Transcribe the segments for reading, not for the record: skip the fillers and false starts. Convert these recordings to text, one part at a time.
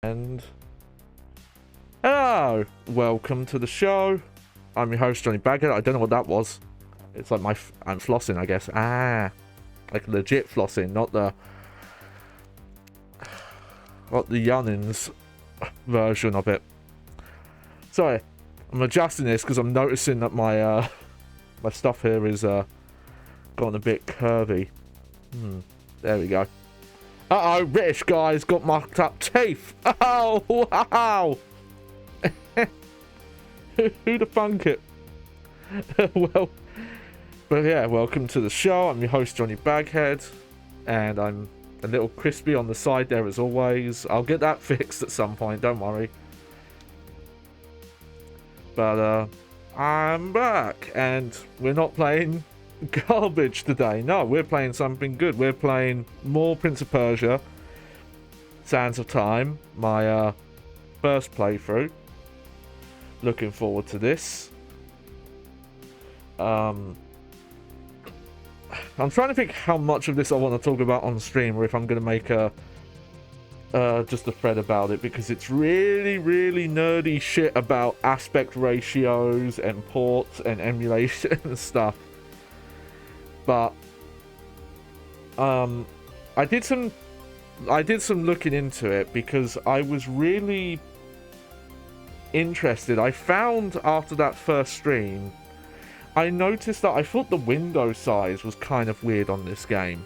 And hello, welcome to the show. I'm your host, JohnnyBagHead. I don't know what that was. It's like I'm flossing, I guess. Like legit flossing, not the Youngins version of it. Sorry, I'm adjusting this because I'm noticing that my my stuff here is gotten a bit curvy. There we go. Uh-oh, British guy's got mucked up teeth. Oh, wow. Who'd have thunk it? Well, but yeah, welcome to the show. I'm your host, JohnnyBagHead, and I'm a little crispy on the side there as always. I'll get that fixed at some point, don't worry. But I'm back, and we're not playing garbage today. No, we're playing something good. We're playing more Prince of Persia, Sands of Time, my first playthrough. Looking forward to this. I'm trying to think how much of this I want to talk about on stream, or if I'm going to make a just a thread about it, because it's really, really nerdy shit about aspect ratios and ports and emulation and stuff. But I did some looking into it because I was really interested. I found after that first stream, I noticed that I thought the window size was kind of weird on this game.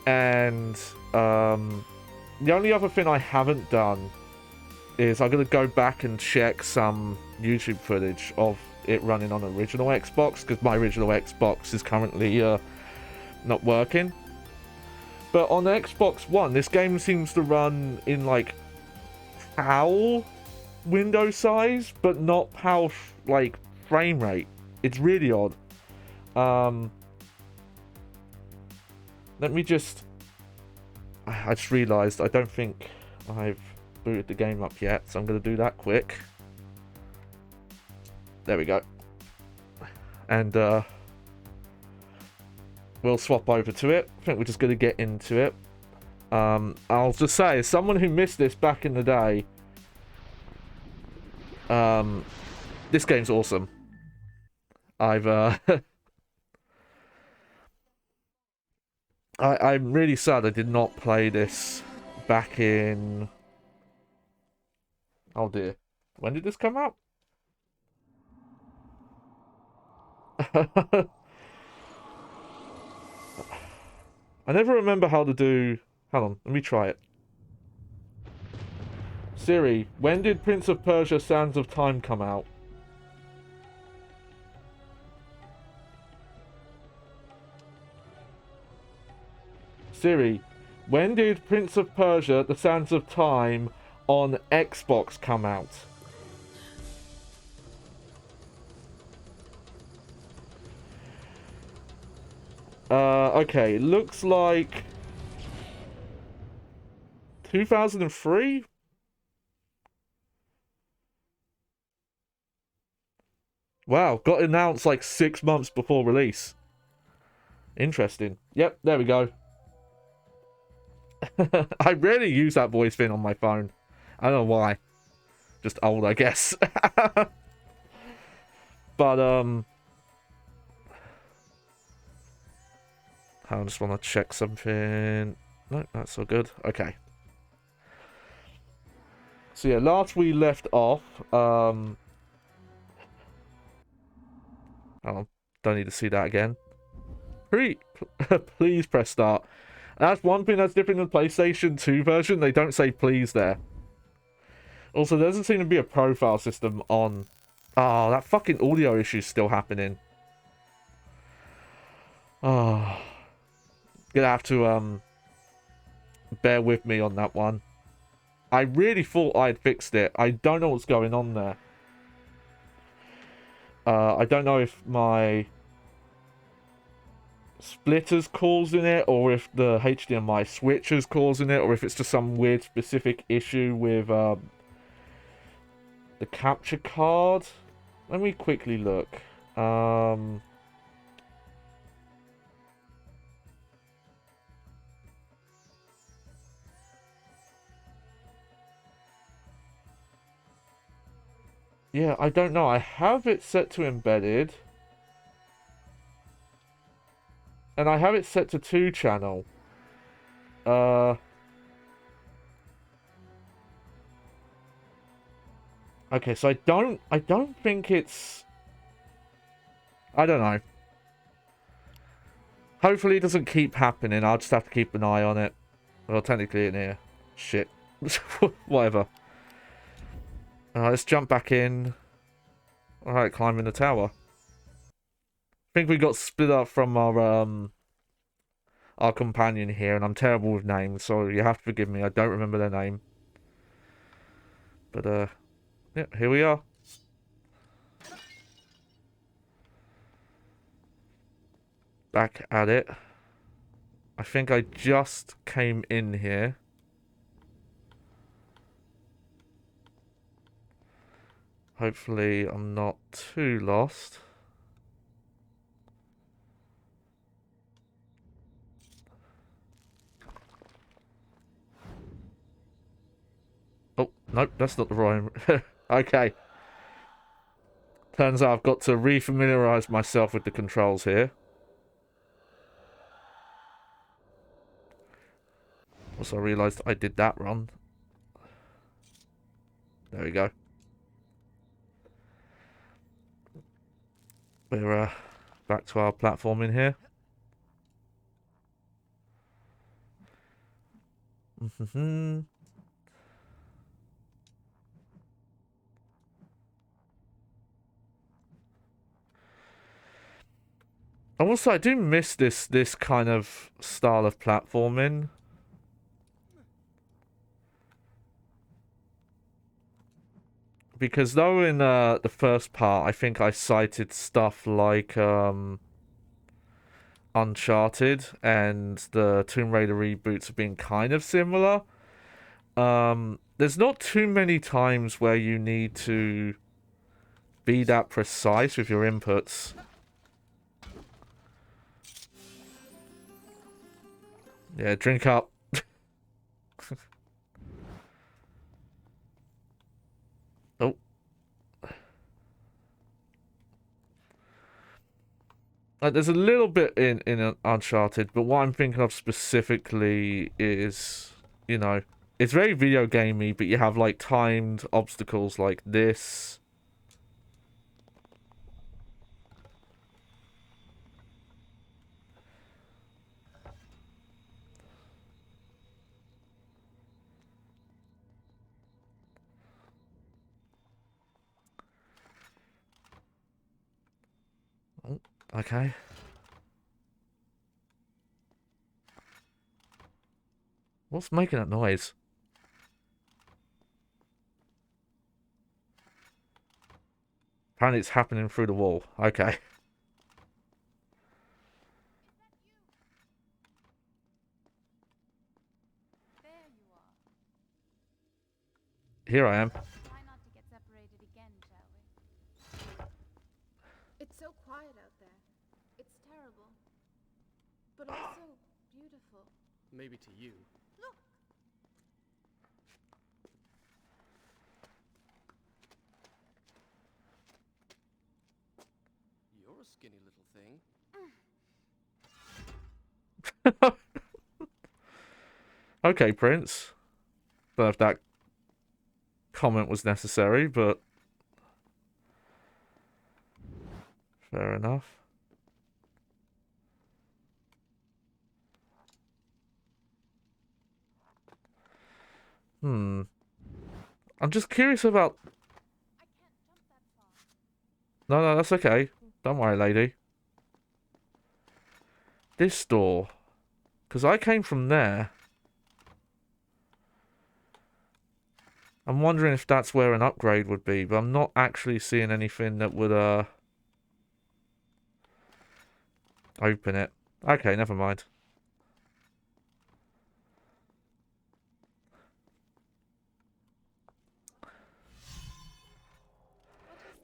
And the only other thing I haven't done is I'm going to go back and check some YouTube footage of it running on original Xbox, because my original Xbox is currently not working. But on Xbox One, this game seems to run in like PAL window size, but not PAL like frame rate. It's really odd. Let me just... I just realised I don't think I've booted the game up yet, so I'm going to do that quick. There we go. And we'll swap over to it. I think we're just going to get into it. I'll just say, as someone who missed this back in the day, this game's awesome. I'm really sad I did not play this back in... Oh dear. When did this come out? I never remember how to do... Hold on, let me try it. Siri, when did Prince of Persia Sands of Time come out? Siri, when did Prince of Persia The Sands of Time on Xbox come out? Okay, looks like 2003? Wow, got announced like 6 months before release. Interesting. Yep, there we go. I rarely use that voice thing on my phone. I don't know why. Just old, I guess. But, I just want to check something. No, that's all good. Okay. So yeah, last we left off, hold on, don't need to see that again. Please press start. That's one thing that's different in the PlayStation 2 version. They don't say please there. Also, there doesn't seem to be a profile system on... Oh, that fucking audio issue is still happening. Oh. Gonna have to, bear with me on that one. I really thought I'd fixed it. I don't know what's going on there. I don't know if my splitter's causing it, or if the HDMI switch is causing it, or if it's just some weird specific issue with the capture card. Let me quickly look. Yeah, I don't know. I have it set to embedded. And I have it set to 2 channel. Okay, so I don't think it's... I don't know. Hopefully it doesn't keep happening. I'll just have to keep an eye on it. Well, technically in here. Shit. Whatever. Alright, let's jump back in. Alright, climbing the tower. I think we got split up from our companion here, and I'm terrible with names, so you have to forgive me. I don't remember their name. But, yeah, here we are. Back at it. I think I just came in here. Hopefully I'm not too lost. Oh, nope, that's not the right... Okay. Turns out I've got to re-familiarise myself with the controls here. Also, I realised I did that wrong. There we go. We're back to our platform in here. Also, I do miss this kind of style of platforming. Because though in the first part, I think I cited stuff like Uncharted and the Tomb Raider reboots have been kind of similar. There's not too many times where you need to be that precise with your inputs. Yeah, drink up. Oh. There's a little bit in Uncharted, but what I'm thinking of specifically is, you know, it's very video gamey, but you have like timed obstacles like this. Oh, okay. What's making that noise? Apparently it's happening through the wall. Okay. Here I am. Try not to get separated again, shall we? It's so quiet out there. It's terrible. But also beautiful. Maybe to you. Look! You're a skinny little thing. Okay, Prince. Don't know if that comment was necessary, but fair enough. I'm just curious about... I can't jump that far. No, that's okay. Don't worry, lady. This door. Because I came from there. I'm wondering if that's where an upgrade would be, but I'm not actually seeing anything that would, open it. Okay, never mind.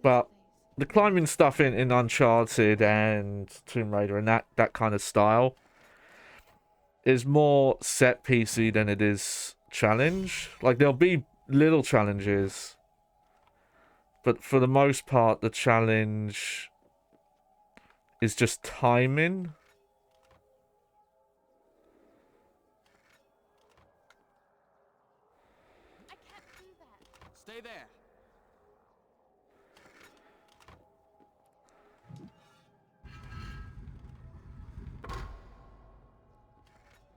But the climbing stuff in Uncharted and Tomb Raider and that kind of style is more set piecey than it is challenge. Like, there'll be little challenges But for the most part, the challenge is just timing. I can't do that. Stay there.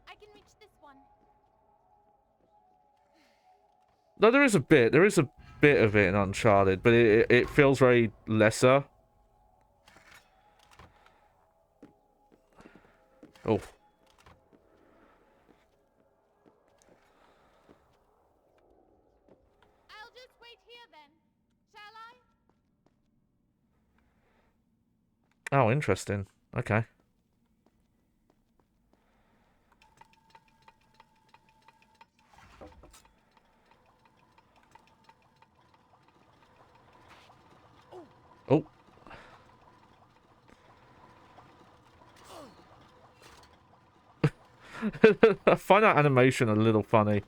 I can reach this one. No, there is a bit. There is a bit of it in Uncharted, but it feels very lesser. Oh. I'll just wait here then. Shall I? Oh, interesting. Okay. Oh. I find that animation a little funny.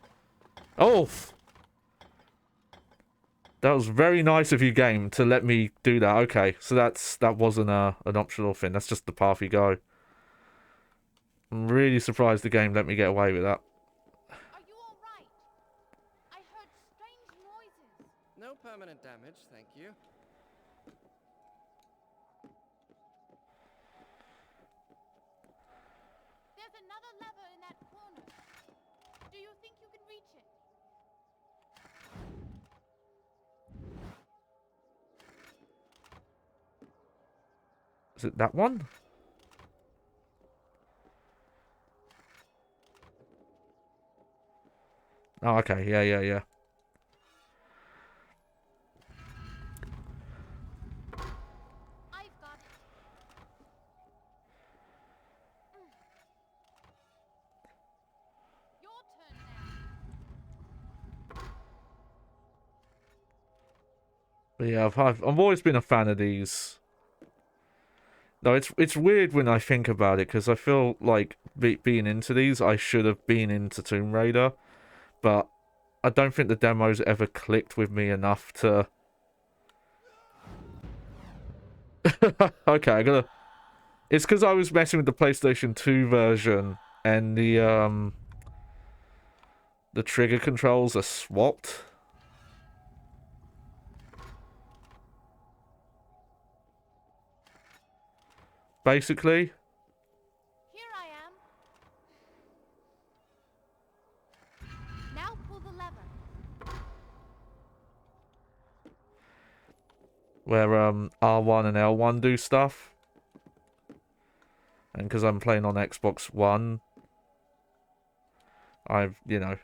Oh! That was very nice of you, game, to let me do that. Okay, so that wasn't an optional thing. That's just the path you go. I'm really surprised the game let me get away with that. Are you all right? I heard strange noises. No permanent damage, thank you. There's another lever in that corner. Do you think you can reach it? Is it that one? Oh, okay. Yeah. I've got it. Your turn now. But yeah, I've always been a fan of these. No, it's weird when I think about it, because I feel like being into these, I should have been into Tomb Raider, but I don't think the demos ever clicked with me enough to... Okay, I gotta... It's because I was messing with the PlayStation 2 version, and the trigger controls are swapped. Basically. Here I am. Now pull the lever. Where R1 and L1 do stuff. And because I'm playing on Xbox One, I've, you know,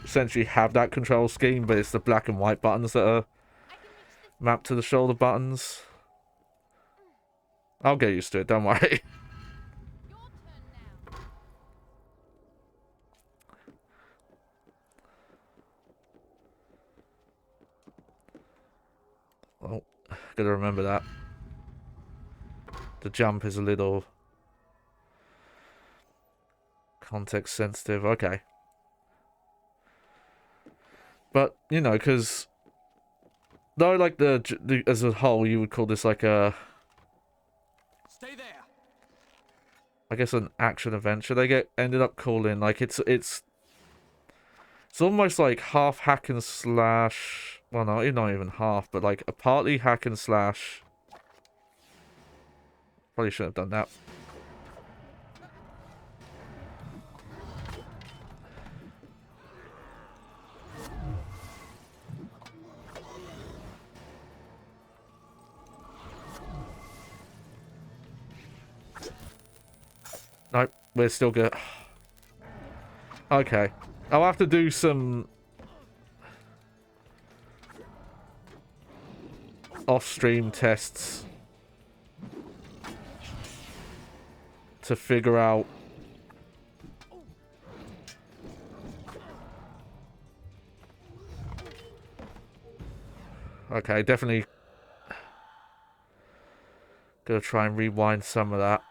essentially have that control scheme, but it's the black and white buttons that are I can reach this. mapped to the shoulder buttons. I'll get used to it, don't worry. Your turn now. Oh, gotta remember that. The jump is a little context sensitive. Okay. But, you know, because though, like, the as a whole, you would call this like a... Stay there. I guess an action adventure. They ended up calling, like, it's almost like half hack and slash. Well, no, not even half, but like a partly hack and slash. Probably shouldn't have done that. Nope, we're still good. Okay. I'll have to do some off-stream tests to figure out okay, definitely gonna try and rewind some of that.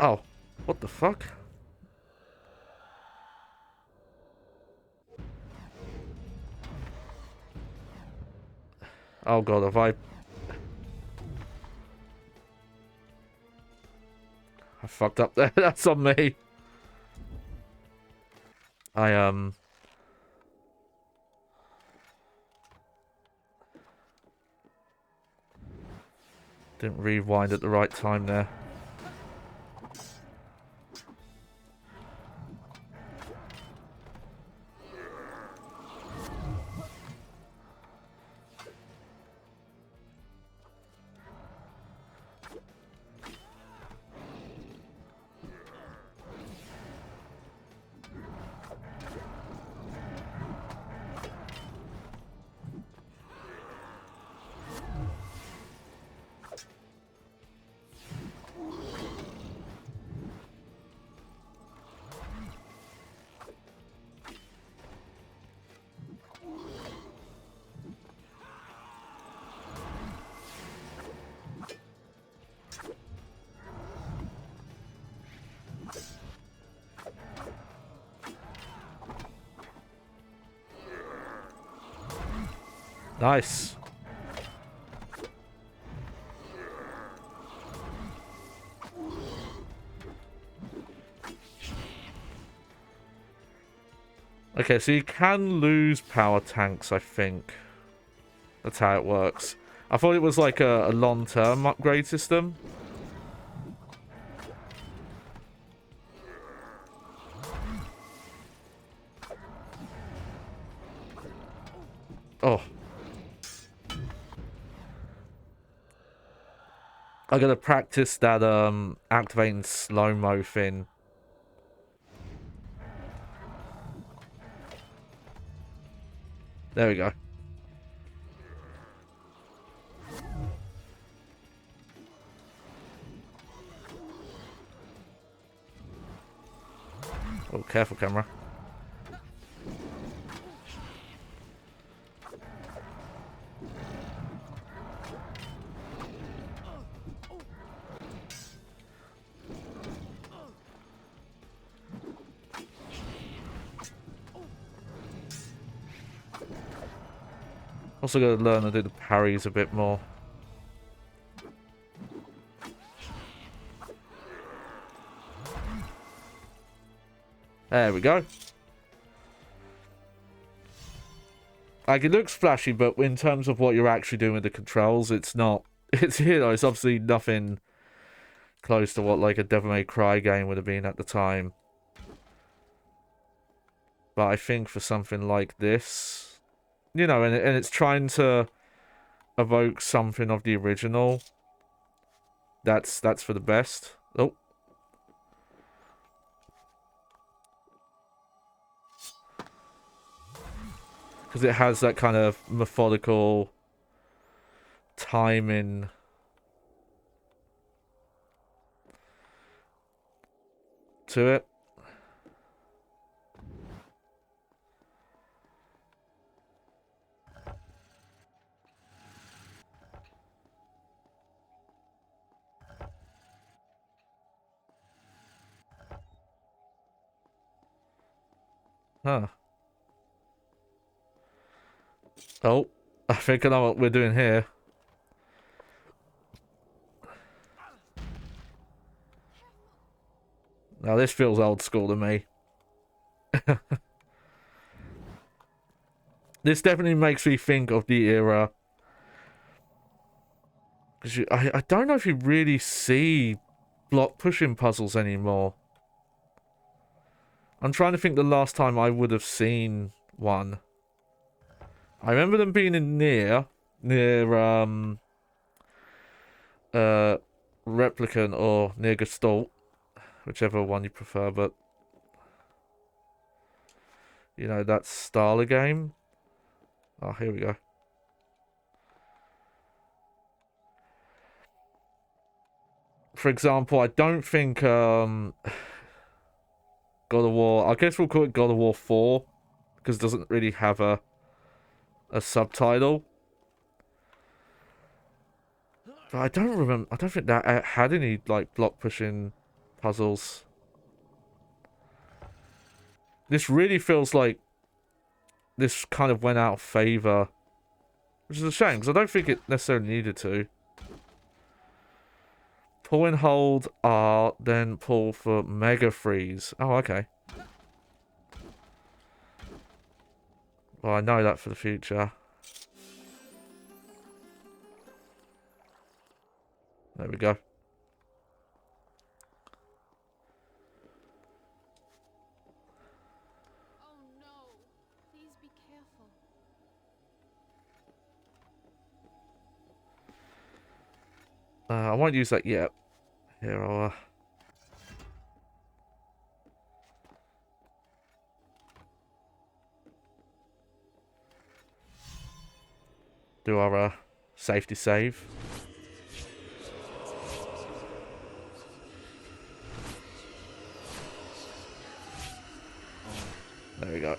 Oh, what the fuck? Oh god, have I fucked up there? That's on me. I didn't rewind at the right time there. Nice. Okay, so you can lose power tanks, I think. That's how it works. I thought it was like a long-term upgrade system. Oh. I gotta practice that activating slow-mo thing. There we go. Oh, careful, camera. Also gotta learn to do the parries a bit more. There we go. Like, it looks flashy, but in terms of what you're actually doing with the controls, it's not. It's, you know, it's obviously nothing close to what, like, a Devil May Cry game would have been at the time. But I think for something like this, you know, and it's trying to evoke something of the original, that's for the best. Oh. Because it has that kind of methodical timing to it. Huh. Oh, I think I know what we're doing here. Now this feels old school to me. This definitely makes me think of the era. Because I don't know if you really see block pushing puzzles anymore. I'm trying to think the last time I would have seen one. I remember them being in near Replicant or near Gestalt, whichever one you prefer, but you know, that style of game. Oh, here we go. For example, I don't think God of War, I guess we'll call it God of War 4, because it doesn't really have a subtitle. But I don't think that had any like block pushing puzzles. This really feels like this kind of went out of favor, which is a shame because I don't think it necessarily needed to. Pull and hold R, then pull for Mega Freeze. Oh, okay. Well, I know that for the future. There we go. Oh no! Please be careful. I won't use that yet. Here, I'll... do our safety save. There we go.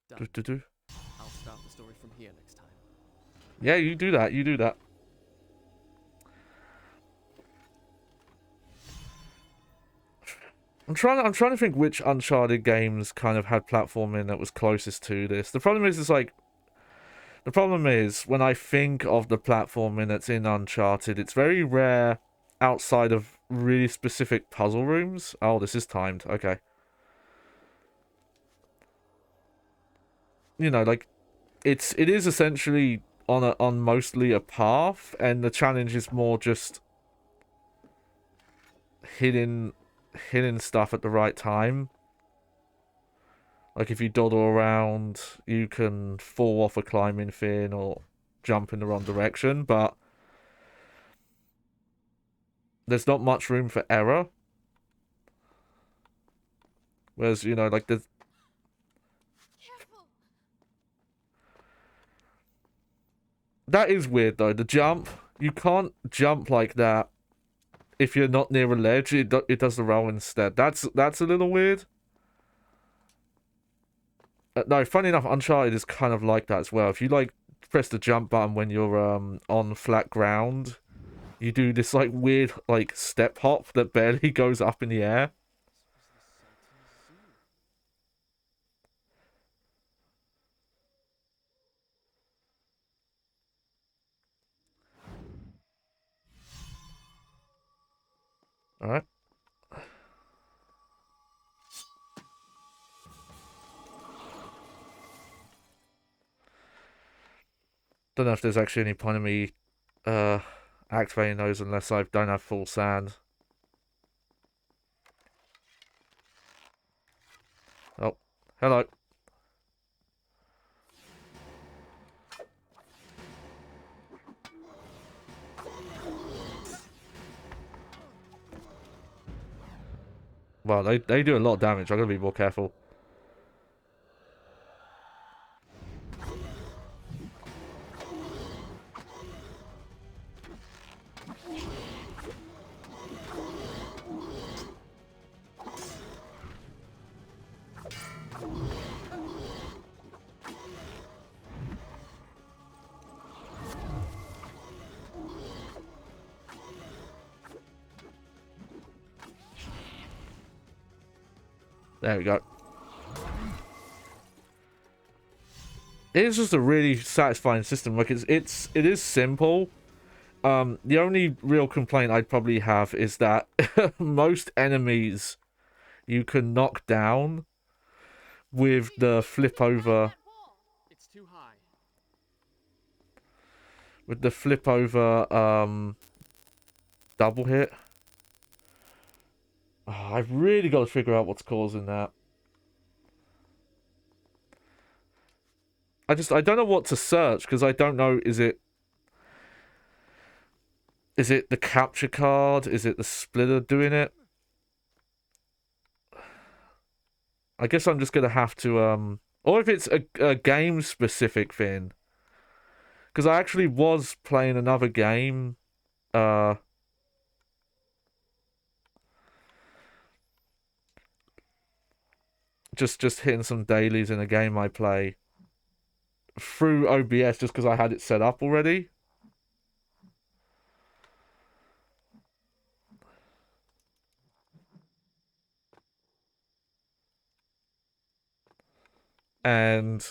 Done. I'll start the story from here next time. Yeah, you do that. You do that. I'm trying to think which Uncharted games kind of had platforming that was closest to this. The problem is, when I think of the platforming that's in Uncharted, it's very rare outside of really specific puzzle rooms. Oh, this is timed. Okay. You know, like, it is essentially on mostly a path, and the challenge is more just hitting stuff at the right time. Like if you dawdle around, you can fall off a climbing thing or jump in the wrong direction, but there's not much room for error. Whereas, you know, like there's... Careful! That is weird though, the jump. You can't jump like that if you're not near a ledge. It does the roll instead. That's a little weird. No, funny enough, Uncharted is kind of like that as well. If you, like, press the jump button when you're on flat ground, you do this, like, weird, like, step hop that barely goes up in the air. Alright. Don't know if there's actually any point in me activating those unless I don't have full sand. Oh, hello. Well, they do a lot of damage. I'm gonna be more careful. There we go. It is just a really satisfying system. Like it is simple. The only real complaint I'd probably have is that most enemies you can knock down with the flip over. It's too high. With the flip over double hit. Oh, I've really got to figure out what's causing that. I don't know what to search because I don't know. Is it the capture card? Is it the splitter doing it? I guess I'm just gonna have to or if it's a game specific thing. Because I actually was playing another game just hitting some dailies in a game I play. through OBS just because I had it set up already. And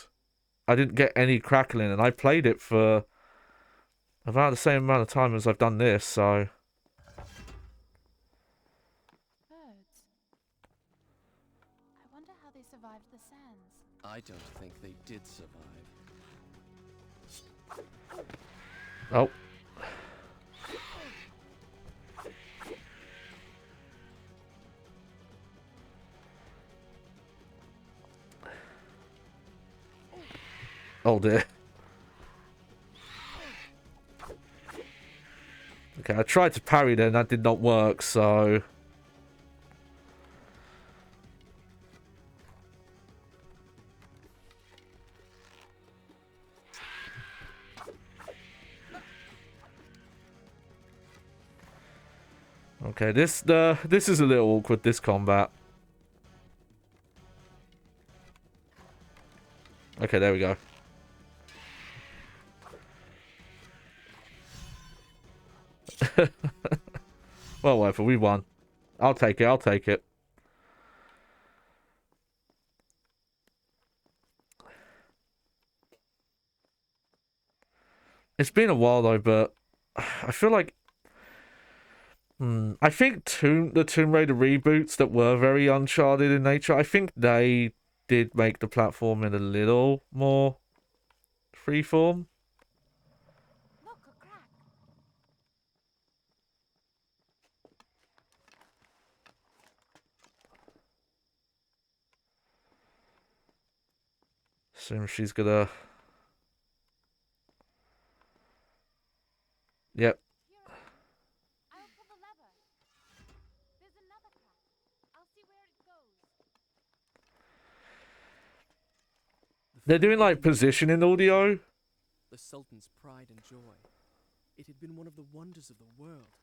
I didn't get any crackling, and I played it for about the same amount of time as I've done this, so... Birds. I wonder how they survived the sands. I don't think they did survive. Oh. Oh dear. Okay, I tried to parry then, that did not work, so... Okay, this is a little awkward, this combat. Okay, there we go. Well, whatever, we won. I'll take it, I'll take it. It's been a while though, but I feel like... I think the Tomb Raider reboots that were very Uncharted in nature, I think they did make the platforming a little more freeform. Look, a crack. Assume she's gonna... Yep. Here I am. I'll pull the lever. There's another crack. I'll see where it goes. They're doing like positioning audio. The Sultan's pride and joy. It had been one of the wonders of the world.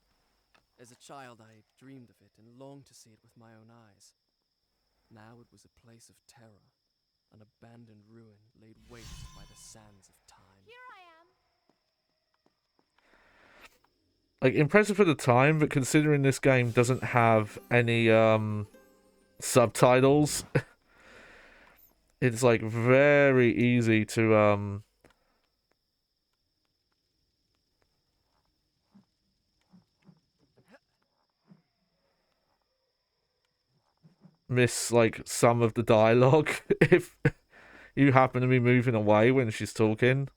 As a child, I dreamed of it and longed to see it with my own eyes. Now it was a place of terror, an abandoned ruin laid waste by the sands of time. Here I am. Like, impressive for the time, but considering this game doesn't have any subtitles, it's like very easy to miss like some of the dialogue if you happen to be moving away when she's talking.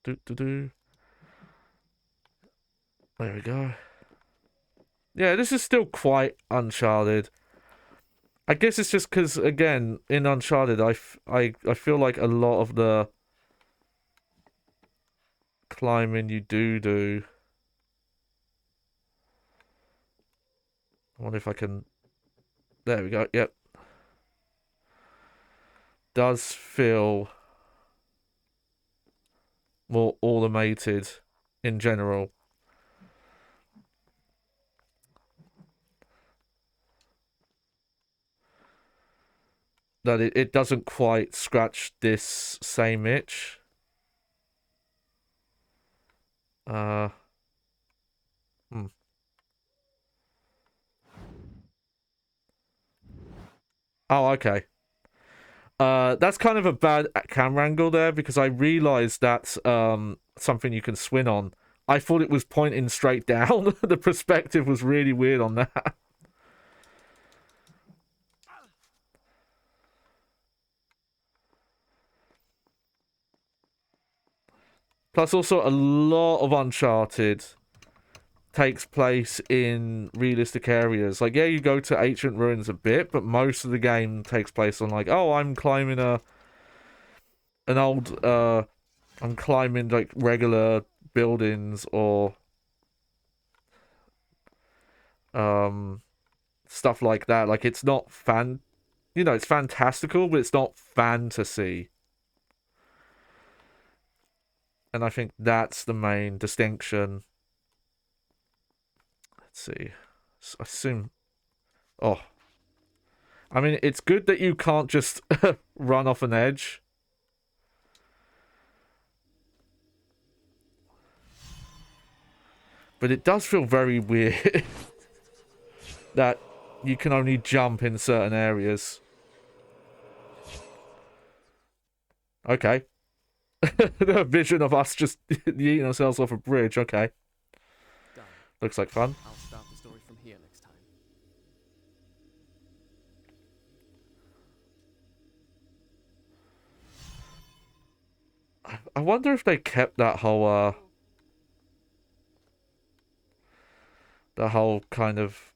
Do. There we go. Yeah, this is still quite Uncharted. I guess it's just because, again, in Uncharted, I feel like a lot of the climbing you do. I wonder if I can... There we go, yep. Does feel more automated in general. That it doesn't quite scratch this same itch. Oh, okay. That's kind of a bad camera angle there because I realized that's something you can swing on. I thought it was pointing straight down. The perspective was really weird on that. Plus, also, a lot of Uncharted takes place in realistic areas. Like, yeah, you go to ancient ruins a bit, but most of the game takes place on, like, oh, I'm climbing an old, I'm climbing, like, regular buildings or, stuff like that. Like, it's not it's fantastical, but it's not fantasy. And I think that's the main distinction. Let's see. I assume... Oh. I mean, it's good that you can't just run off an edge. But it does feel very weird that you can only jump in certain areas. Okay. The vision of us just yeeting ourselves off a bridge. Okay. Done. Looks like fun. I'll start the story from here next time. I wonder if they kept that whole kind of...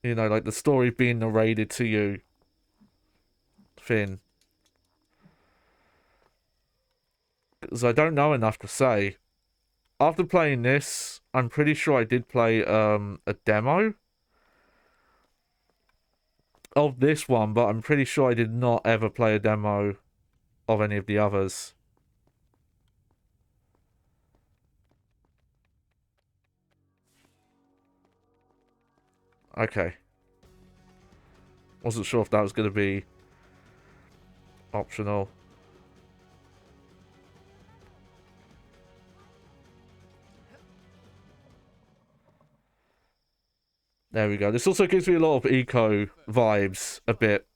You know, like the story being narrated to you thing. Because I don't know enough to say. After playing this, I'm pretty sure I did play a demo of this one, but I'm pretty sure I did not ever play a demo of any of the others. Okay. Wasn't sure if that was going to be optional. There we go. This also gives me a lot of eco vibes, a bit.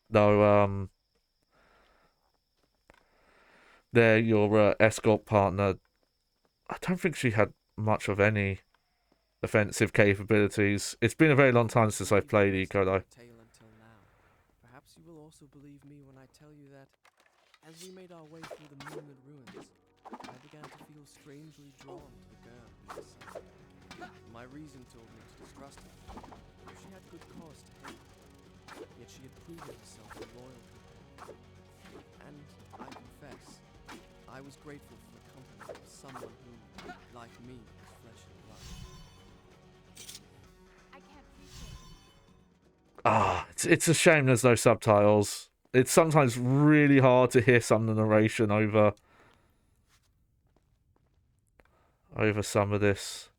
Though, there, your escort partner, I don't think she had much of any offensive capabilities. It's been a very long time since I've played eco, though. Until now. Perhaps you will also believe me when I tell you that, as we made our way through the moonlit ruins, I began to feel strangely drawn to the girl in the sun. My reason told me to distrust her. She had good cause to hate, yet she had proven herself a loyal companion. And I confess, I was grateful for the company of someone who, like me, was flesh and blood. I can't appreciate it. Ah, it's a shame there's no subtitles. It's sometimes really hard to hear some of the narration over some of this.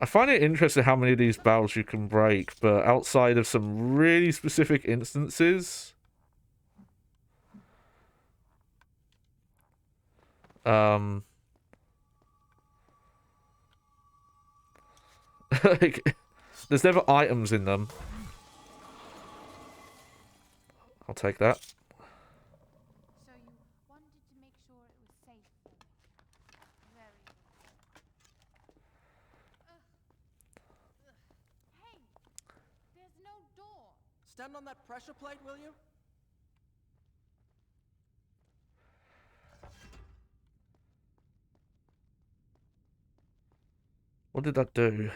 I find it interesting how many of these battles you can break, but outside of some really specific instances, like, there's never items in them. I'll take that. So you wanted to make sure it was safe for me. Very good. Hey, there's no door. Stand on that pressure plate, will you? What did that do?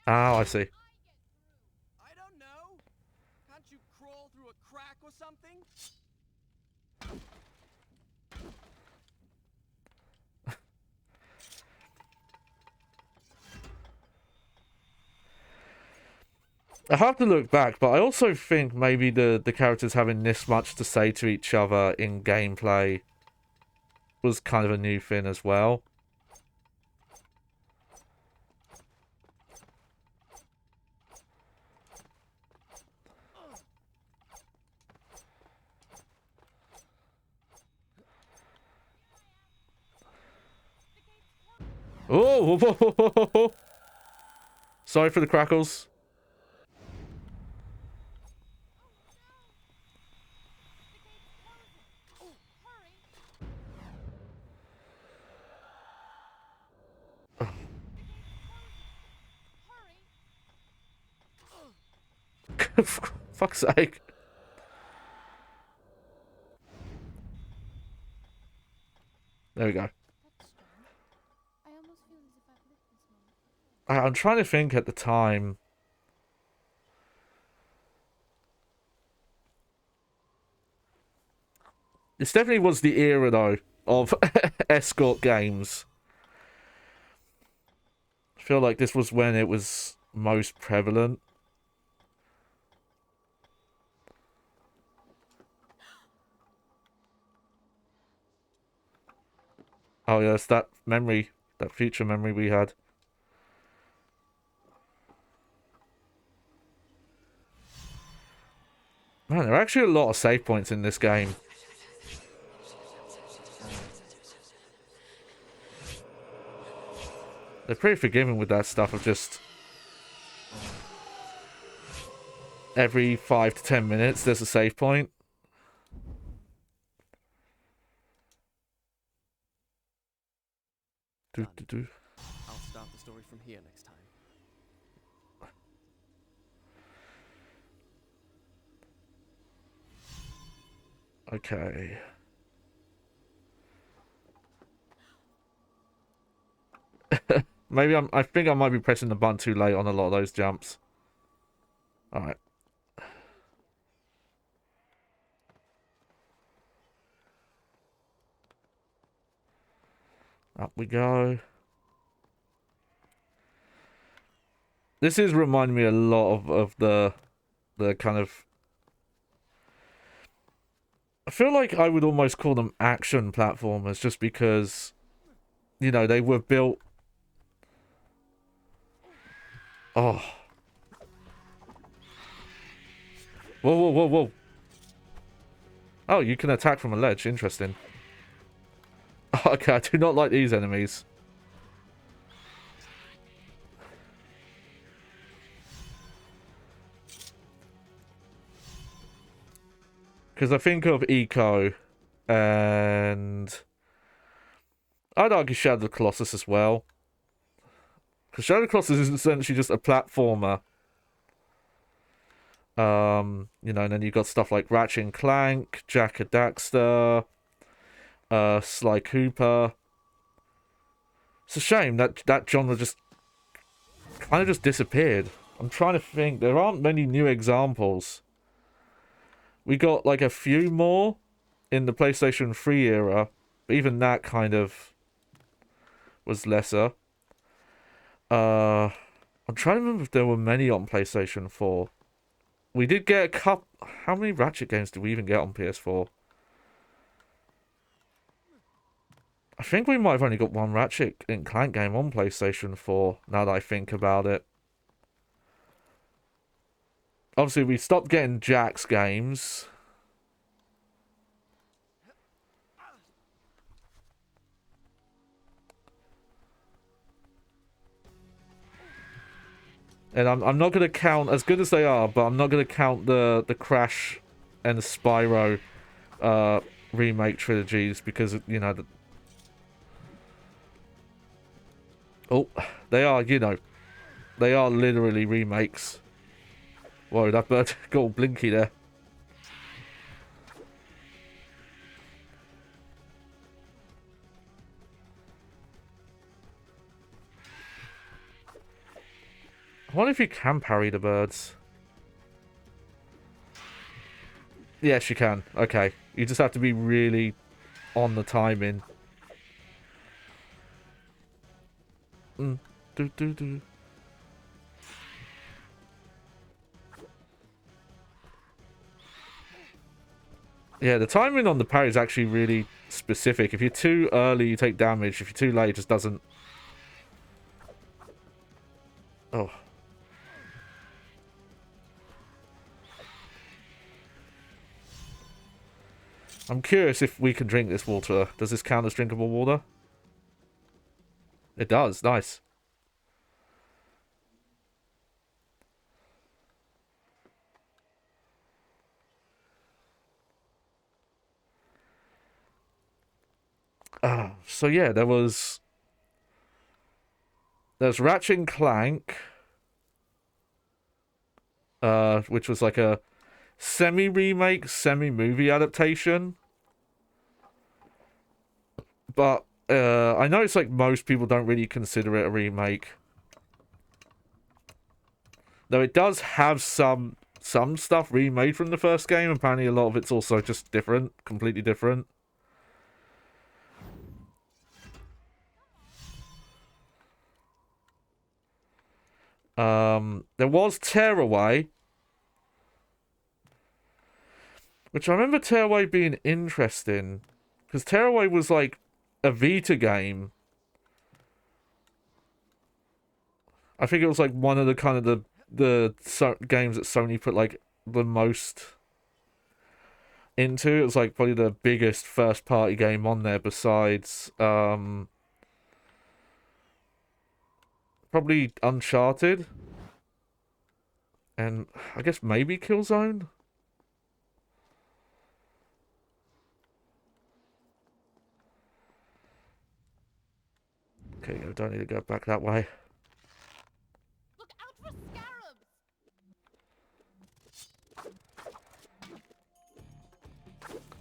Oh, I see. I don't know. Can't you crawl through a crack or something? I have to look back, but I also think maybe the characters having this much to say to each other in gameplay was kind of a new thing as well. Oh! Whoa, whoa, whoa, whoa, whoa. Sorry for the crackles. Fuck's sake. There we go. That's strange. I almost feel as if I've lived this moment before. I'm trying to think at the time. This definitely was the era, though, of escort games. I feel like this was when it was most prevalent. Oh, yeah, it's that memory, that future memory we had. Man, there are actually a lot of save points in this game. They're pretty forgiving with that stuff of just... every 5 to 10 minutes, there's a save point. I'll start the story from here next time. Okay. Maybe I think I might be pressing the button too late on a lot of those jumps. Alright. Up we go. This is reminding me a lot of the kind of... I feel like I would almost call them action platformers just because, you know, they were built... Oh. Whoa, whoa, whoa, whoa. Oh, you can attack from a ledge. Interesting. Okay, I do not like these enemies. Because I think of Eco and... I'd argue Shadow of the Colossus as well. Because Shadow of the Colossus is essentially just a platformer. You know, and then you've got stuff like Ratchet and Clank, Jak and Daxter, Sly Cooper. It's a shame that that genre just kind of just disappeared. I'm trying to think. There aren't many new examples. We got like a few more in the PlayStation 3 era, but even that kind of was lesser. I'm trying to remember if there were many on PlayStation 4. We did get a couple... How many Ratchet games did we even get on PS4? I think we might have only got one Ratchet and Clank game on PlayStation 4, now that I think about it. Obviously, we stopped getting Jack's games. And I'm not going to count, as good as they are, but I'm not going to count the Crash and the Spyro remake trilogies because, you know... Oh, they are, you know, they are literally remakes. Whoa, that bird got all blinky there. I wonder if you can parry the birds. Yes, you can. Okay. You just have to be really on the timing. Do. Yeah, the timing on the parry is actually really specific. If you're too early, you take damage. If you're too late, it just doesn't... Oh. I'm curious if we can drink this water. Does this count as drinkable water? It does. Nice. So yeah, there's Ratchet and Clank, which was like a semi-remake, semi-movie adaptation. But I know it's like most people don't really consider it a remake. Though it does have some some stuff remade from the first game. Apparently a lot of it's also just different, completely different. There was Tearaway, which I remember Tearaway being interesting, because Tearaway was like a Vita game. I think it was like one of the kind of the games that Sony put like the most into. It was like probably the biggest first party game on there besides probably Uncharted. And I guess maybe Killzone? Okay, I don't need to go back that way. Look out for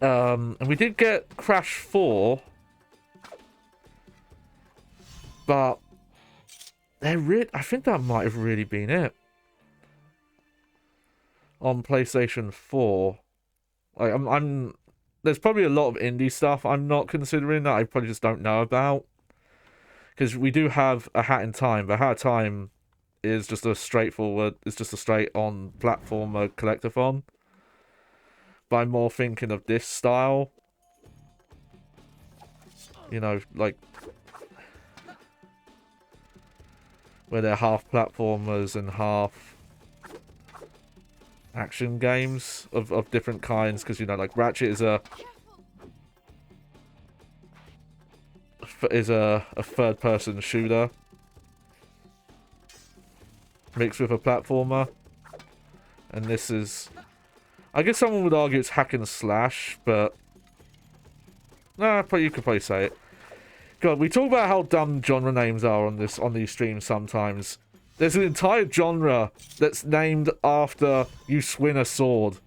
scarabs! And we did get Crash 4. But I think that might have really been it. On PlayStation 4. Like there's probably a lot of indie stuff I'm not considering that I probably just don't know about. Because we do have A Hat in Time, but A Hat in Time is just a straightforward, it's just a straight on platformer collectathon. But I'm more thinking of this style. You know, like where they're half platformers and half action games of different kinds, because you know, like Ratchet is a third person shooter mixed with a platformer, and this is, I guess someone would argue it's hack and slash, but nah, but you could probably say it. God, we talk about how dumb genre names are on these streams sometimes. There's an entire genre that's named after you swing a sword.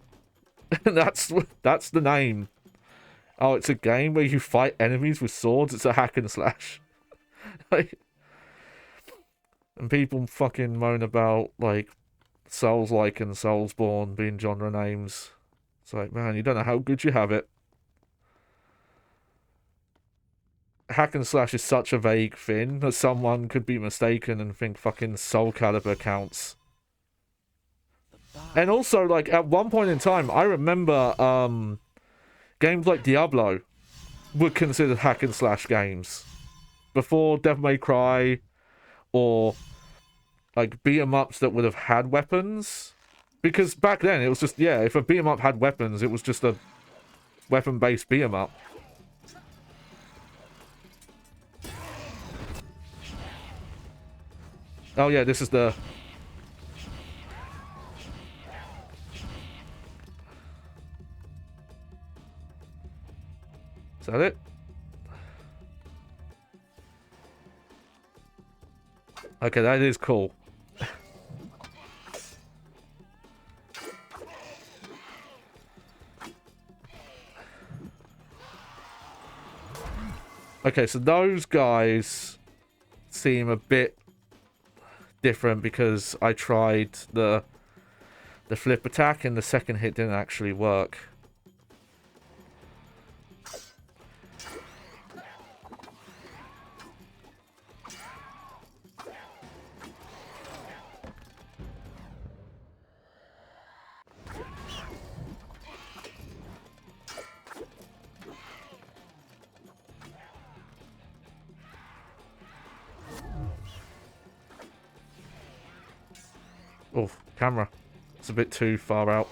And that's the name. Oh, it's a game where you fight enemies with swords. It's a hack and slash. Like, and people fucking moan about like Souls-like and Soulsborne being genre names. It's like, man, you don't know how good you have it. Hack and slash is such a vague thing that someone could be mistaken and think fucking Soul Calibur counts. And also, like, at one point in time, I remember games like Diablo were considered hack and slash games. Before Devil May Cry, or like beat 'em ups that would have had weapons. Because back then it was just, yeah, if a beat 'em up had weapons, it was just a weapon-based beat 'em up. Oh yeah, this is the... Is that it? Okay, that is cool. Okay, so those guys seem a bit different because I tried the flip attack and the second hit didn't actually work. Oh, camera. It's a bit too far out.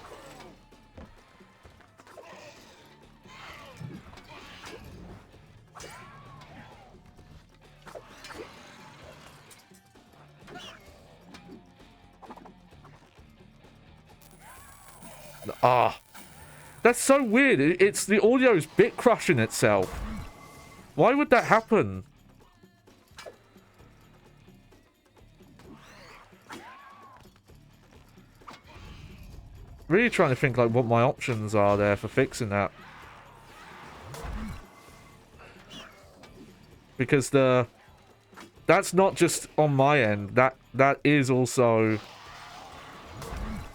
Ah. That's so weird. It's the audio's bit crushing itself. Why would that happen? Really trying to think like what my options are there for fixing that. Because that's not just on my end. That is also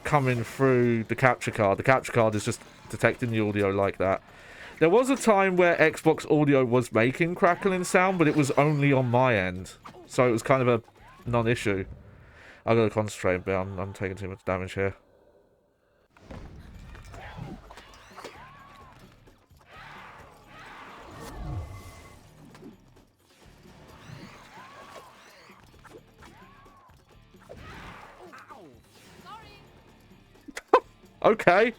coming through the capture card. The capture card is just detecting the audio like that. There was a time where Xbox audio was making crackling sound, but it was only on my end. So it was kind of a non-issue. I gotta concentrate, but I'm taking too much damage here. Okay.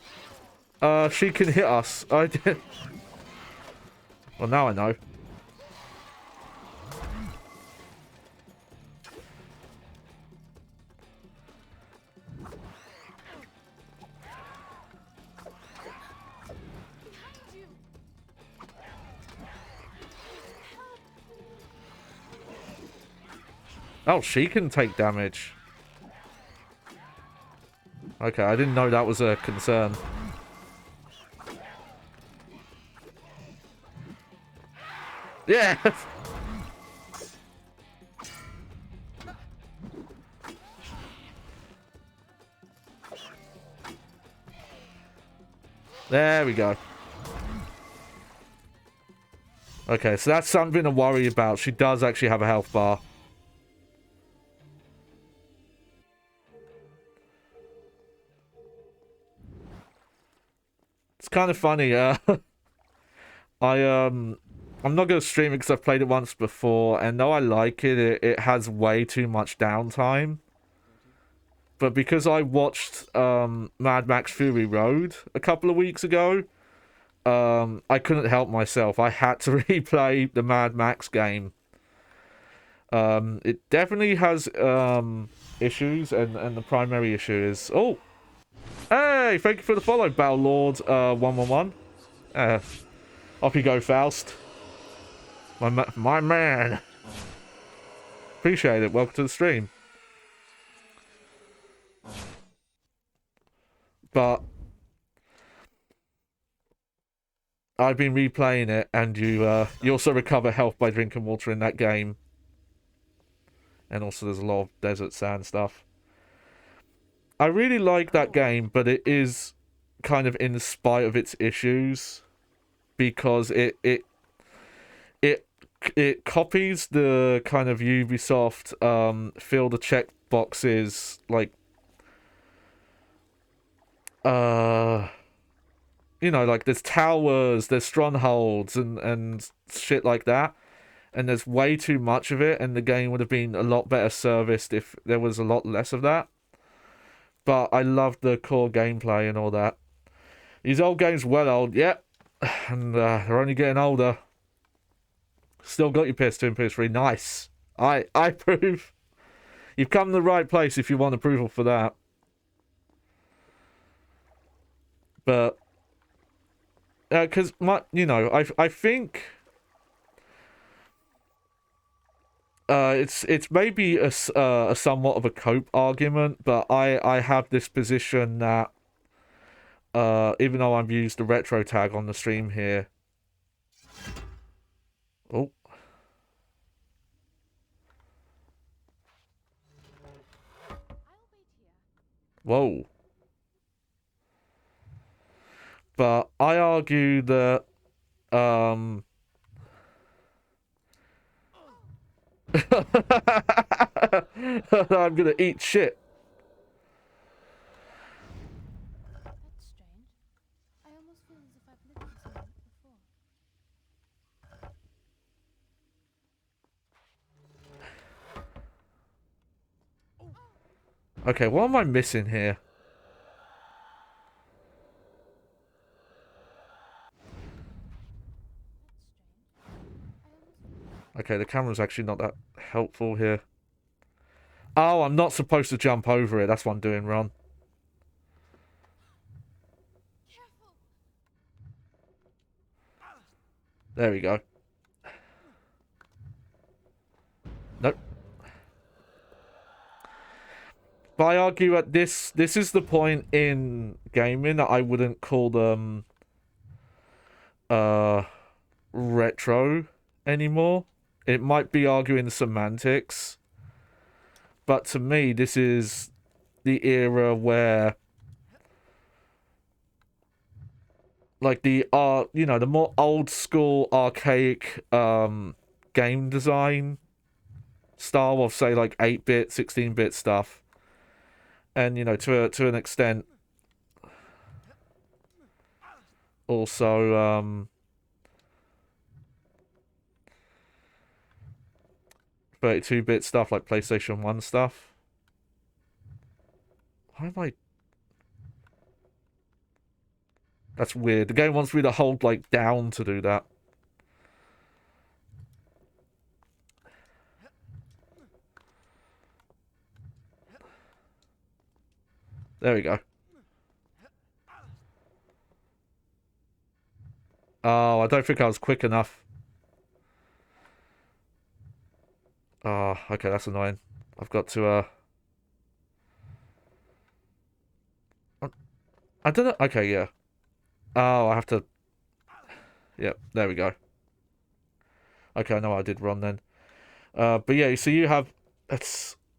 She can hit us. I did. Well, now I know. Oh, she can take damage. Okay, I didn't know that was a concern. Yeah! There we go. Okay, so that's something to worry about. She does actually have a health bar. It's kind of funny. I'm not going to stream it because I've played it once before, and though I like it, it has way too much downtime. But because I watched Mad Max Fury Road a couple of weeks ago, I couldn't help myself. I had to replay the Mad Max game. It definitely has issues, and the primary issue is... Oh! Hey! Thank you for the follow, Battle Lord 111. Off you go, Faust. My man. Appreciate it. Welcome to the stream. But I've been replaying it, and you also recover health by drinking water in that game. And also there's a lot of desert sand stuff. I really like that game, but it is kind of in spite of its issues, because it copies the kind of Ubisoft fill the check boxes, like you know, like there's towers, there's strongholds and shit like that, and there's way too much of it, and the game would have been a lot better serviced if there was a lot less of that. But I love the core gameplay and all that. These old games well old, yep, and they're only getting older. Still got your PS2 and PS3, nice. I approve. You've come to the right place if you want approval for that. But because I think it's maybe a somewhat of a cope argument, but I have this position that even though I've used the retro tag on the stream here. Oh. Whoa. But I argue that I'm gonna eat shit. That's strange. I almost feel as if I've lived this moment before. Okay, what am I missing here? Okay, the camera's actually not that helpful here. Oh, I'm not supposed to jump over it. That's what I'm doing wrong. There we go. Nope. But I argue that this is the point in gaming that I wouldn't call them retro anymore. It might be arguing semantics, but to me this is the era where like the you know, the more old school archaic game design style of, say, like 8-bit, 16-bit stuff, and you know, to an extent, also 32-bit stuff like PlayStation 1 stuff. Why am I? That's weird. The game wants me to hold like down to do that. There we go. Oh, I don't think I was quick enough. Oh, okay, that's annoying. I've got to, I don't know. Okay, yeah. Oh, I have to... Yep, there we go. Okay, I know what I did wrong then. But yeah, so you have...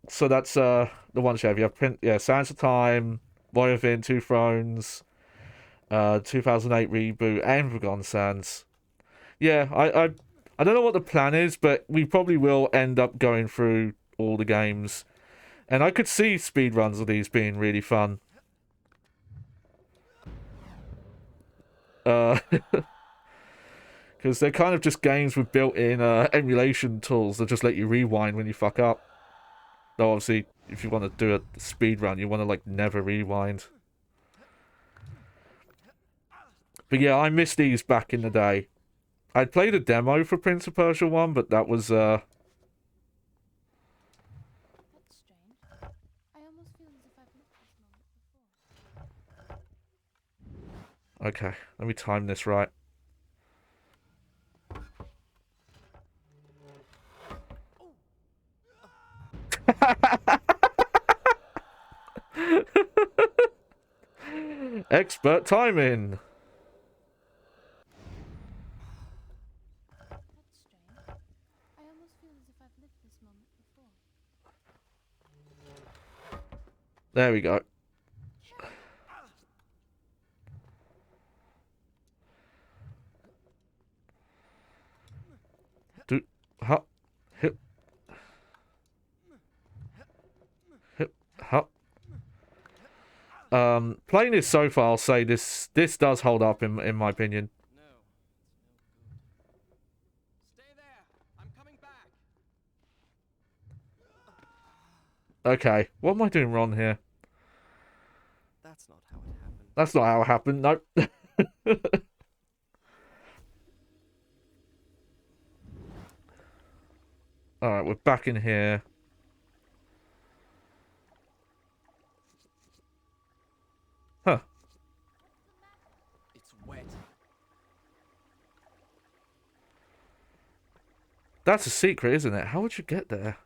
So that's, the ones you have. You have Sands of Time, Warrior Within, Two Thrones, 2008 Reboot, and Forgotten Sands. Yeah, I don't know what the plan is, but we probably will end up going through all the games. And I could see speedruns of these being really fun. Because they're kind of just games with built-in emulation tools that just let you rewind when you fuck up. Though obviously, if you want to do a speedrun, you want to like never rewind. But yeah, I missed these back in the day. I'd played a demo for Prince of Persia 1, but that was That's strange. I almost feel as if I've lived this moment before. okay, let me time this right. Expert timing. That's strange. I almost feel as if I've lived this moment before. There we go. Do hop hip hip hop. Playing this so far, I'll say this does hold up in my opinion. No, it's no good. Stay there. I'm coming back. Okay, what am I doing wrong here? That's not how it happened. That's not how it happened. Nope. Alright, we're back in here. Huh. It's wet. That's a secret, isn't it? How would you get there?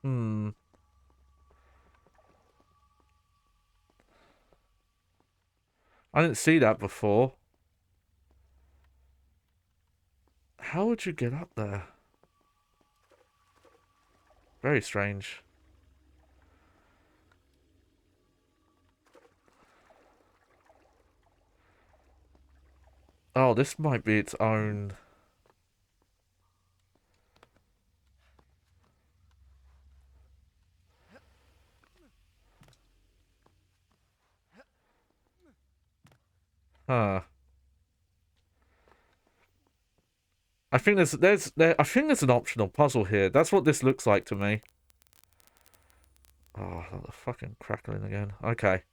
Hmm. I didn't see that before. How would you get up there? Very strange. Oh, this might be its own... Huh. I think I think there's an optional puzzle here. That's what this looks like to me. Oh, the fucking crackling again. Okay.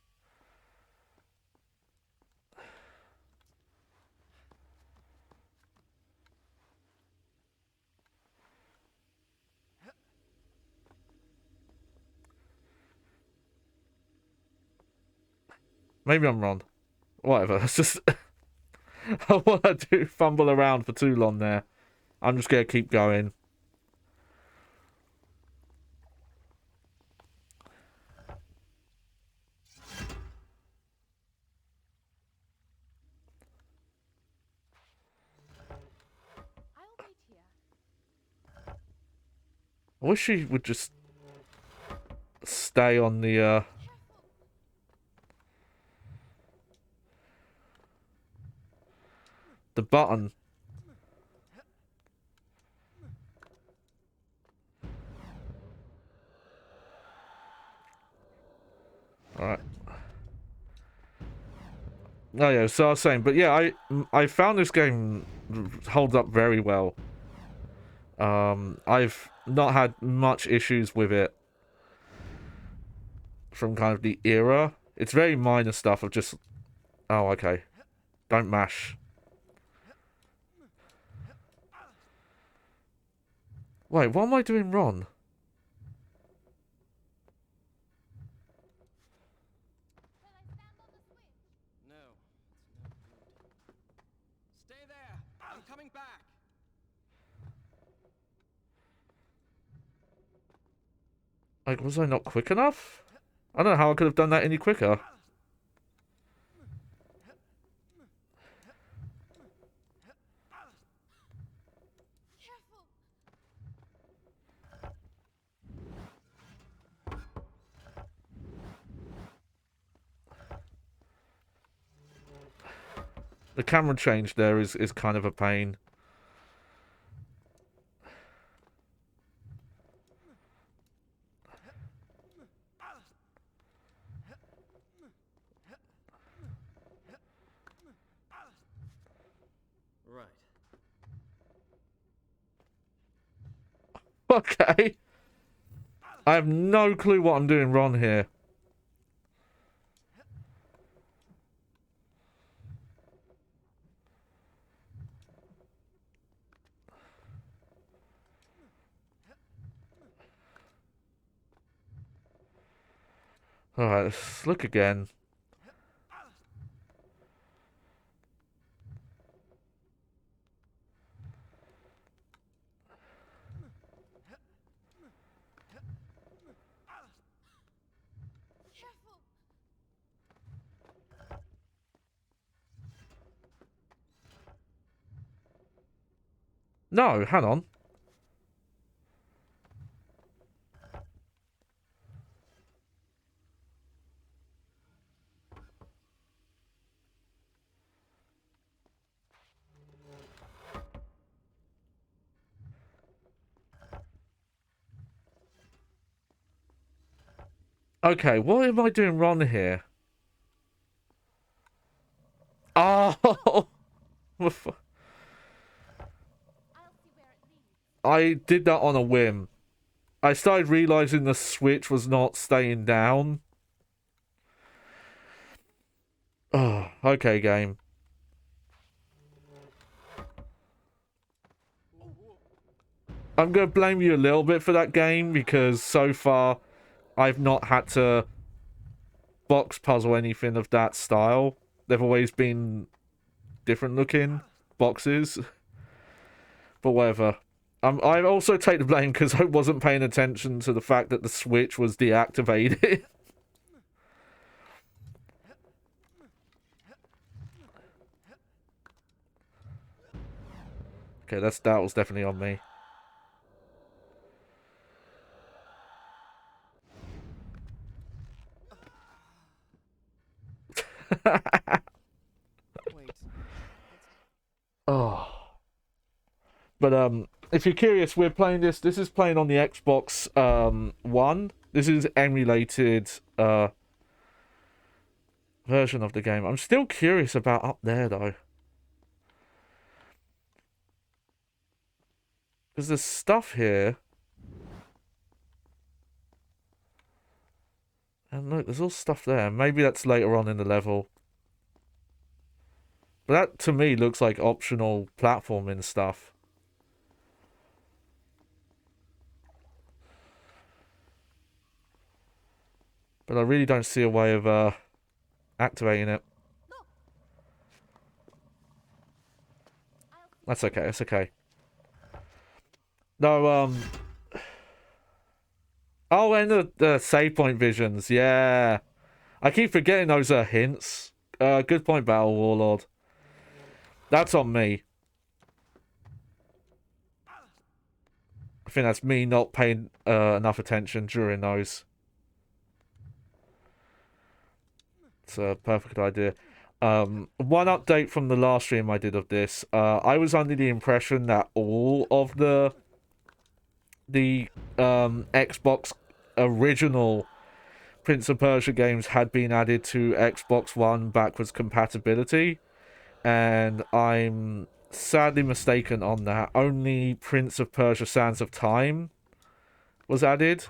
Maybe I'm wrong. Whatever. It's just I want to fumble around for too long there. I'm just gonna keep going. I'll wait here. I wish she would just stay on the, the button. Alright. Oh yeah, so I was saying, but yeah, I found this game holds up very well. I've not had much issues with it from kind of the era. It's very minor stuff of just, oh, okay. Don't mash. Wait, what am I doing wrong? Shall I stand on the switch? No, it's no good. Stay there! I'm coming back! Like, was I not quick enough? I don't know how I could have done that any quicker. Careful! The camera change there is kind of a pain. Right. Okay. I have no clue what I'm doing wrong here. Alright, let's look again. Careful! No, hang on. Okay, what am I doing wrong here? Oh! I'll see where it leads. I did that on a whim. I started realizing the switch was not staying down. Oh, okay, game. I'm going to blame you a little bit for that game because so far I've not had to box puzzle anything of that style. They've always been different looking boxes. But whatever. I also take the blame because I wasn't paying attention to the fact that the switch was deactivated. Okay, that was definitely on me. Wait. Oh. But if you're curious, we're playing this. This is playing on the Xbox One. This is emulated version of the game. I'm still curious about up there though. Because there's stuff here. And look, there's all stuff there. Maybe that's later on in the level. But that, to me, looks like optional platforming stuff. But I really don't see a way of activating it. That's okay, that's okay. No, oh, and the save point visions, yeah. I keep forgetting those are hints. Good point, Battle Warlord. That's on me. I think that's me not paying enough attention during those. It's a perfect idea. One update from the last stream I did of this. I was under the impression that all of the Xbox original Prince of Persia games had been added to Xbox One backwards compatibility, and I'm sadly mistaken on that. Only Prince of Persia Sands of Time was added.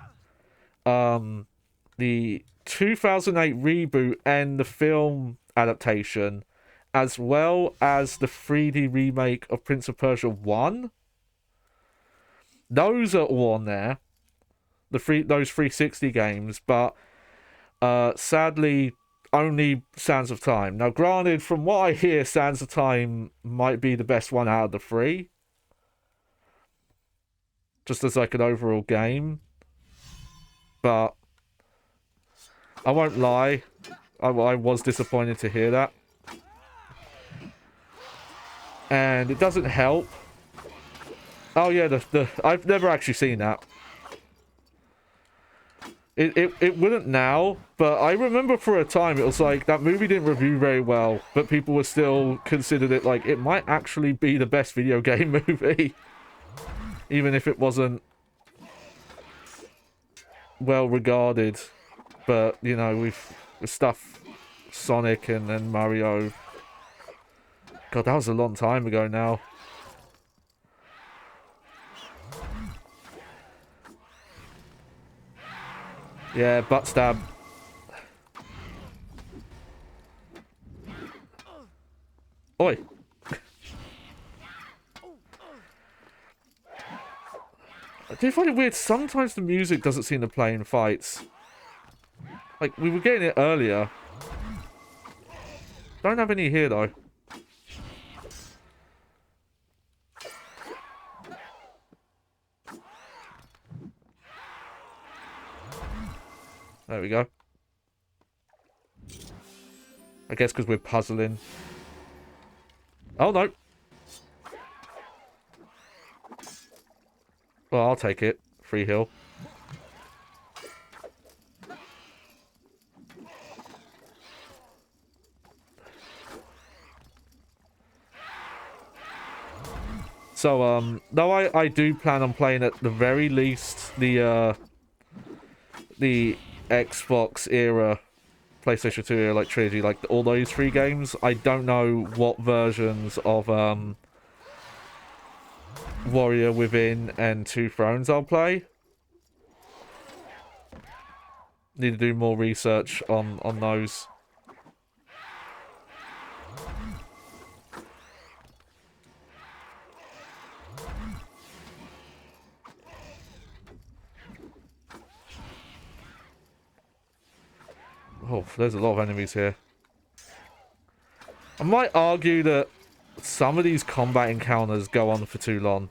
The 2008 reboot and the film adaptation, as well as the 3D remake of Prince of Persia 1, those are all on there. Those 360 games, but sadly only Sands of Time. Now, granted, from what I hear, Sands of Time might be the best one out of the three, just as like an overall game. But I won't lie, I was disappointed to hear that. And it doesn't help. Oh yeah, I've never actually seen that. It wouldn't now, but I remember for a time it was like that movie didn't review very well, but people were still considered it like it might actually be the best video game movie, even if it wasn't well regarded. But you know, with stuff Sonic and then Mario. God, that was a long time ago now. Yeah, butt stab. Oi. I do find it weird. Sometimes the music doesn't seem to play in fights. Like, we were getting it earlier. Don't have any here, though. There we go. I guess because we're puzzling. Oh, no. Well, I'll take it. Free heal. So, though I do plan on playing at the very least the Xbox era, PlayStation 2 era, like trilogy, like all those three games, I don't know what versions of Warrior Within and Two Thrones I'll play. Need to do more research on those. Oh, there's a lot of enemies here. I might argue that some of these combat encounters go on for too long.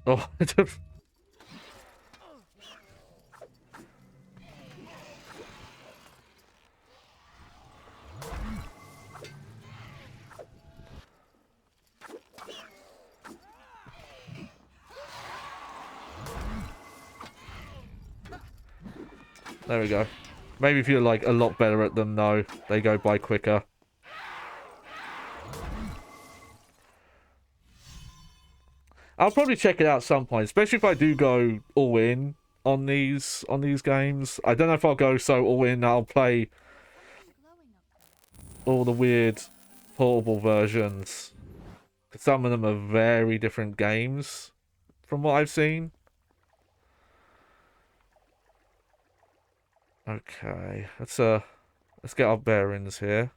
Oh, there we go. Maybe if you're like a lot better at them, though, they go by quicker. I'll probably check it out at some point, especially if I do go all in on these games. I don't know if I'll go so all in I'll play all the weird portable versions. Some of them are very different games from what I've seen. Okay, let's get our bearings here.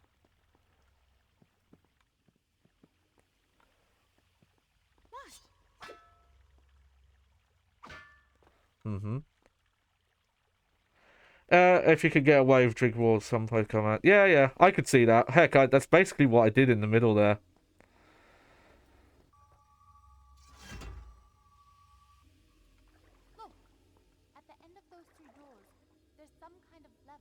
Mm-hmm. If you could get away with drink water, someplace come out. Yeah, yeah, I could see that. Heck, that's basically what I did in the middle there. Look, at the end of those two doors, there's some kind of lever.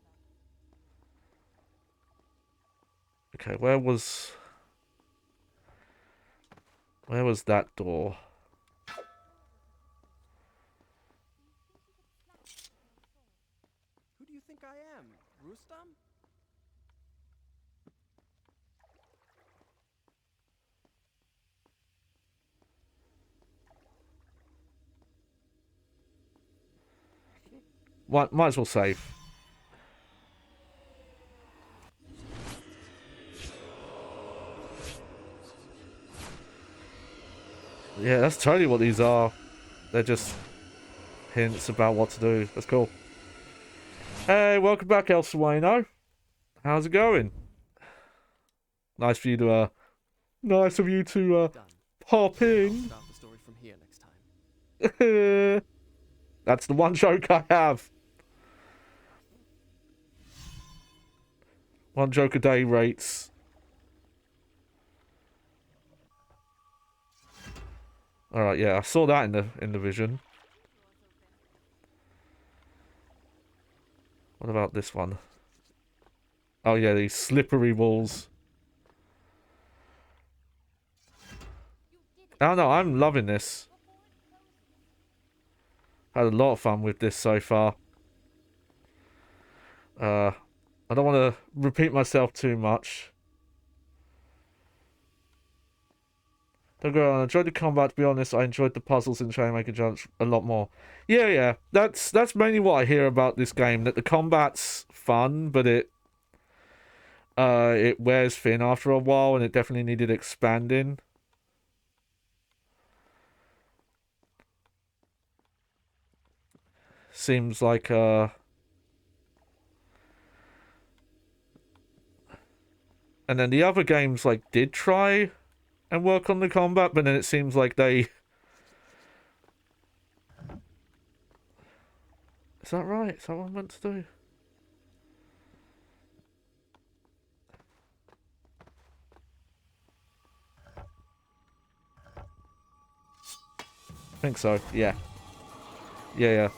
Okay, where was that door? Who do you think I am, Rustam? Might as well save. Yeah, that's totally what these are. They're just hints about what to do. That's cool. Hey, welcome back, El Sueno. How's it going? Nice of you to, Done. pop I'll in. start the story from here next time. That's the one joke I have. One joke a day rates. Alright, yeah, I saw that in the vision. What about this one? Oh yeah, these slippery walls. Oh no, I'm loving this. Had a lot of fun with this so far. I don't want to repeat myself too much. Don't go on. I enjoyed the combat, to be honest. I enjoyed the puzzles and Chainmaker Jumps a lot more. Yeah, yeah. That's mainly what I hear about this game. That the combat's fun, but it wears thin after a while, and it definitely needed expanding. Seems like and then the other games like did try and work on the combat, but then it seems like they... Is that right? Is that what I'm meant to do? I think so, yeah. Yeah,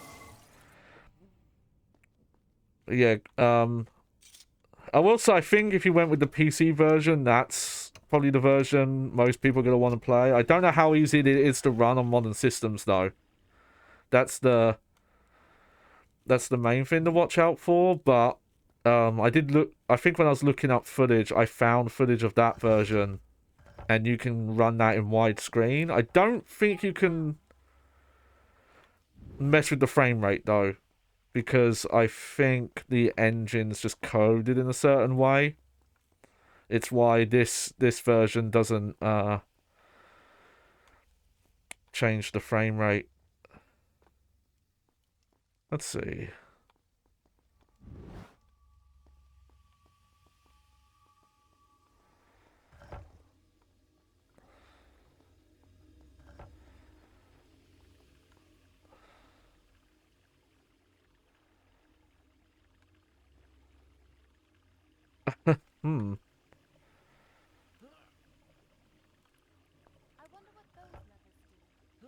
yeah. Yeah, I will say, I think if you went with the PC version, that's probably the version most people are going to want to play. I don't know how easy it is to run on modern systems, though. That's the main thing to watch out for, but I did look... I think when I was looking up footage, I found footage of that version, and you can run that in widescreen. I don't think you can mess with the frame rate, though, because I think the engine's just coded in a certain way. It's why this version doesn't change the frame rate. Let's see. Hmm. I wonder what those levers do.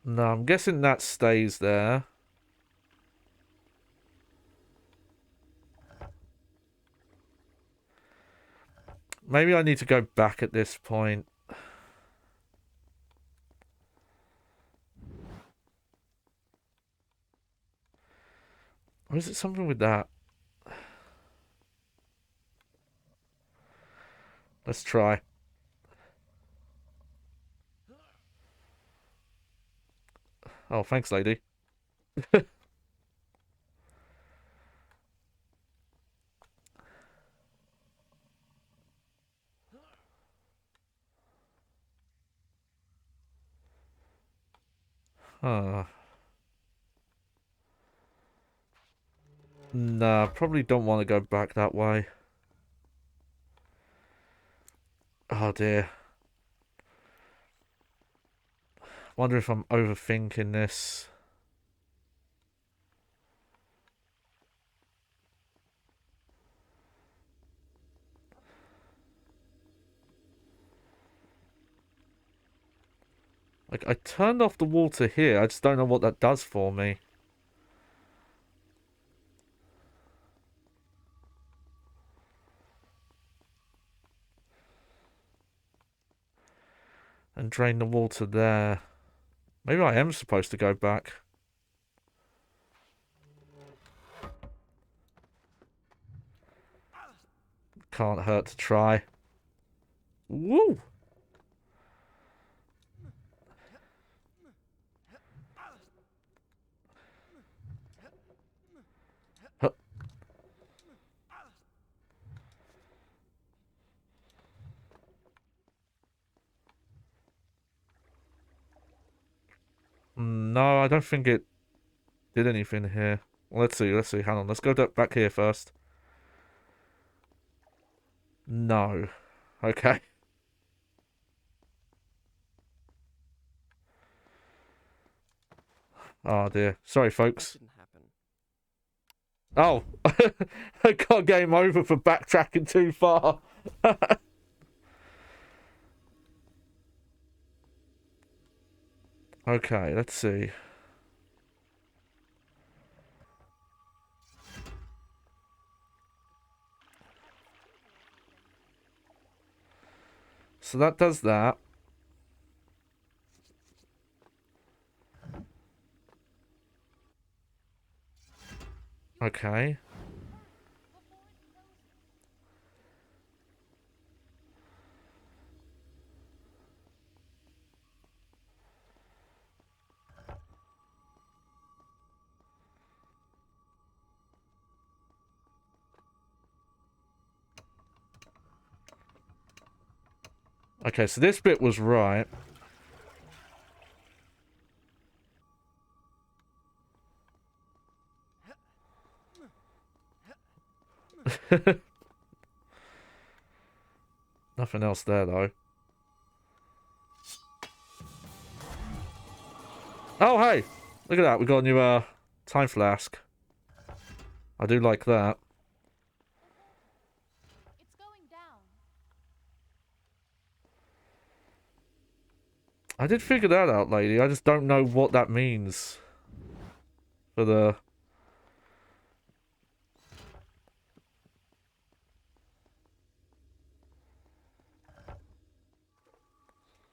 No, I'm guessing that stays there. Maybe I need to go back at this point. Or is it something with that? Let's try. Oh, thanks, lady. Huh. Nah, probably don't want to go back that way. Oh dear. Wonder if I'm overthinking this. Like, I turned off the water here. I just don't know what that does for me. And drain the water there. Maybe I am supposed to go back. Can't hurt to try. Woo! Huh. No, I don't think it did anything here. Well, let's see. Hang on, let's go back here first. No. Okay. Oh dear. Sorry, That folks. didn't happen. Oh, I got game over for backtracking too far. Okay, let's see. So that does that. Okay. Okay, so this bit was right. Nothing else there, though. Oh, hey! Look at that, we got a new, time flask. I do like that. It's going down. I did figure that out, lady. I just don't know what that means. For the...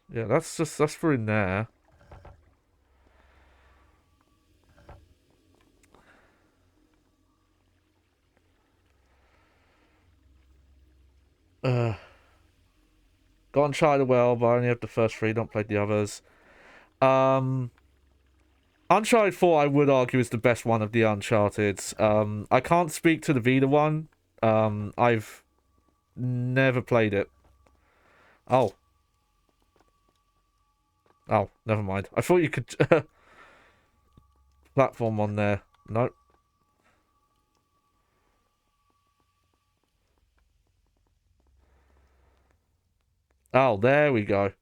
Yeah, that's for in there. Got Uncharted well, but I only have the first three, not played the others. Uncharted 4, I would argue, is the best one of the Uncharted's. I can't speak to the Vita one. I've never played it. Oh. Oh, never mind. I thought you could... platform on there. Nope. Oh, there we go.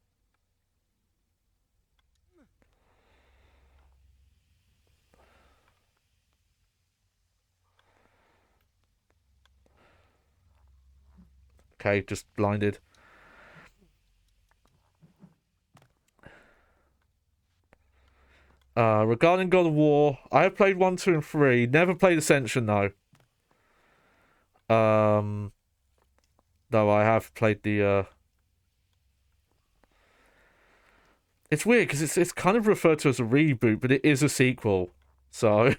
Okay, just blinded. Regarding God of War, I have played 1, 2, and 3. Never played Ascension, though. Though I have played the, It's weird, because it's kind of referred to as a reboot, but it is a sequel. So...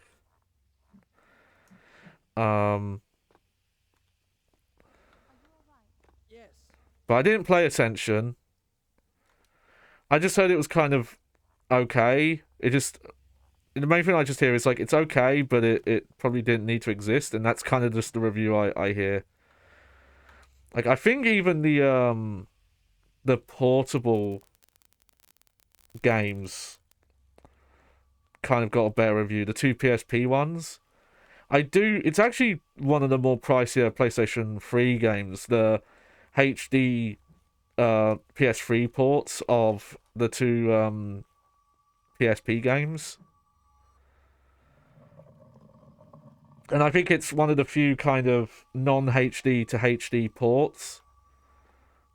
Yes. But I didn't play Ascension. I just heard it was kind of okay. It just... The main thing I just hear is, like, it's okay, but it probably didn't need to exist, and that's kind of just the review I hear. Like, I think even the portable games kind of got a better review. The 2 PSP ones. It's actually one of the more pricier PlayStation 3 games. The HD PS3 ports of the two PSP games. And I think it's one of the few kind of non-HD to HD ports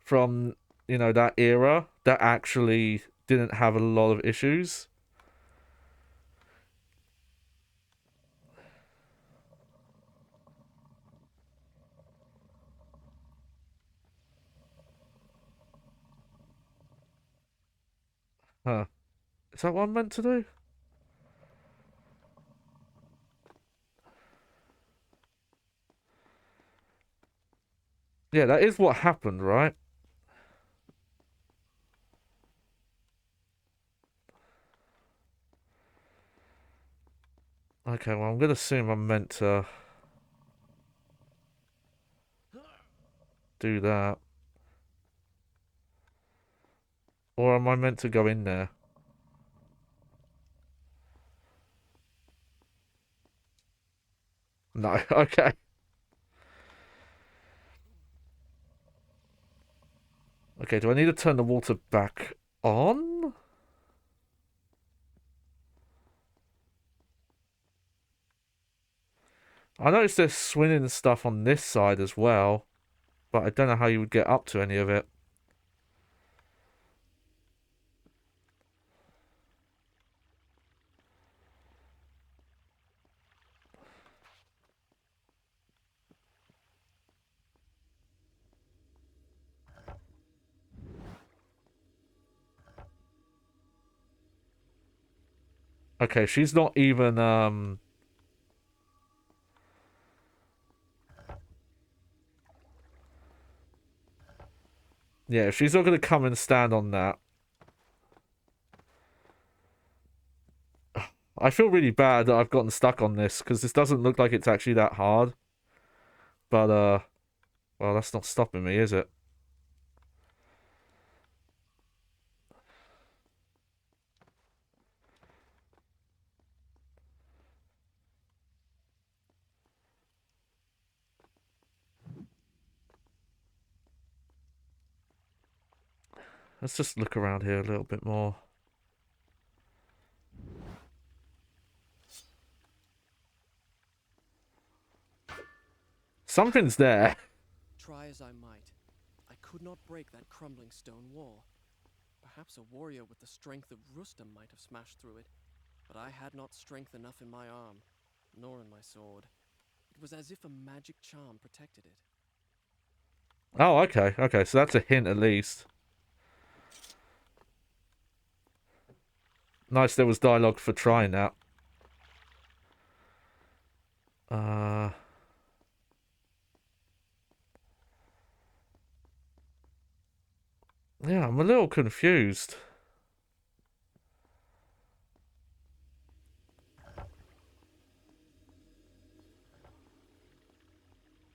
from, you know, that era that actually didn't have a lot of issues. Huh. Is that what I'm meant to do? Yeah, that is what happened, right? Okay, well, I'm gonna assume I'm meant to do that. Or am I meant to go in there? No, okay. Okay, do I need to turn the water back on? I noticed there's swimming stuff on this side as well, but I don't know how you would get up to any of it. Okay, she's not even, yeah, if she's not going to come and stand on that. I feel really bad that I've gotten stuck on this, because this doesn't look like it's actually that hard. But, well, that's not stopping me, is it? Let's just look around here a little bit more. Something's there. Try as I might, I could not break that crumbling stone wall. Perhaps a warrior with the strength of Rustam might have smashed through it, but I had not strength enough in my arm, nor in my sword. It was as if a magic charm protected it. Oh, okay. Okay, so that's a hint at least. Nice there was dialogue for trying that. Yeah, I'm a little confused.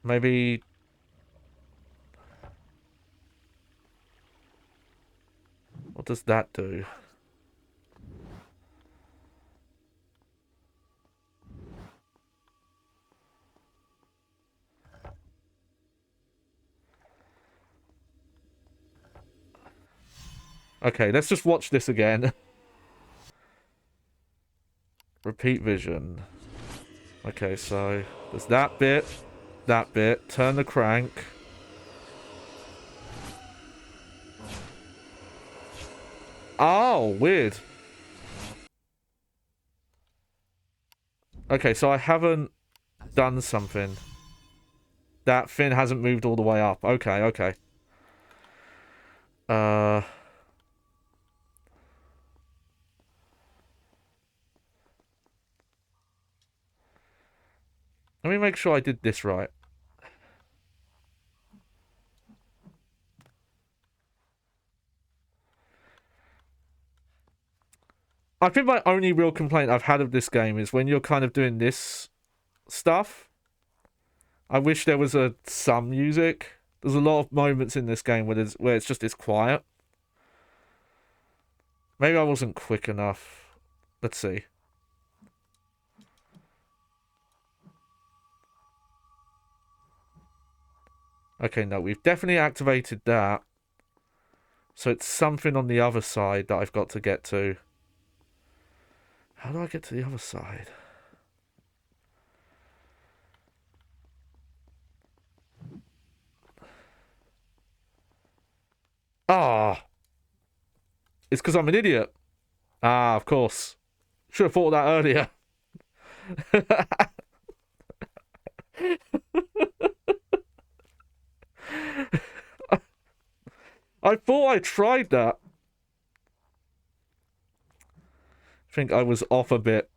Maybe... What does that do? Okay, let's just watch this again. Repeat vision. Okay, so there's that bit, turn the crank. Oh, weird. Okay, so I haven't done something. That fin hasn't moved all the way up. Okay, okay. Let me make sure I did this right. I think my only real complaint I've had of this game is when you're kind of doing this stuff. I wish there was some music. There's a lot of moments in this game where it's just quiet. Maybe I wasn't quick enough. Let's see. Okay, no, we've definitely activated that. So it's something on the other side that I've got to get to. How do I get to the other side? Ah! It's because I'm an idiot. Ah, of course. Should have thought of that earlier. I thought I tried that. I think I was off a bit.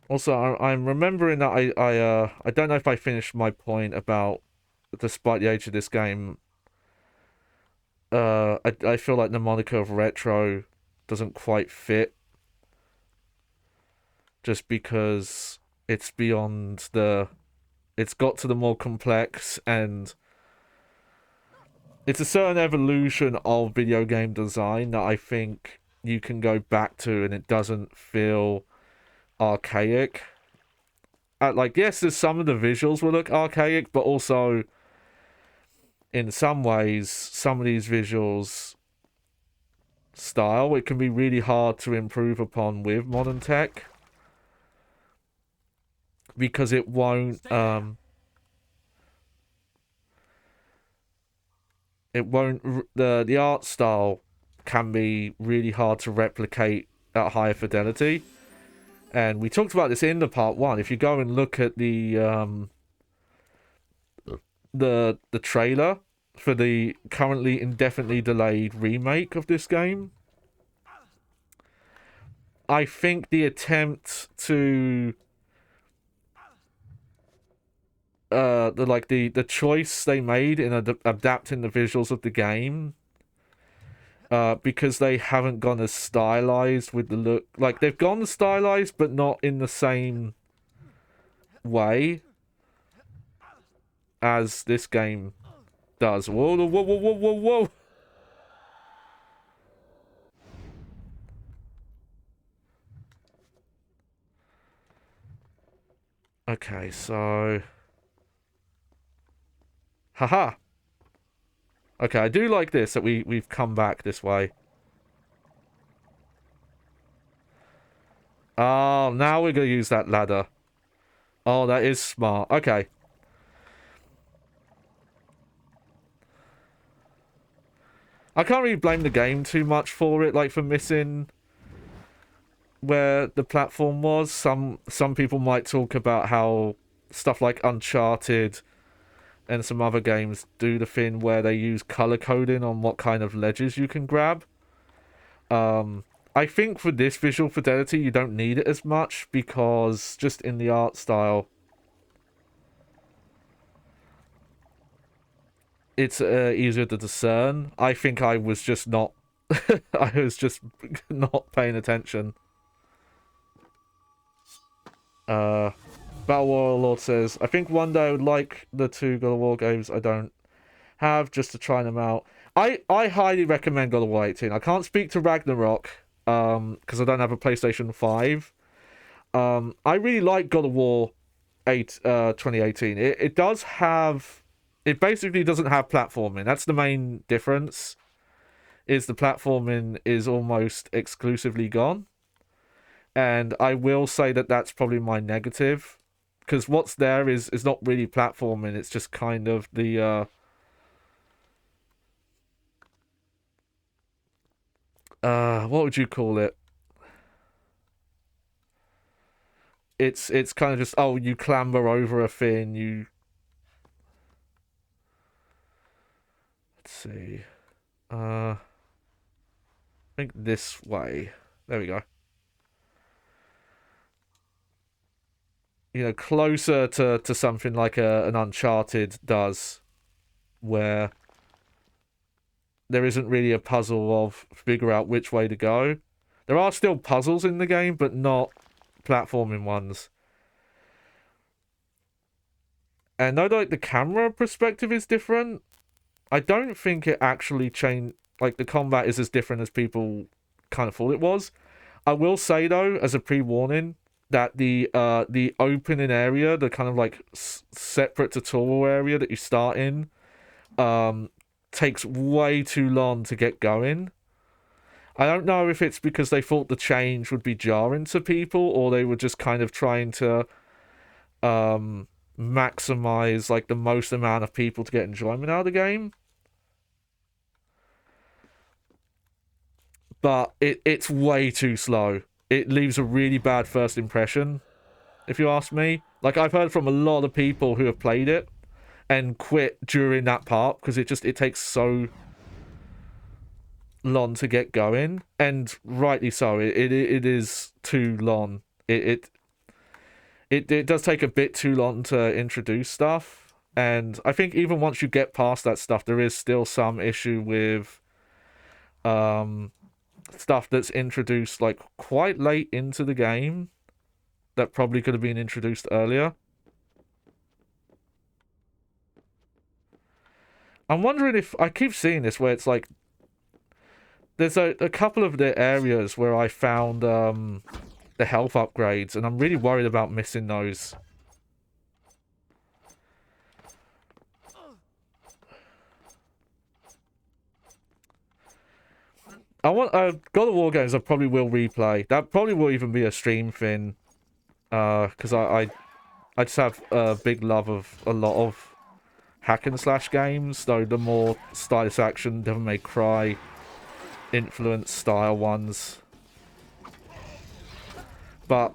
Also, I'm remembering that I don't know if I finished my point about, despite the age of this game, I feel like the moniker of retro doesn't quite fit. Just because it's beyond the... It's got to the more complex, and it's a certain evolution of video game design that I think you can go back to, and it doesn't feel archaic. Like, yes, there's some of the visuals will look archaic, but also, in some ways, some of these visuals style, it can be really hard to improve upon with modern tech. Because it won't, the art style can be really hard to replicate at higher fidelity. And we talked about this in the part 1. If you go and look at the trailer for the currently indefinitely delayed remake of this game, I think the attempt to the choice they made in adapting the visuals of the game, because they haven't gone as stylized with the look. Like, they've gone stylized, but not in the same way as this game does. Whoa, whoa, whoa, whoa, whoa, whoa. Okay, so... Haha. Okay, I do like this, that we've come back this way. Oh, now we're going to use that ladder. Oh, that is smart. Okay. I can't really blame the game too much for it, like, for missing where the platform was. Some people might talk about how stuff like Uncharted and some other games do the thing where they use color coding on what kind of ledges you can grab. I think for this visual fidelity, you don't need it as much, because just in the art style, it's easier to discern. I think I was just not... I was just not paying attention. Battle Warlord says, I think one day I would like the 2 God of War games I don't have, just to try them out. I highly recommend God of War 18. I can't speak to Ragnarok, because I don't have a PlayStation 5. I really like God of War 2018. It does have... It basically doesn't have platforming. That's the main difference. Is the platforming is almost exclusively gone. And I will say that that's probably my negative. Because what's there is not really platforming. It's just kind of the... what would you call it? It's kind of just, oh, you clamber over a thing, you... Let's see. I think this way. There we go. You know, closer to something like an Uncharted does, where there isn't really a puzzle of figure out which way to go. There are still puzzles in the game, but not platforming ones. And though, like, the camera perspective is different, I don't think it actually changed. Like, the combat is as different as people kind of thought it was. I will say, though, as a pre-warning, that the opening area, the kind of like separate tutorial area that you start in, takes way too long to get going. I don't know if it's because they thought the change would be jarring to people, or they were just kind of trying to maximize like the most amount of people to get enjoyment out of the game. But it's way too slow. It leaves a really bad first impression, if you ask me. Like, I've heard from a lot of people who have played it and quit during that part because it takes so long to get going, and rightly so. It is too long. It does take a bit too long to introduce stuff, and I think even once you get past that stuff, there is still some issue with stuff that's introduced like quite late into the game that probably could have been introduced earlier. I'm wondering if I keep seeing this where it's like there's a couple of the areas where I found the health upgrades, and I'm really worried about missing those. I want God of War games I probably will replay. That probably will even be a stream thing. Because I just have a big love of a lot of hack and slash games, though the more stylish action, Devil May Cry influence style ones. But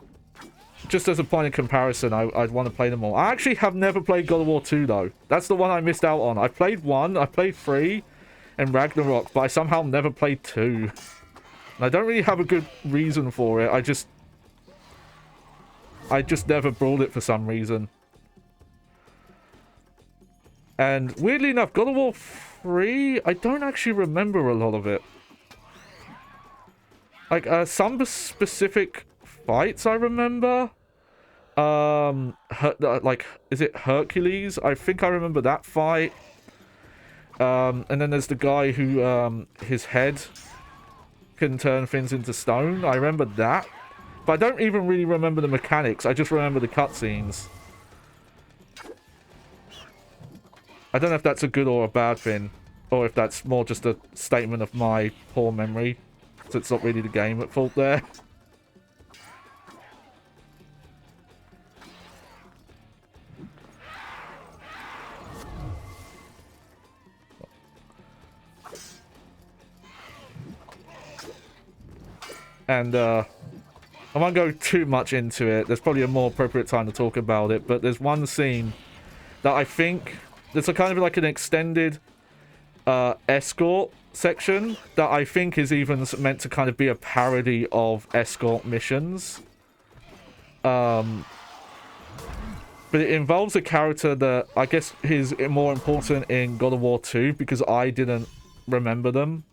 just as a point of comparison, I'd want to play them all. I actually have never played God of War 2 though. That's the one I missed out on. I played 1, I played 3, and Ragnarok, but I somehow never played 2. And I don't really have a good reason for it. I just never brought it for some reason. And weirdly enough, God of War 3, I don't actually remember a lot of it. Like, some specific fights I remember. Like, is it Hercules? I think I remember that fight. And then there's the guy who, his head can turn things into stone. I remember that. But I don't even really remember the mechanics. I just remember the cutscenes. I don't know if that's a good or a bad thing. Or if that's more just a statement of my poor memory. So it's not really the game at fault there. And, I won't go too much into it. There's probably a more appropriate time to talk about it. But there's one scene that I think... There's a kind of like an extended escort section that I think is even meant to kind of be a parody of escort missions. But it involves a character that I guess is more important in God of War 2 because I didn't remember them.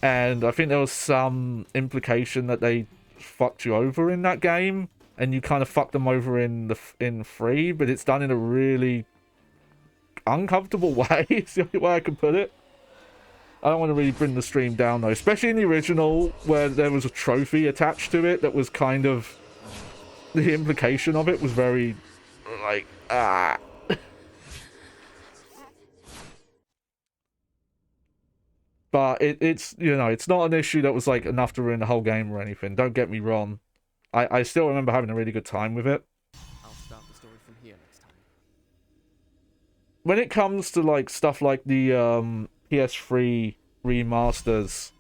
And I think there was some implication that they fucked you over in that game, and you kind of fucked them over in 3, but it's done in a really uncomfortable way. It's the only way I can put it. I don't want to really bring the stream down though, especially in the original where there was a trophy attached to it that was kind of the implication of it was very like But it's, you know, it's not an issue that was like enough to ruin the whole game or anything. Don't get me wrong. I still remember having a really good time with it. I'll start the story from here next time. When it comes to like stuff like the PS3 remasters,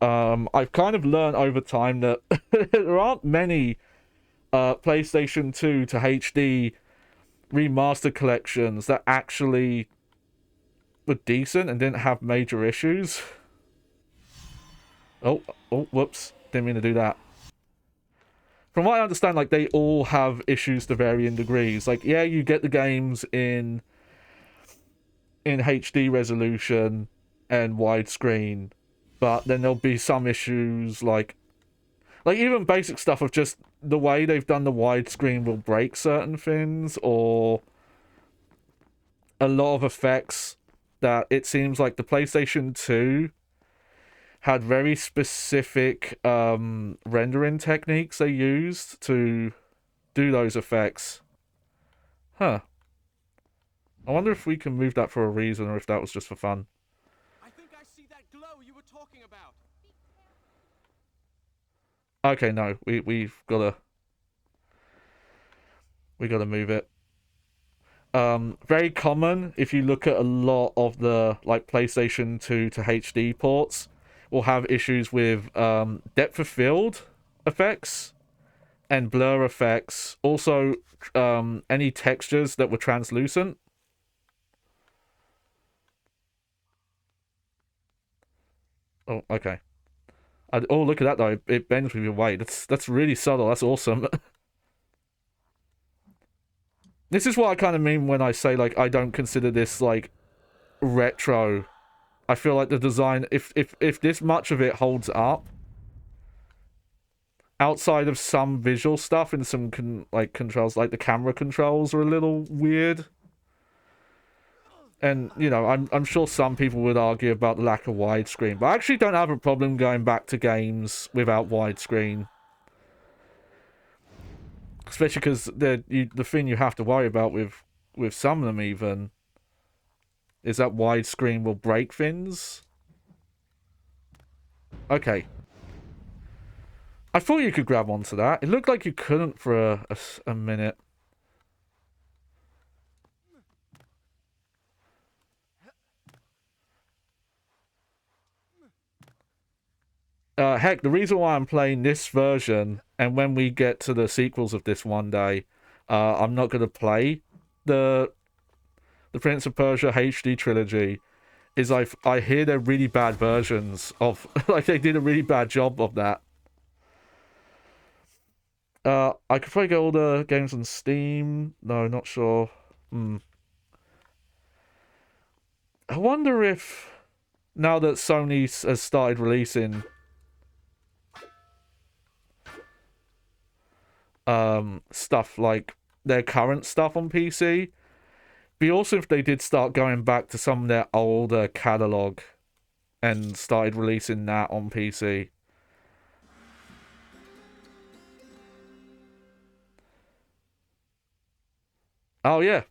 I've kind of learned over time that there aren't many PlayStation 2 to HD remaster collections that actually were decent and didn't have major issues. Oh, whoops. Didn't mean to do that. From what I understand, like, they all have issues to varying degrees. Like, yeah, you get the games in HD resolution and widescreen, but then there'll be some issues like even basic stuff of just the way they've done the widescreen will break certain things, or a lot of effects that it seems like the PlayStation 2 had very specific rendering techniques they used to do those effects. Huh. I wonder if we can move that for a reason or if that was just for fun. I think I see that glow you were talking about. Okay, no, we gotta move it. Very common if you look at a lot of the like PlayStation 2 to HD ports, will have issues with depth of field effects and blur effects. Also, any textures that were translucent. Oh, okay. Oh, look at that though. It bends with your weight. That's really subtle. That's awesome. This is what I kind of mean when I say like I don't consider this like retro. I feel like the design, if this much of it holds up, outside of some visual stuff and some controls, like the camera controls are a little weird. And you know, I'm sure some people would argue about the lack of widescreen, but I actually don't have a problem going back to games without widescreen. Especially because the thing you have to worry about with some of them even is that widescreen will break things. Okay. I thought you could grab onto that. It looked like you couldn't for a minute. Heck, the reason why I'm playing this version, and when we get to the sequels of this one day, I'm not going to play the Prince of Persia HD trilogy, is I hear they're really bad versions of, like they did a really bad job of that. I could probably get all the games on Steam. No, not sure. I wonder if, now that Sony has started releasing stuff like their current stuff on PC, be awesome if they did start going back to some of their older catalog and started releasing that on PC. Oh yeah,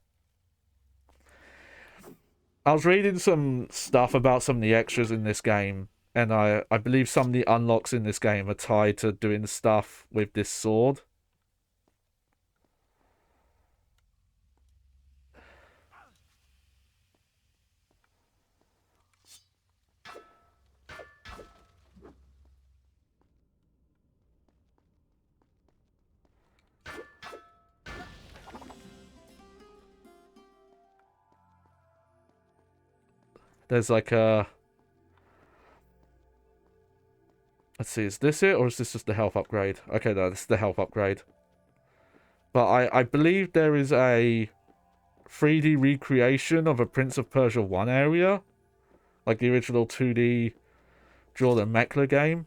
I was reading some stuff about some of the extras in this game, and I believe some of the unlocks in this game are tied to doing stuff with this sword. There's like a... Let's see, is this it, or is this just the health upgrade? Okay, no, this is the health upgrade. But I believe there is a 3D recreation of a Prince of Persia 1 area. Like the original 2D Jordan Mechler game.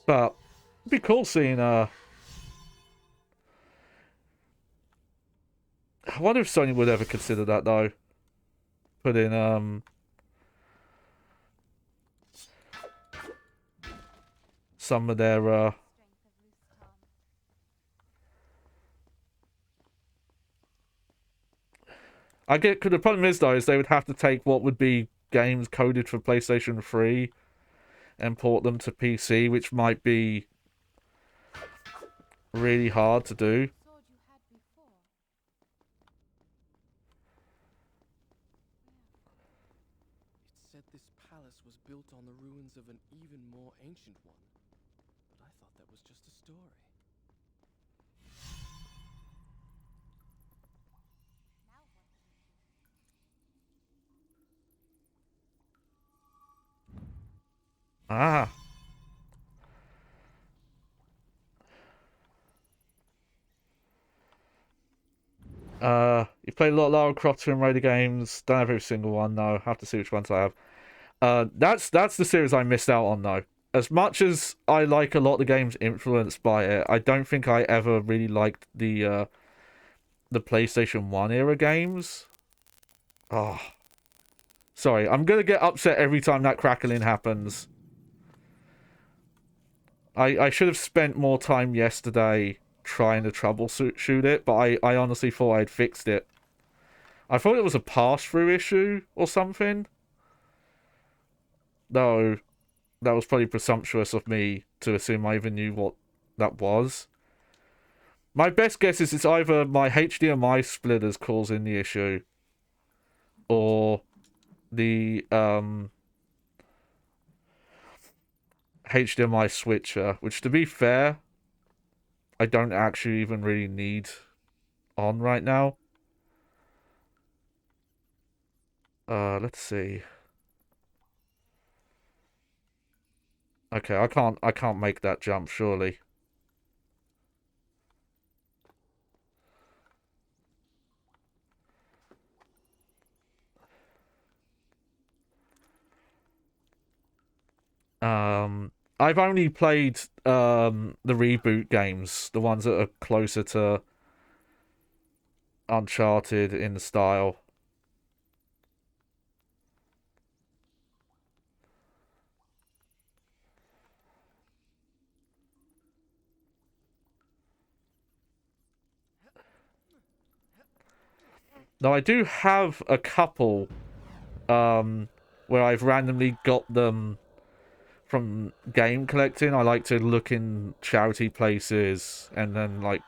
But it'd be cool seeing I wonder if Sony would ever consider that though. Put in some of their I get, cause the problem is though, is they would have to take what would be games coded for PlayStation 3 and port them to PC, which might be really hard to do. It said this palace was built on the ruins of an even more ancient one, but I thought that was just a story. Ah. You played a lot of Lara Croft Tomb Raider games. Don't have every single one though. Have to see which ones I have. That's the series I missed out on though. As much as I like a lot of the games influenced by it, I don't think I ever really liked the the PlayStation 1 era games. Oh. Sorry, I'm gonna get upset every time that crackling happens. I should have spent more time yesterday trying to troubleshoot it, but I honestly thought I'd fixed it. I thought it was a pass-through issue or something. Though, that was probably presumptuous of me to assume I even knew what that was. My best guess is it's either my HDMI splitters causing the issue, or the HDMI switcher, which, to be fair, I don't actually even really need on right now. Let's see. Okay, I can't make that jump, surely. I've only played the reboot games, the ones that are closer to Uncharted in the style. Now, I do have a couple where I've randomly got them from game collecting. I like to look in charity places and then, like,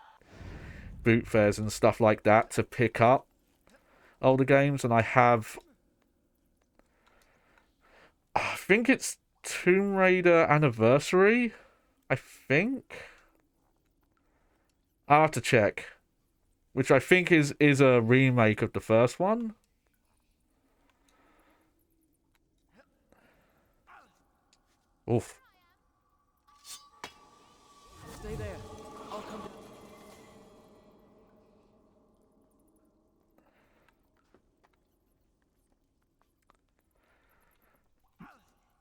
boot fairs and stuff like that to pick up older games. And I have... I think it's Tomb Raider Anniversary, I think. I'll have to check. Which I think is a remake of the first one. Oof. Stay there. I'll come to...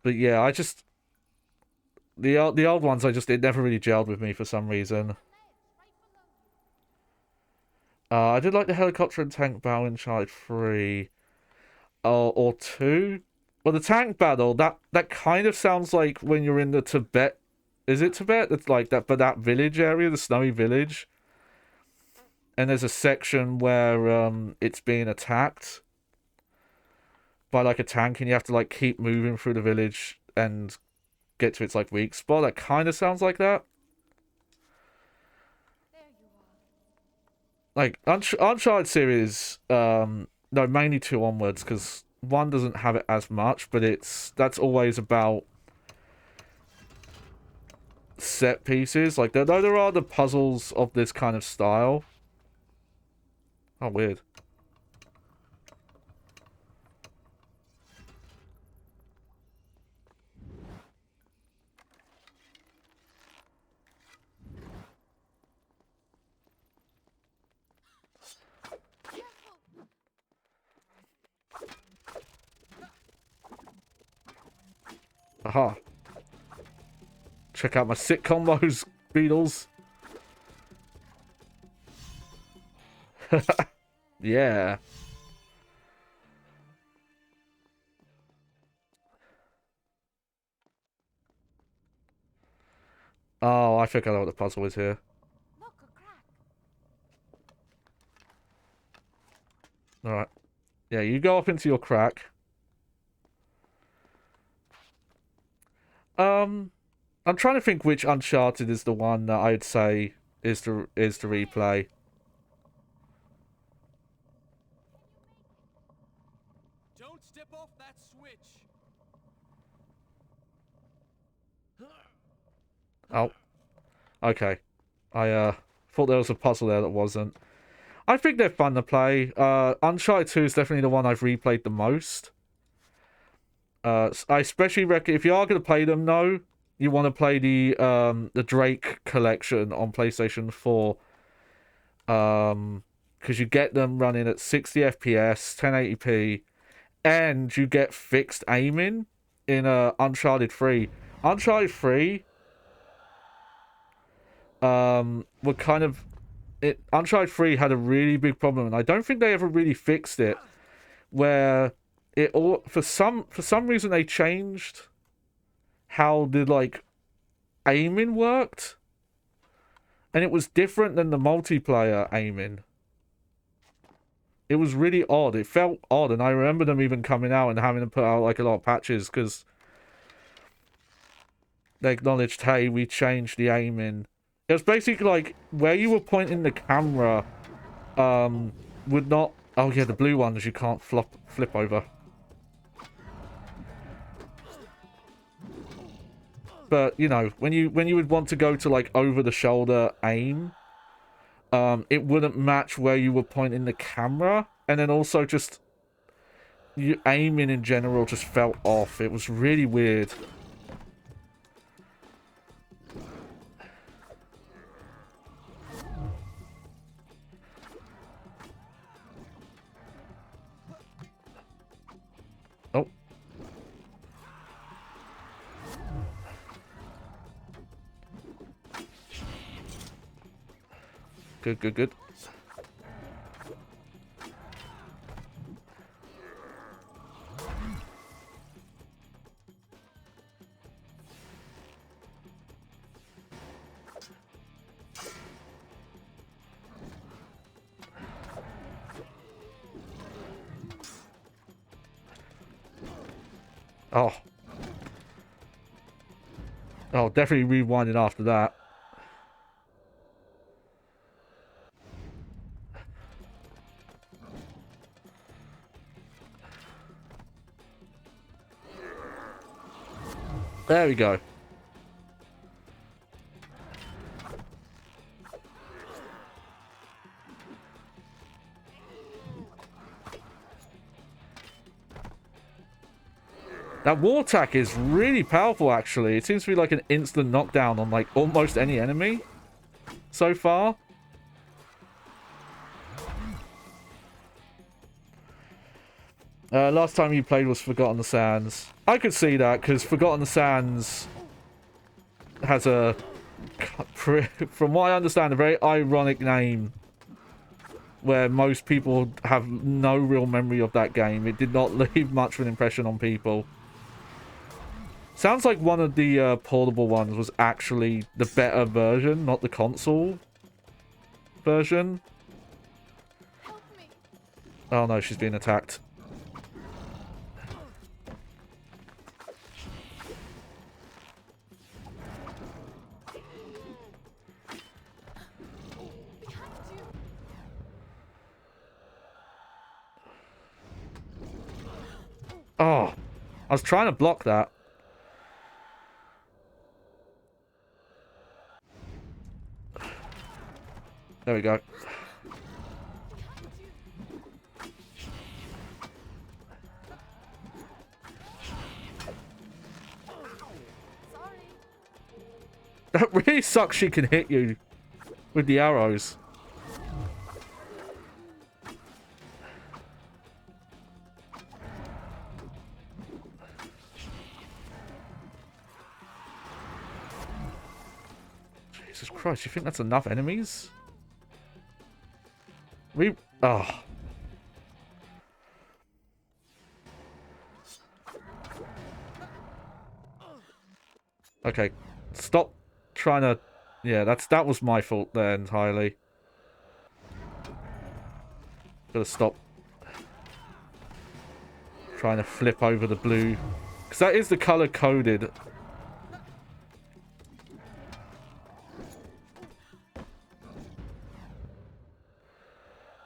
But yeah, I just... The old ones, it never really gelled with me for some reason. I did like the helicopter and tank battle in Uncharted 3. Or 2. Well, the tank battle, that kind of sounds like when you're in the Tibet... Is it Tibet? It's like that, but that village area, the snowy village. And there's a section where it's being attacked by, like, a tank, and you have to, like, keep moving through the village and get to its, like, weak spot. That kind of sounds like that. Like, Uncharted series, no, mainly 2 onwards, because 1 doesn't have it as much, but that's always about set pieces. Like, there are the puzzles of this kind of style. Oh, weird. Aha. Check out my sick combos, Beatles. Yeah. Oh, I think I know what the puzzle is here. Look, a crack. Alright. Yeah, you go up into your crack. I'm trying to think which Uncharted is the one that I'd say is the replay. Don't step off that switch. Oh. Okay. I thought there was a puzzle there that wasn't. I think they're fun to play. Uncharted 2 is definitely the one I've replayed the most. I especially reckon if you are going to play them, though, you want to play the Drake collection on PlayStation 4. Because you get them running at 60 FPS, 1080p, and you get fixed aiming in Uncharted 3. Uncharted 3 were kind of Uncharted 3 had a really big problem, and I don't think they ever really fixed it. Where it all for some reason they changed how the like aiming worked, and it was different than the multiplayer aiming. It was really odd. It felt odd, and I remember them even coming out and having to put out like a lot of patches because they acknowledged, hey, we changed the aiming. It was basically like where you were pointing the camera would not... Oh yeah, the blue ones you can't flip over. But, you know, when you would want to go to like over the shoulder aim, it wouldn't match where you were pointing the camera, and then also just you aiming in general just felt off. It was really weird. Oh. Good, good, good. Oh. Oh, definitely rewinding after that. There we go. That war attack is really powerful, actually. It seems to be like an instant knockdown on, like, almost any enemy so far. Last time you played was Forgotten Sands. I could see that, because Forgotten Sands has a, from what I understand, a very ironic name, where most people have no real memory of that game. It did not leave much of an impression on people. Sounds like one of the portable ones was actually the better version, not the console version. Help me. Oh no, she's being attacked. Oh, I was trying to block that. There we go. Sorry. That really sucks she can hit you with the arrows. Jesus Christ, you think that's enough enemies? Oh. Okay. Stop trying to... Yeah, that was my fault there entirely. Gotta stop trying to flip over the blue. Because that is the color coded.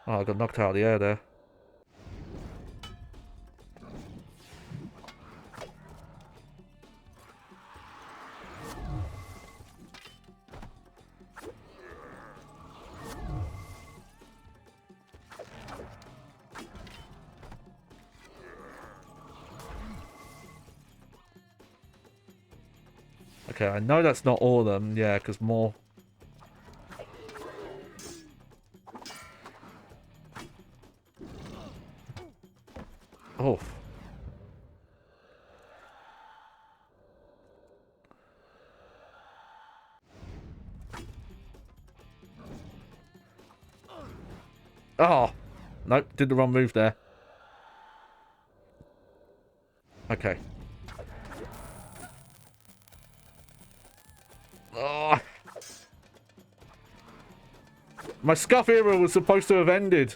Oh, I got knocked out of the air there. Okay, I know that's not all of them. Yeah, because more... Oh. Oh, nope, did the wrong move there. Okay. Oh. My scuff era was supposed to have ended.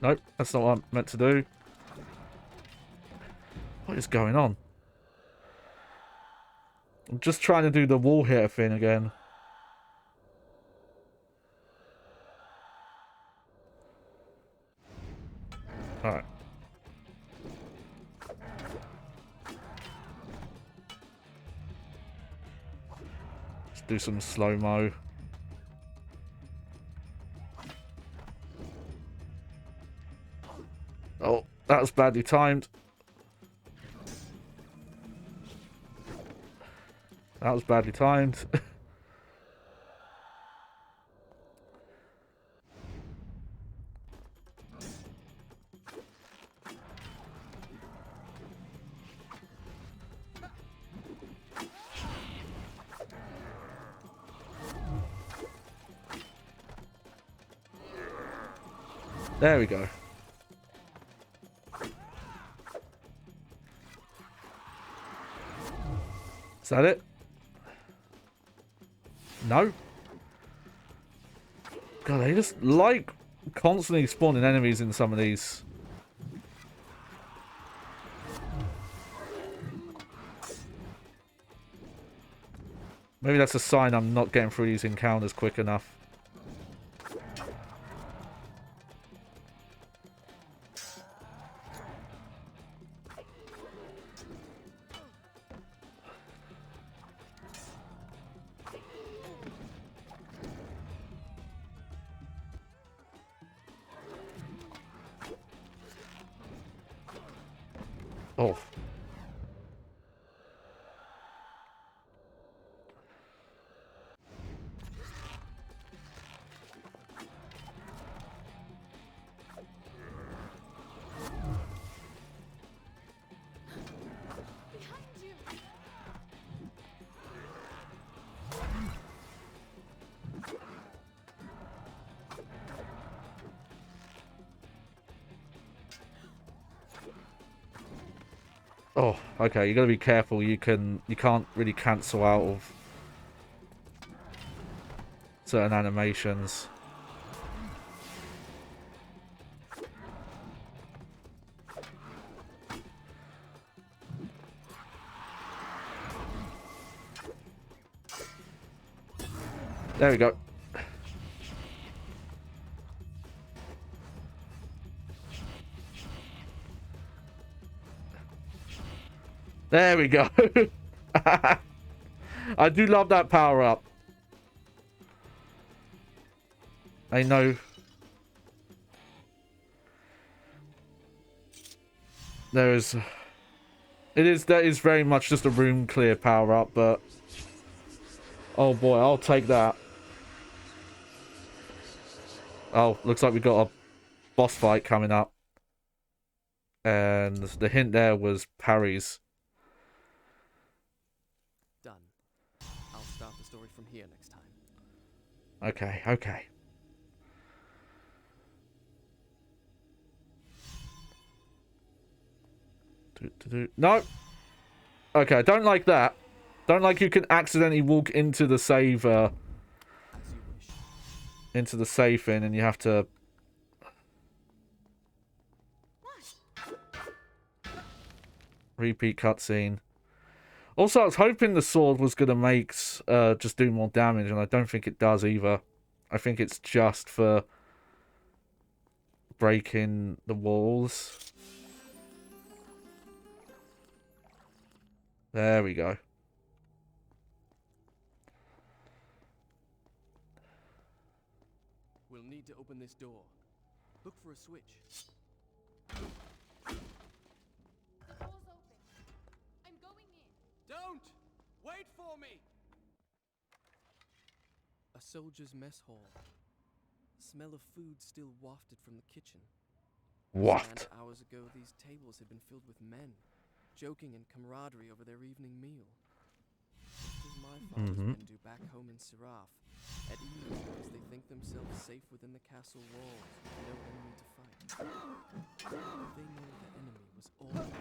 Nope, that's not what I'm meant to do. What is going on? I'm just trying to do the wall hitter thing again. Alright. Let's do some slow-mo. Oh, that was badly timed. That was badly timed. There we go. Is that it? No? God, they just like constantly spawning enemies in some of these. Maybe that's a sign I'm not getting through these encounters quick enough. Oh. Oh, okay, you gotta be careful. You can't really cancel out of certain animations. There we go. There we go. I do love that power up. I know. There is. That is very much just a room clear power up, but. Oh boy, I'll take that. Oh, looks like we got a boss fight coming up. And the hint there was parries. Done. I'll start the story from here next time. Okay, okay. No! Okay, I don't like that. Don't like you can accidentally walk into the save, into the save in and you have to... Repeat cutscene. Also, I was hoping the sword was going to make, just do more damage, and I don't think it does either. I think it's just for breaking the walls. There we go. We'll need to open this door. Look for a switch. The door's open. I'm going in. Wait for me! A soldier's mess hall. The smell of food still wafted from the kitchen. What? Scant hours ago, these tables had been filled with men, joking in camaraderie over their evening meal. Just as my father's men do back home in Siraf, at ease because they think themselves safe within the castle walls, with no enemy to fight. They know the enemy was all around.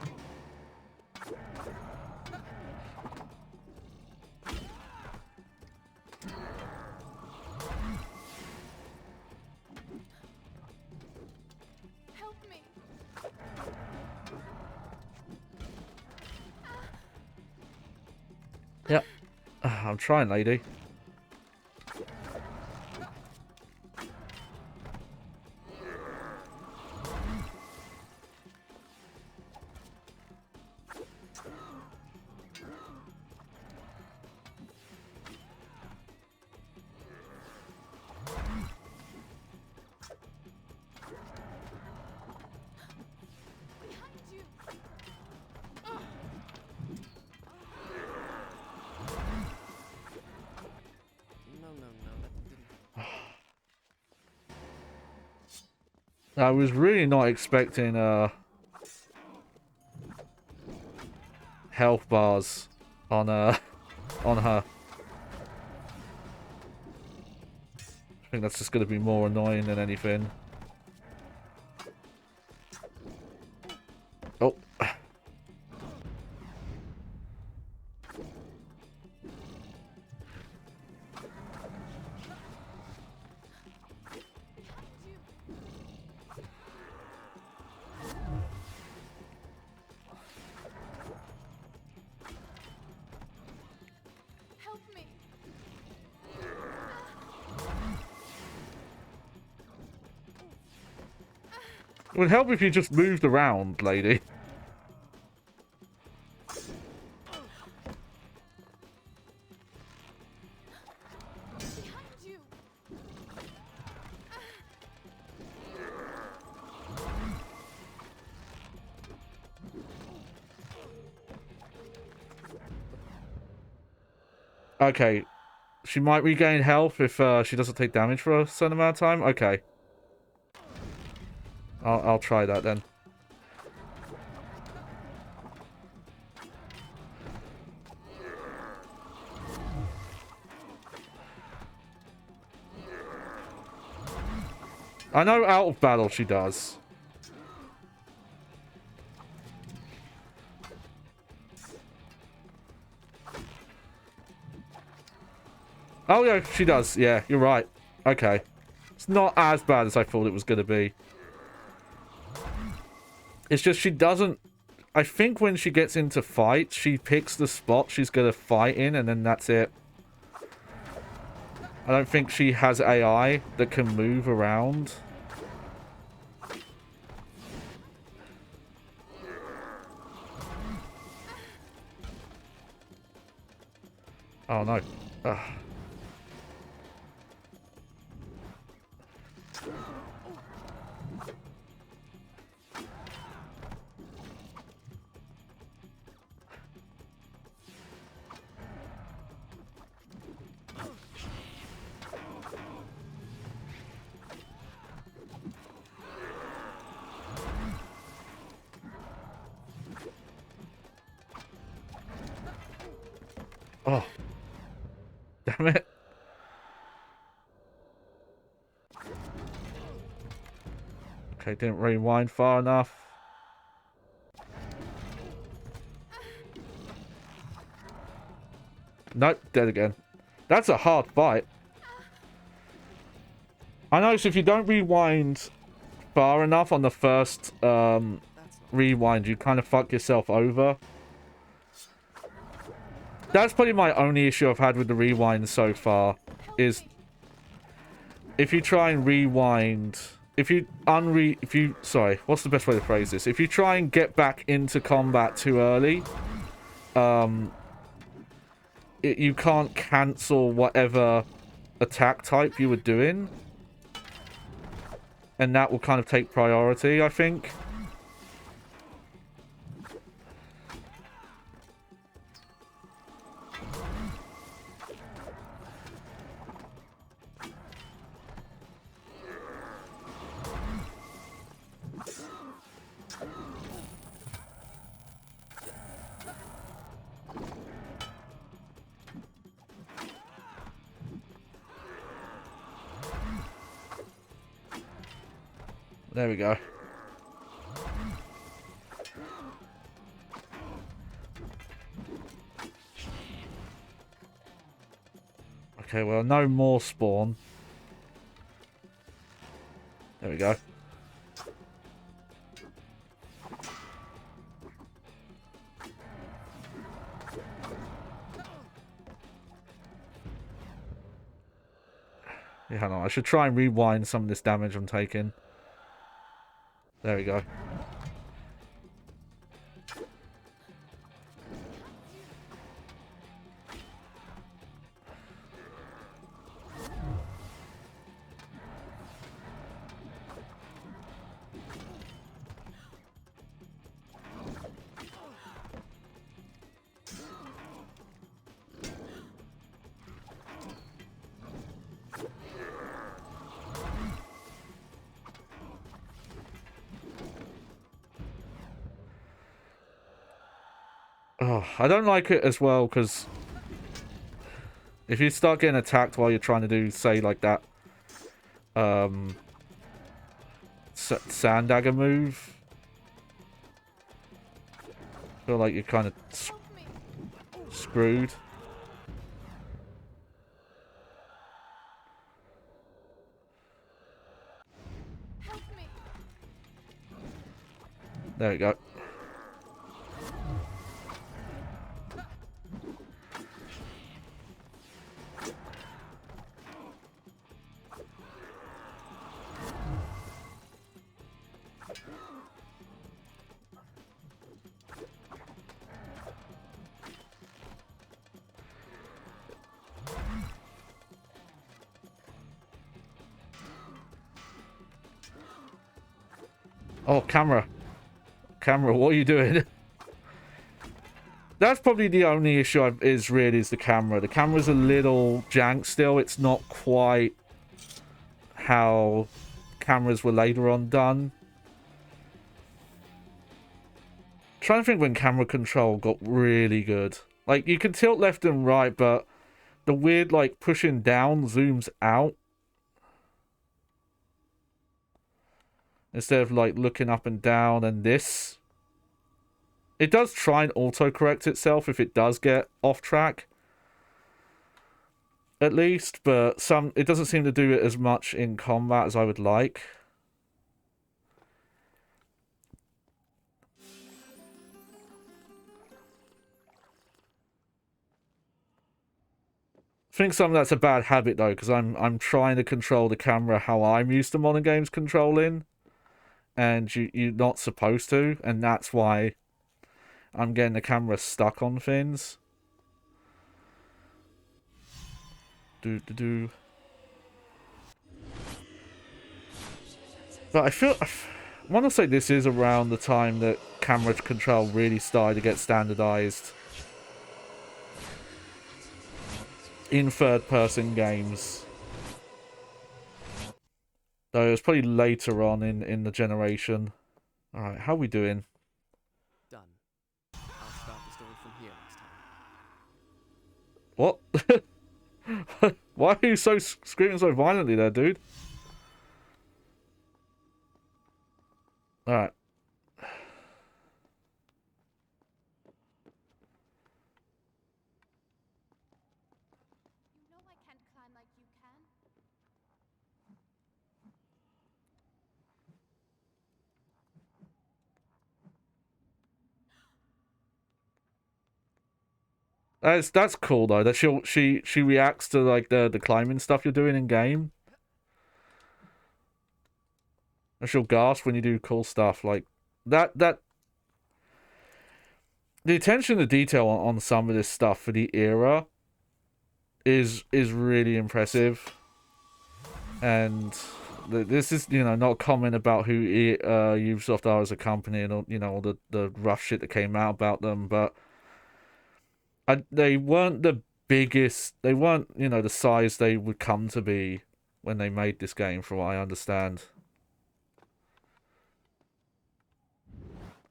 Help me. Yep. I'm trying, lady. Behind you. No, that didn't. I was really not expecting health bars on her. I think that's just going to be more annoying than anything. Oh. Help me. It would help if you just moved around, lady. Behind you. Okay. She might regain health if she doesn't take damage for a certain amount of time. Okay. I'll try that then. I know out of battle she does. Oh yeah, she does. Yeah, you're right. Okay. It's not as bad as I thought it was going to be. It's just she doesn't... I think when she gets into fight, she picks the spot she's going to fight in, and then that's it. I don't think she has AI that can move around. Oh no. Ugh. Oh. Damn it. Okay, didn't rewind far enough. Nope, dead again. That's a hard fight. I noticed if you don't rewind far enough on the first rewind, you kind of fuck yourself over. That's probably my only issue I've had with the rewind so far, is if you try and rewind... Sorry, what's the best way to phrase this? If you try and get back into combat too early, you can't cancel whatever attack type you were doing. And that will kind of take priority, I think. There we go. Okay, well, no more spawn. There we go. Yeah, hang on. I should try and rewind some of this damage I'm taking. There we go. Oh, I don't like it as well because if you start getting attacked while you're trying to do, say, like that sand dagger move, I feel like you're kind of screwed. Help me. There we go. Oh, camera. Camera, what are you doing? That's probably the only issue is the camera. The camera's a little jank still. It's not quite how cameras were later on done. I'm trying to think when camera control got really good. Like, you can tilt left and right, but the weird, like, pushing down zooms out. Instead of, like, looking up and down and this. It does try and autocorrect itself if it does get off track. At least, but it doesn't seem to do it as much in combat as I would like. I think some of that's a bad habit though, because I'm trying to control the camera how I'm used to modern games controlling. And you're not supposed to, and that's why I'm getting the camera stuck on things. But I want to say this is around the time that camera control really started to get standardized in third-person games. Though it was probably later on in the generation. Alright, how are we doing? Done. I'll start the story from here next time. What? Why are you screaming so violently there, dude? Alright. You know I can't climb like you can. That's cool though. That she reacts to like the climbing stuff you're doing in game. And she'll gasp when you do cool stuff like that. The attention to detail on some of this stuff for the era is really impressive. And this is, you know, not a comment about who Ubisoft are as a company and all, you know, all the rough shit that came out about them, but they weren't the biggest. They weren't, you know, the size they would come to be when they made this game, from what I understand.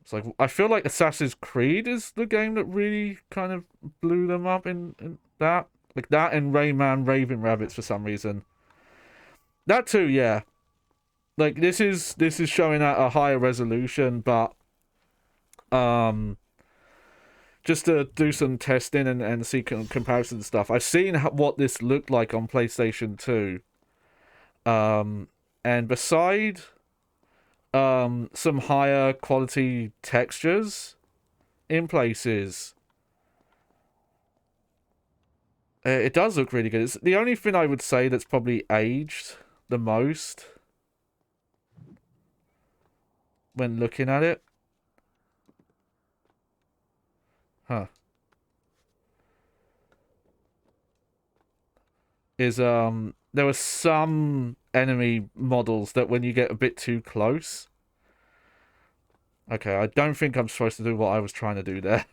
It's like, I feel like Assassin's Creed is the game that really kind of blew them up in that. Like that and Rayman Raving Rabbits for some reason. That too, yeah. Like, this is showing at a higher resolution, but just to do some testing and see comparison stuff. I've seen what this looked like on PlayStation 2. And beside some higher quality textures in places, it does look really good. It's the only thing I would say that's probably aged the most when looking at it. Huh. Is there were some enemy models that when you get a bit too close. Okay, I don't think I'm supposed to do what I was trying to do there.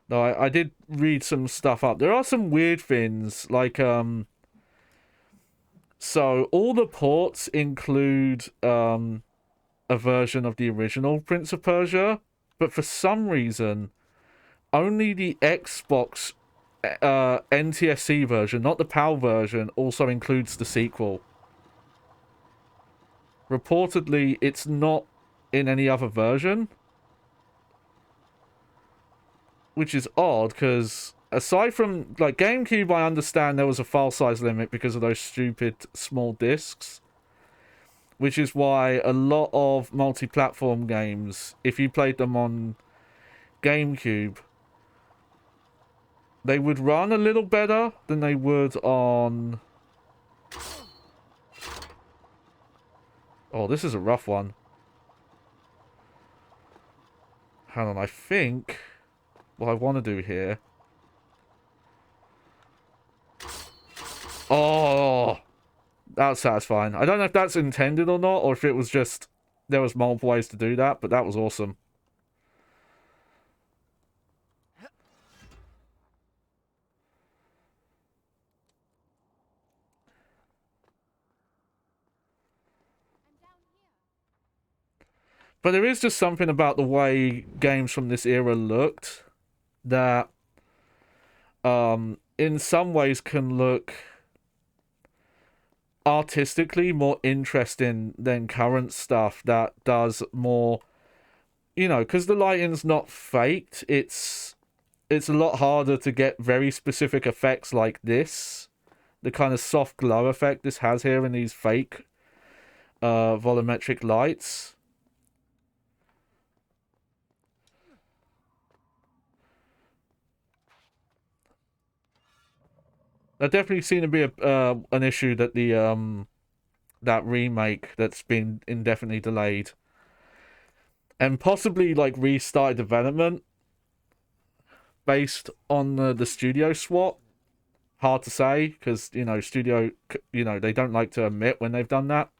No, I did read some stuff up. There are some weird things, like, so all the ports include, a version of the original Prince of Persia, but for some reason, only the Xbox, NTSC version, not the PAL version, also includes the sequel. Reportedly, it's not in any other version. Which is odd, because aside from, like, GameCube, I understand there was a file size limit because of those stupid small discs. Which is why a lot of multi-platform games, if you played them on GameCube, they would run a little better than they would on... Oh, this is a rough one. Hang on, I think... what I want to do here... Oh! That's satisfying. I don't know if that's intended or not, or if it was just... there was multiple ways to do that, but that was awesome. But there is just something about the way games from this era looked that, in some ways can look artistically more interesting than current stuff that does more, you know, because the lighting's not faked. It's a lot harder to get very specific effects like this. The kind of soft glow effect this has here in these fake volumetric lights. There definitely seemed to be an issue that the that remake that's been indefinitely delayed and possibly like restart development based on the studio swap. Hard to say, because, you know, studio, you know, they don't like to admit when they've done that.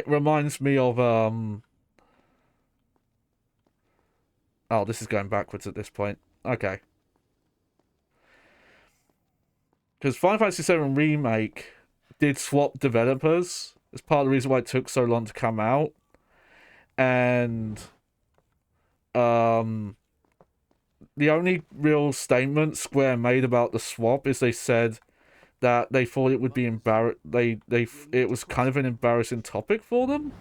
Reminds me of oh, this is going backwards at this point. Okay. Because Final Fantasy VII Remake did swap developers. It's part of the reason why it took so long to come out. And the only real statement Square made about the swap is they said that they thought it would be it was kind of an embarrassing topic for them.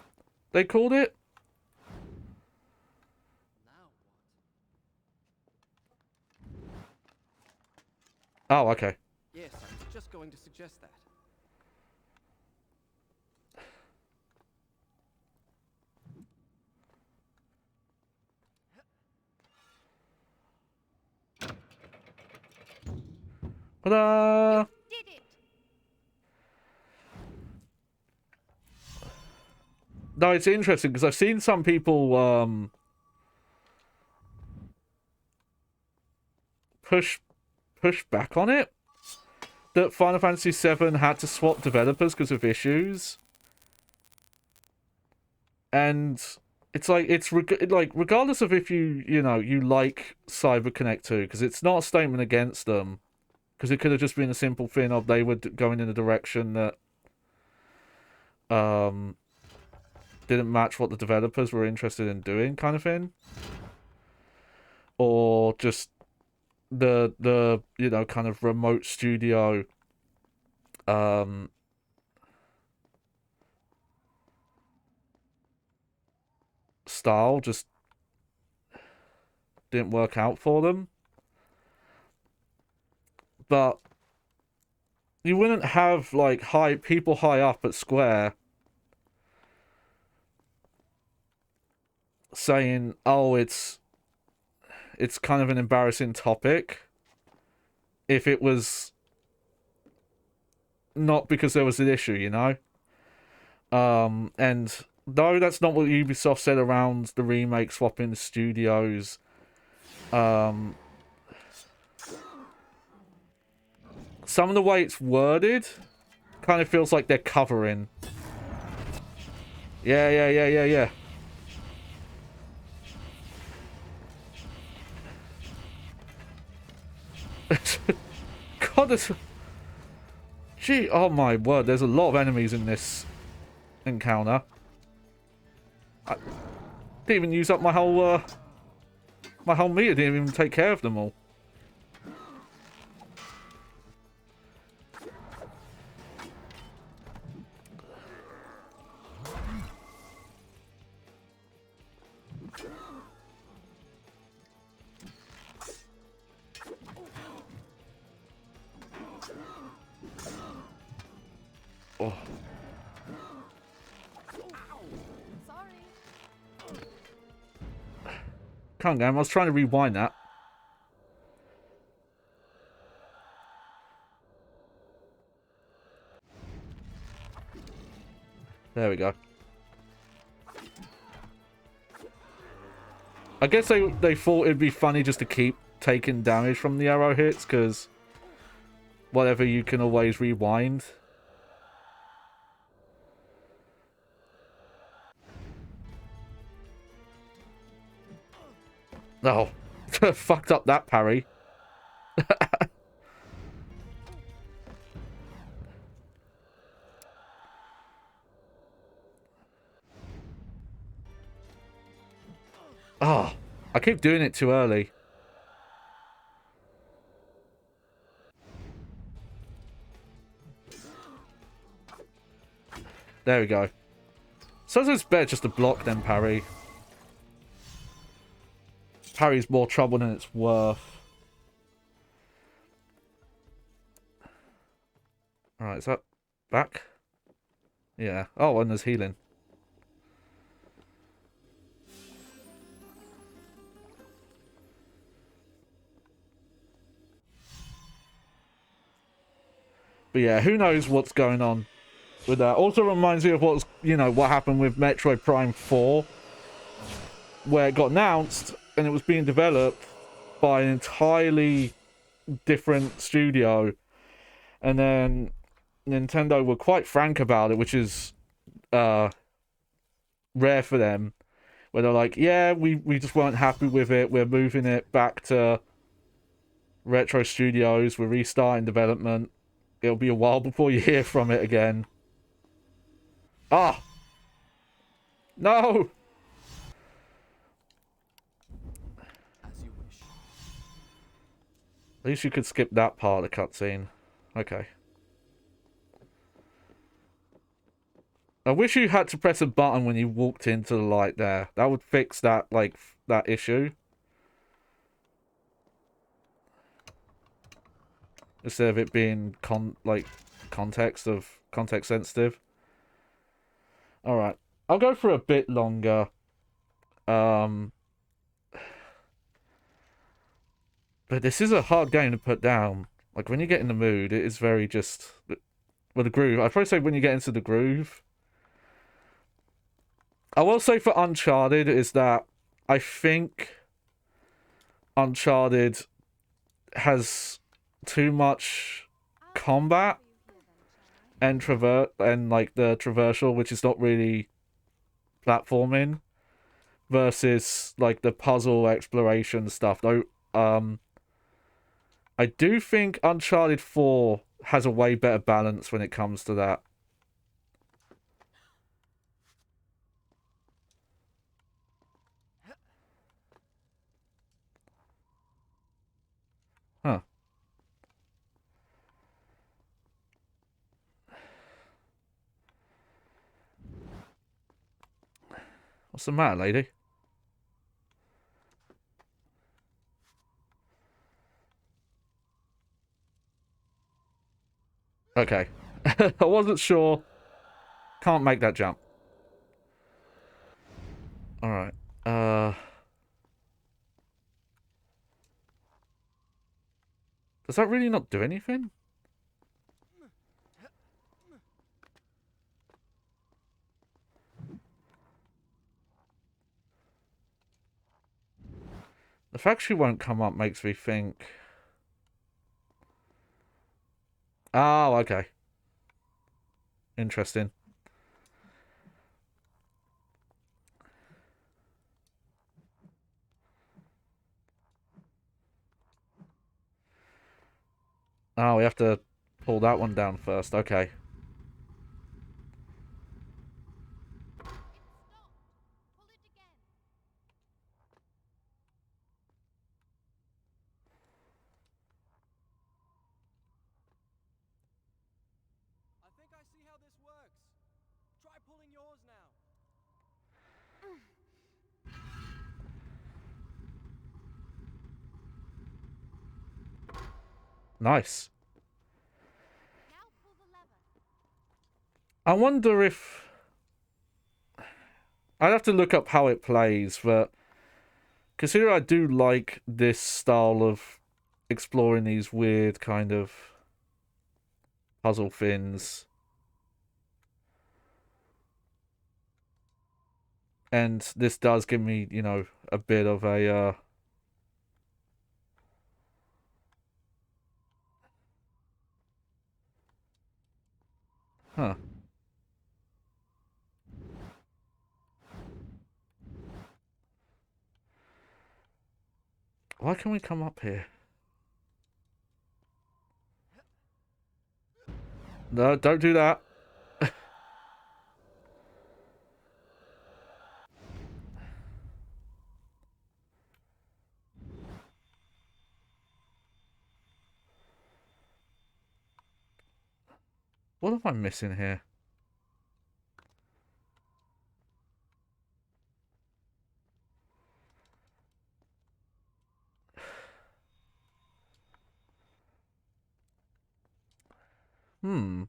They called it. Oh, okay. Yes, I was just going to suggest that. Ta-da! Did it! No, it's interesting because I've seen some people push back on it, that Final Fantasy VII had to swap developers because of issues. And it's like like regardless of if you know you like CyberConnect 2, because it's not a statement against them, because it could have just been a simple thing of they were going in a direction that didn't match what the developers were interested in doing, kind of thing, or just the you know kind of remote studio style just didn't work out for them. But you wouldn't have like people high up at Square saying, "Oh, it's kind of an embarrassing topic," if it was not because there was an issue, you know? And though that's not what Ubisoft said around the remake swapping the studios, some of the way it's worded kind of feels like they're covering. Yeah. God, there's... Gee, oh my word, there's a lot of enemies in this encounter. I didn't even use up my whole meter, didn't even take care of them all. Oh. Sorry. Calm down, I was trying to rewind that. There we go. I guess they thought it'd be funny just to keep taking damage from the arrow hits, because whatever, you can always rewind. Oh, fucked up that parry. Oh, I keep doing it too early. There we go. So it's better just to block than parry. Parry's more trouble than it's worth. Alright, is that back? Yeah. Oh, and there's healing. But yeah, who knows what's going on with that. Also reminds me of what's, you know, what happened with Metroid Prime 4, where it got announced and it was being developed by an entirely different studio, and then Nintendo were quite frank about it, which is rare for them, where they're like, yeah, we just weren't happy with it, we're moving it back to Retro Studios, we're restarting development, it'll be a while before you hear from it again. Ah! No! As you wish. At least you could skip that part of the cutscene. Okay. I wish you had to press a button when you walked into the light there. That would fix that, like, that issue. Instead of it being, context sensitive. Alright. I'll go for a bit longer. But this is a hard game to put down. Like, when you get in the mood, it is very just... Well, the groove. I'd probably say when you get into the groove. I will say for Uncharted is that I think Uncharted has too much combat and like the traversal, which is not really platforming. versus like the puzzle exploration stuff. Though I do think Uncharted 4 has a way better balance when it comes to that. Huh. What's the matter, lady? Okay. I wasn't sure. Can't make that jump. Alright. Does that really not do anything? The fact she won't come up makes me think... Oh, okay. Interesting. Oh, we have to pull that one down first. Okay. I think I see how this works. Try pulling yours now. Nice. Now pull the lever. I wonder if... I'd have to look up how it plays, but... Consider I do like this style of exploring these weird kind of puzzle things. And this does give me, you know, a bit of a... Huh. Why can we come up here? No, don't do that. What am I missing here? Hmm.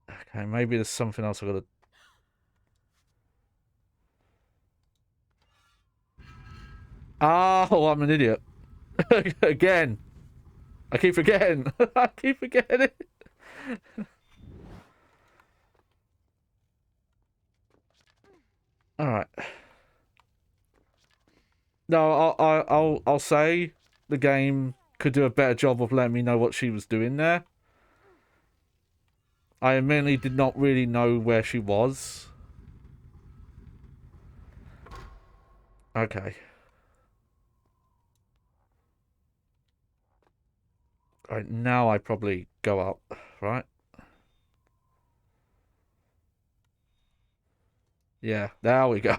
Okay, maybe there's something else I've got to... Oh, I'm an idiot. Again. I keep forgetting. I keep forgetting. All right. No, I'll say the game could do a better job of letting me know what she was doing there. I admittedly did not really know where she was. Okay. Alright, now I probably go up, right? Yeah, there we go.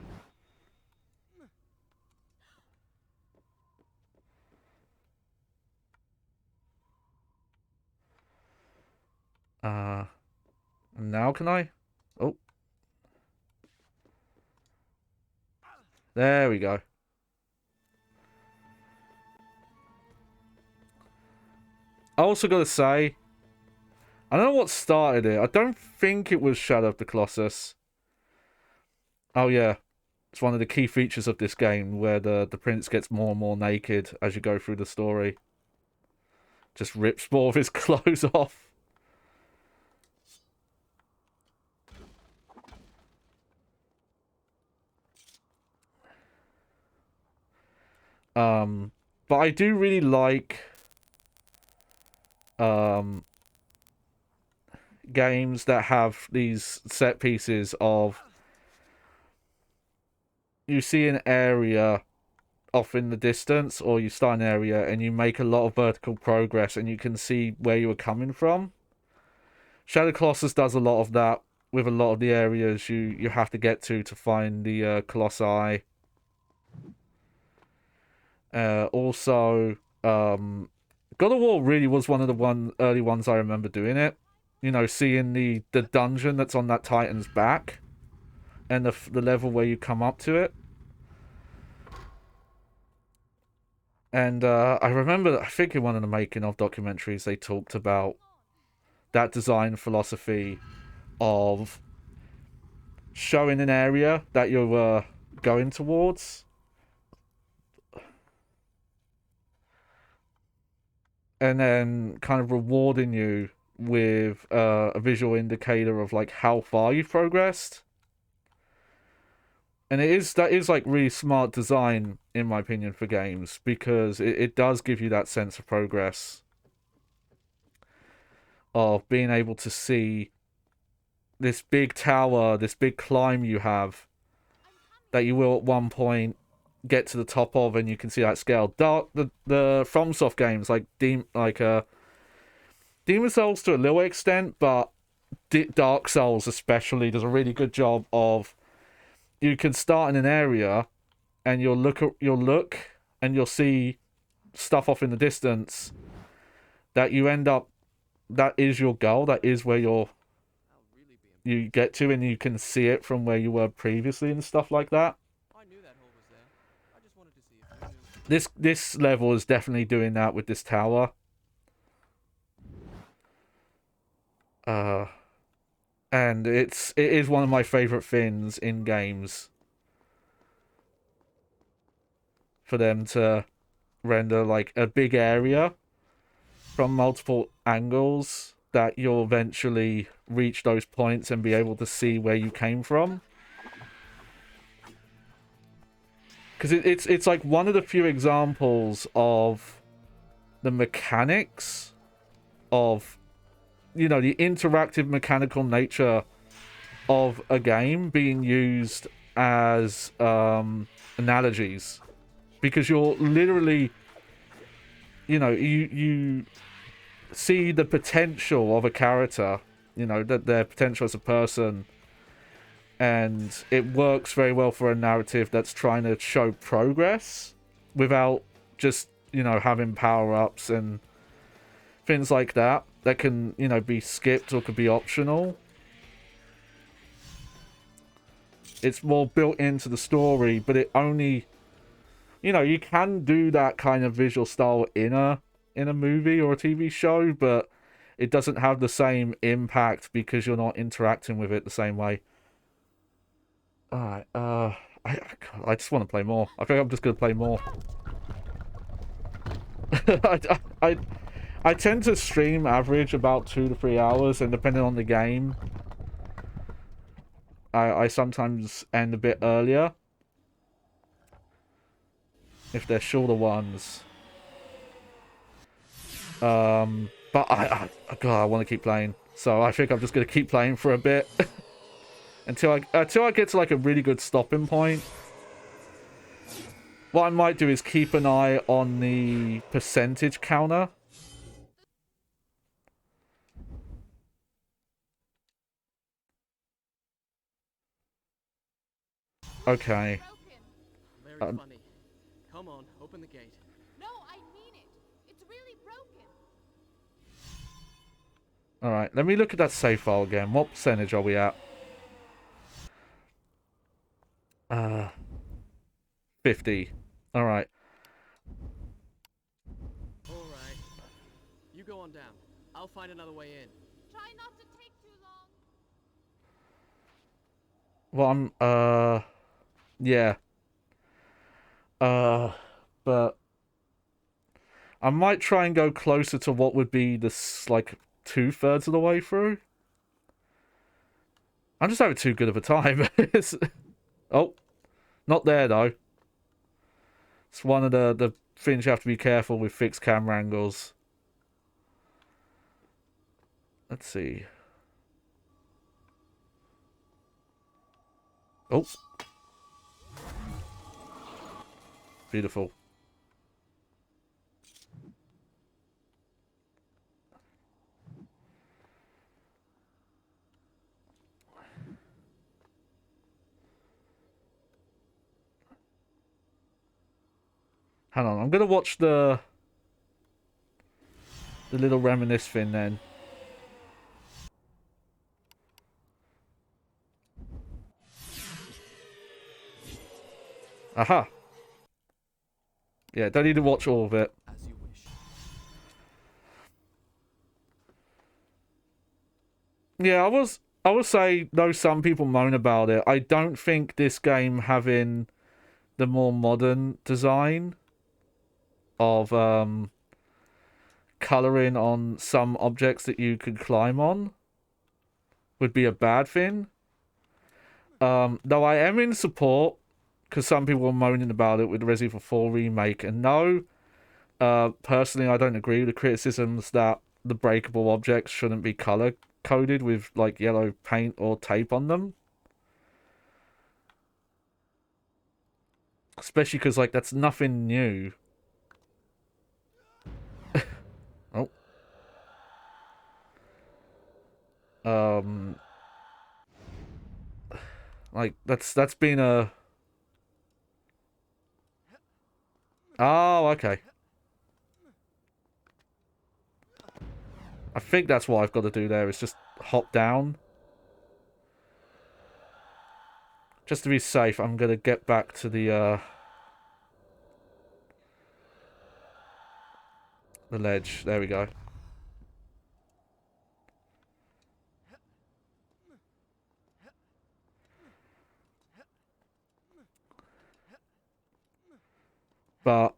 Now can I? Oh. There we go. I also gotta say, I don't know what started it. I don't think it was Shadow of the Colossus. Oh yeah. It's one of the key features of this game where the prince gets more and more naked as you go through the story. Just rips more of his clothes off. But I do really like games that have these set pieces of you see an area off in the distance, or you start an area and you make a lot of vertical progress and you can see where you were coming from. Shadow Colossus does a lot of that with a lot of the areas you have to get to find the Colossi. Also, God of War really was one of the early ones I remember doing it. You know, seeing the dungeon that's on that Titan's back, and the level where you come up to it. And I remember, I think in one of the making of documentaries, they talked about that design philosophy of showing an area that you're going towards, and then kind of rewarding you with a visual indicator of like how far you've progressed. And that is like really smart design, in my opinion, for games, because it does give you that sense of progress, of being able to see this big tower, this big climb you have, that you will at one point get to the top of, and you can see that scale. The FromSoft games like Demon Souls to a little extent, but Dark Souls especially does a really good job of, you can start in an area and you'll look and you'll see stuff off in the distance that you end up, that is your goal, that is where you get to, and you can see it from where you were previously and stuff like that. I knew that hole was there. I just wanted to see if you knew. This level is definitely doing that with this tower. And it is one of my favorite things in games, for them to render like a big area from multiple angles, that you'll eventually reach those points and be able to see where you came from. Because it's like one of the few examples of the mechanics of, you know, the interactive mechanical nature of a game being used as analogies. Because you're literally, you know, you see the potential of a character, you know, that their potential as a person, and it works very well for a narrative that's trying to show progress without just, you know, having power-ups and things like that can, you know, be skipped or could be optional. It's more built into the story, but it only, you know, you can do that kind of visual style in a movie or a TV show, but it doesn't have the same impact because you're not interacting with it the same way. Alright, I just want to play more. I think I'm just going to play more. I tend to stream average about 2 to 3 hours, and depending on the game, I sometimes end a bit earlier if they're shorter ones. But God, I want to keep playing, so I think I'm just going to keep playing for a bit until I get to like a really good stopping point. What I might do is keep an eye on the percentage counter. Okay. Very funny. Come on, open the gate. No, I mean it. It's really broken. Alright, let me look at that save file again. What percentage are we at? 50. Alright. Alright. You go on down. I'll find another way in. Try not to take too long. Well, yeah. But I might try and go closer to what would be this, like, 2/3 of the way through. I'm just having too good of a time. Oh, not there, though. It's one of the things you have to be careful with fixed camera angles. Let's see. Oh. Beautiful. Hang on, I'm gonna watch the little reminisce thing then. Aha. Yeah, don't need to watch all of it. As you wish. Yeah, I will say, though some people moan about it, I don't think this game having the more modern design of colouring on some objects that you could climb on would be a bad thing. Though I am in support, because some people were moaning about it with the Resident Evil 4 remake, and no, personally I don't agree with the criticisms that the breakable objects shouldn't be colour coded with like yellow paint or tape on them. Especially because like that's nothing new. Oh. Like that's been a... Oh, okay. I think that's what I've got to do there, is just hop down. Just to be safe, I'm going to get back to the ledge. There we go. But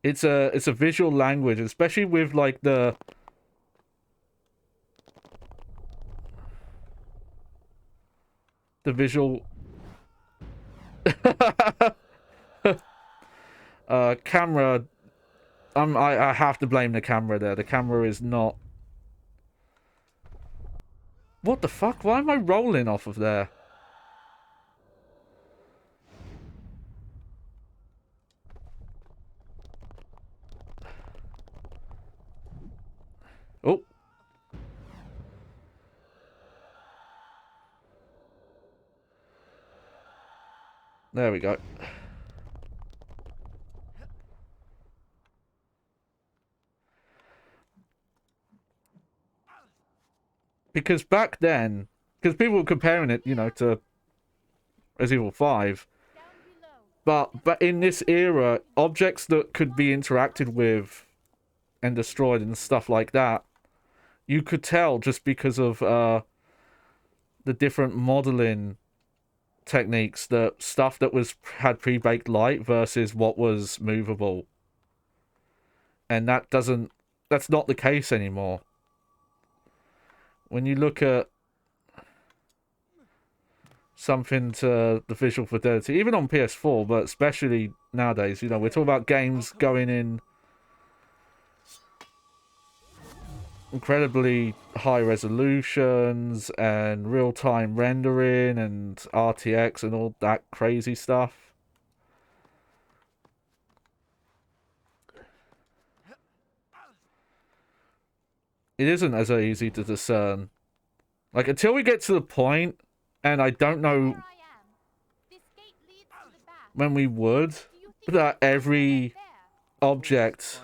it's a visual language, especially with like the visual camera. I have to blame the camera there. The camera is not... What the fuck? Why am I rolling off of there? Oh. There we go. Because back then, because people were comparing it, you know, to Resident Evil 5, but in this era, objects that could be interacted with and destroyed and stuff like that, you could tell just because of the different modeling techniques, that stuff that had pre-baked light versus what was movable. And that's not the case anymore. When you look at something to the visual fidelity, even on PS4, but especially nowadays, you know, we're talking about games going in incredibly high resolutions and real-time rendering and RTX and all that crazy stuff. It isn't as easy to discern. Like, until we get to the point, and I don't know when we would, that every object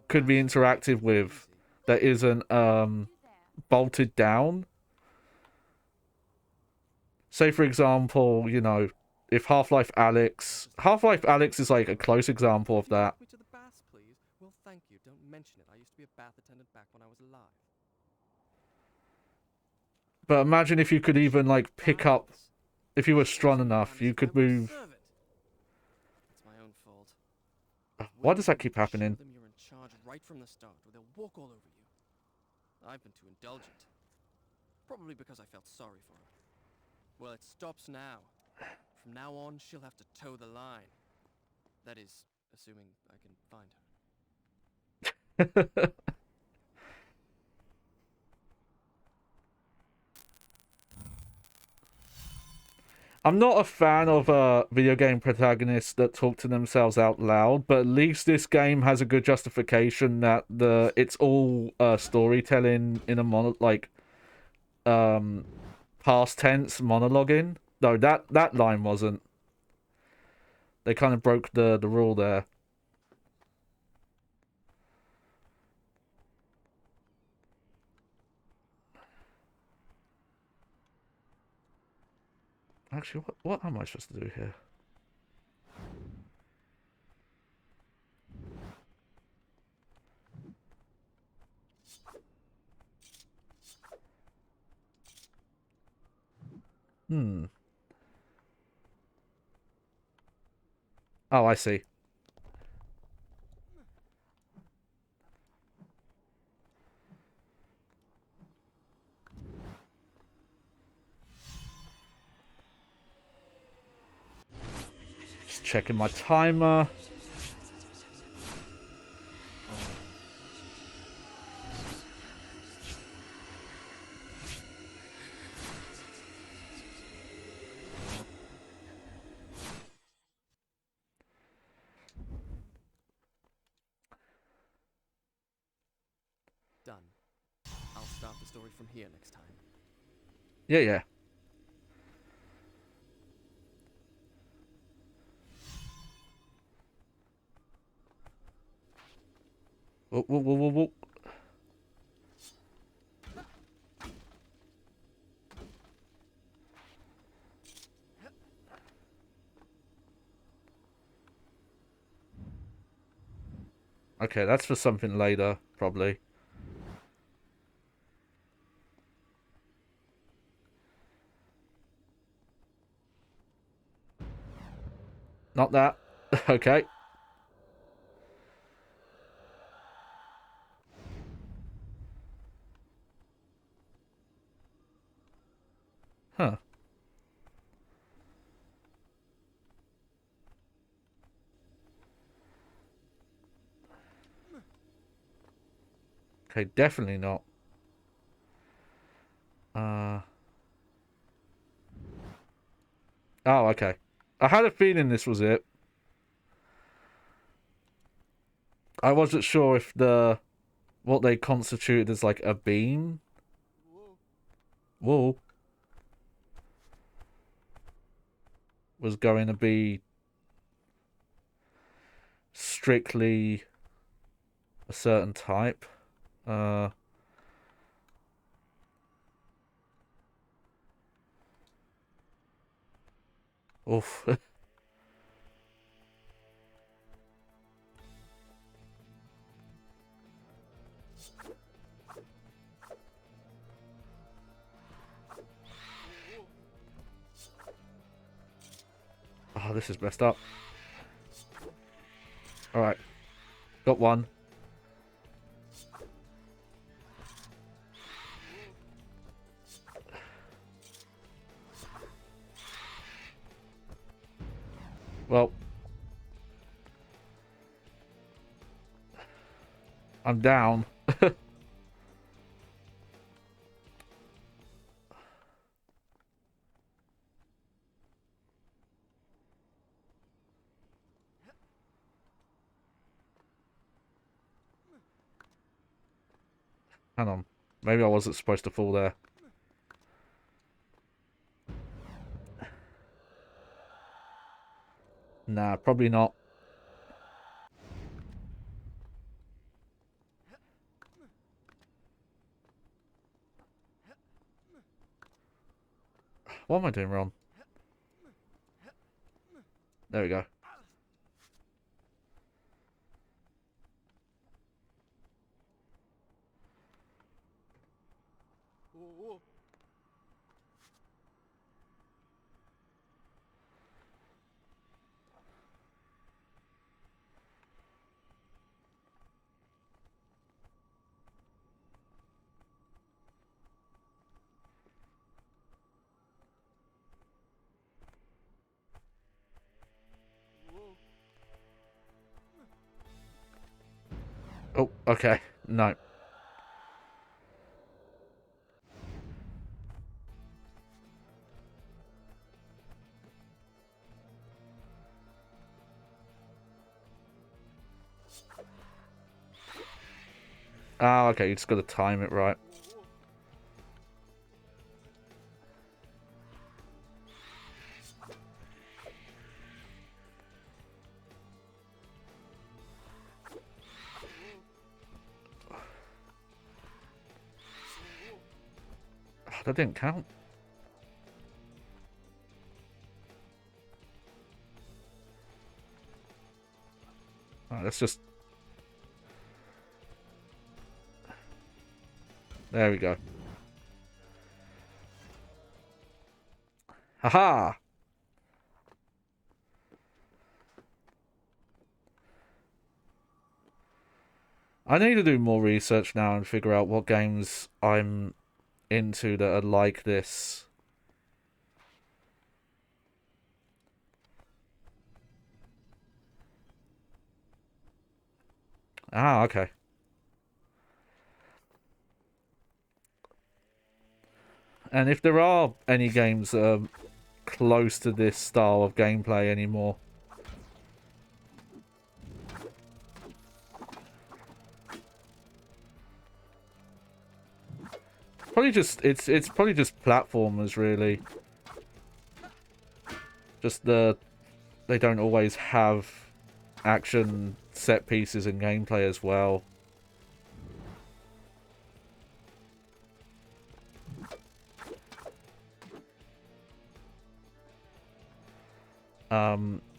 could be interactive with that isn't bolted down. Say, for example, you know, if Half-Life Alyx is like a close example of that. Me to the baths, please. Well, thank you. Don't mention it. I used to be a bath attendant back when I was alive. But imagine if you could even like pick up, if you were strong enough, you could move. It's my own fault. Why does that keep happening? Show them you're in charge right from the start, or they'll walk all over you. I've been too indulgent. Probably because I felt sorry for her. Well, it stops now. From now on, she'll have to toe the line. That is, assuming I can find her. I'm not a fan of video game protagonists that talk to themselves out loud, but at least this game has a good justification that it's all storytelling in a past tense monologuing. No, that line wasn't. They kind of broke the rule there. Actually, what am I supposed to do here? Hmm. Oh, I see. Just checking my timer. Done. I'll start the story from here next time. Yeah, yeah. Whoa, whoa, whoa, whoa, whoa. Okay, that's for something later, probably. Not that. Okay. Huh. Okay, definitely not. Oh, okay. I had a feeling this was it. I wasn't sure if what they constituted as like a beam. Whoa. Was going to be strictly a certain type. Oof. Oh, this is messed up. Alright. Got one. Well. I'm down. Hang on. Maybe I wasn't supposed to fall there. Nah, probably not. What am I doing wrong? There we go. Oh, okay. No. Oh, okay, you just got to time it right. Oh, that didn't count. Alright, let's just... There we go. Haha! I need to do more research now and figure out what games I'm into that are like this. Ah, okay. And if there are any games that are close to this style of gameplay anymore, probably just it's probably just platformers really. Just they don't always have action set pieces and gameplay as well.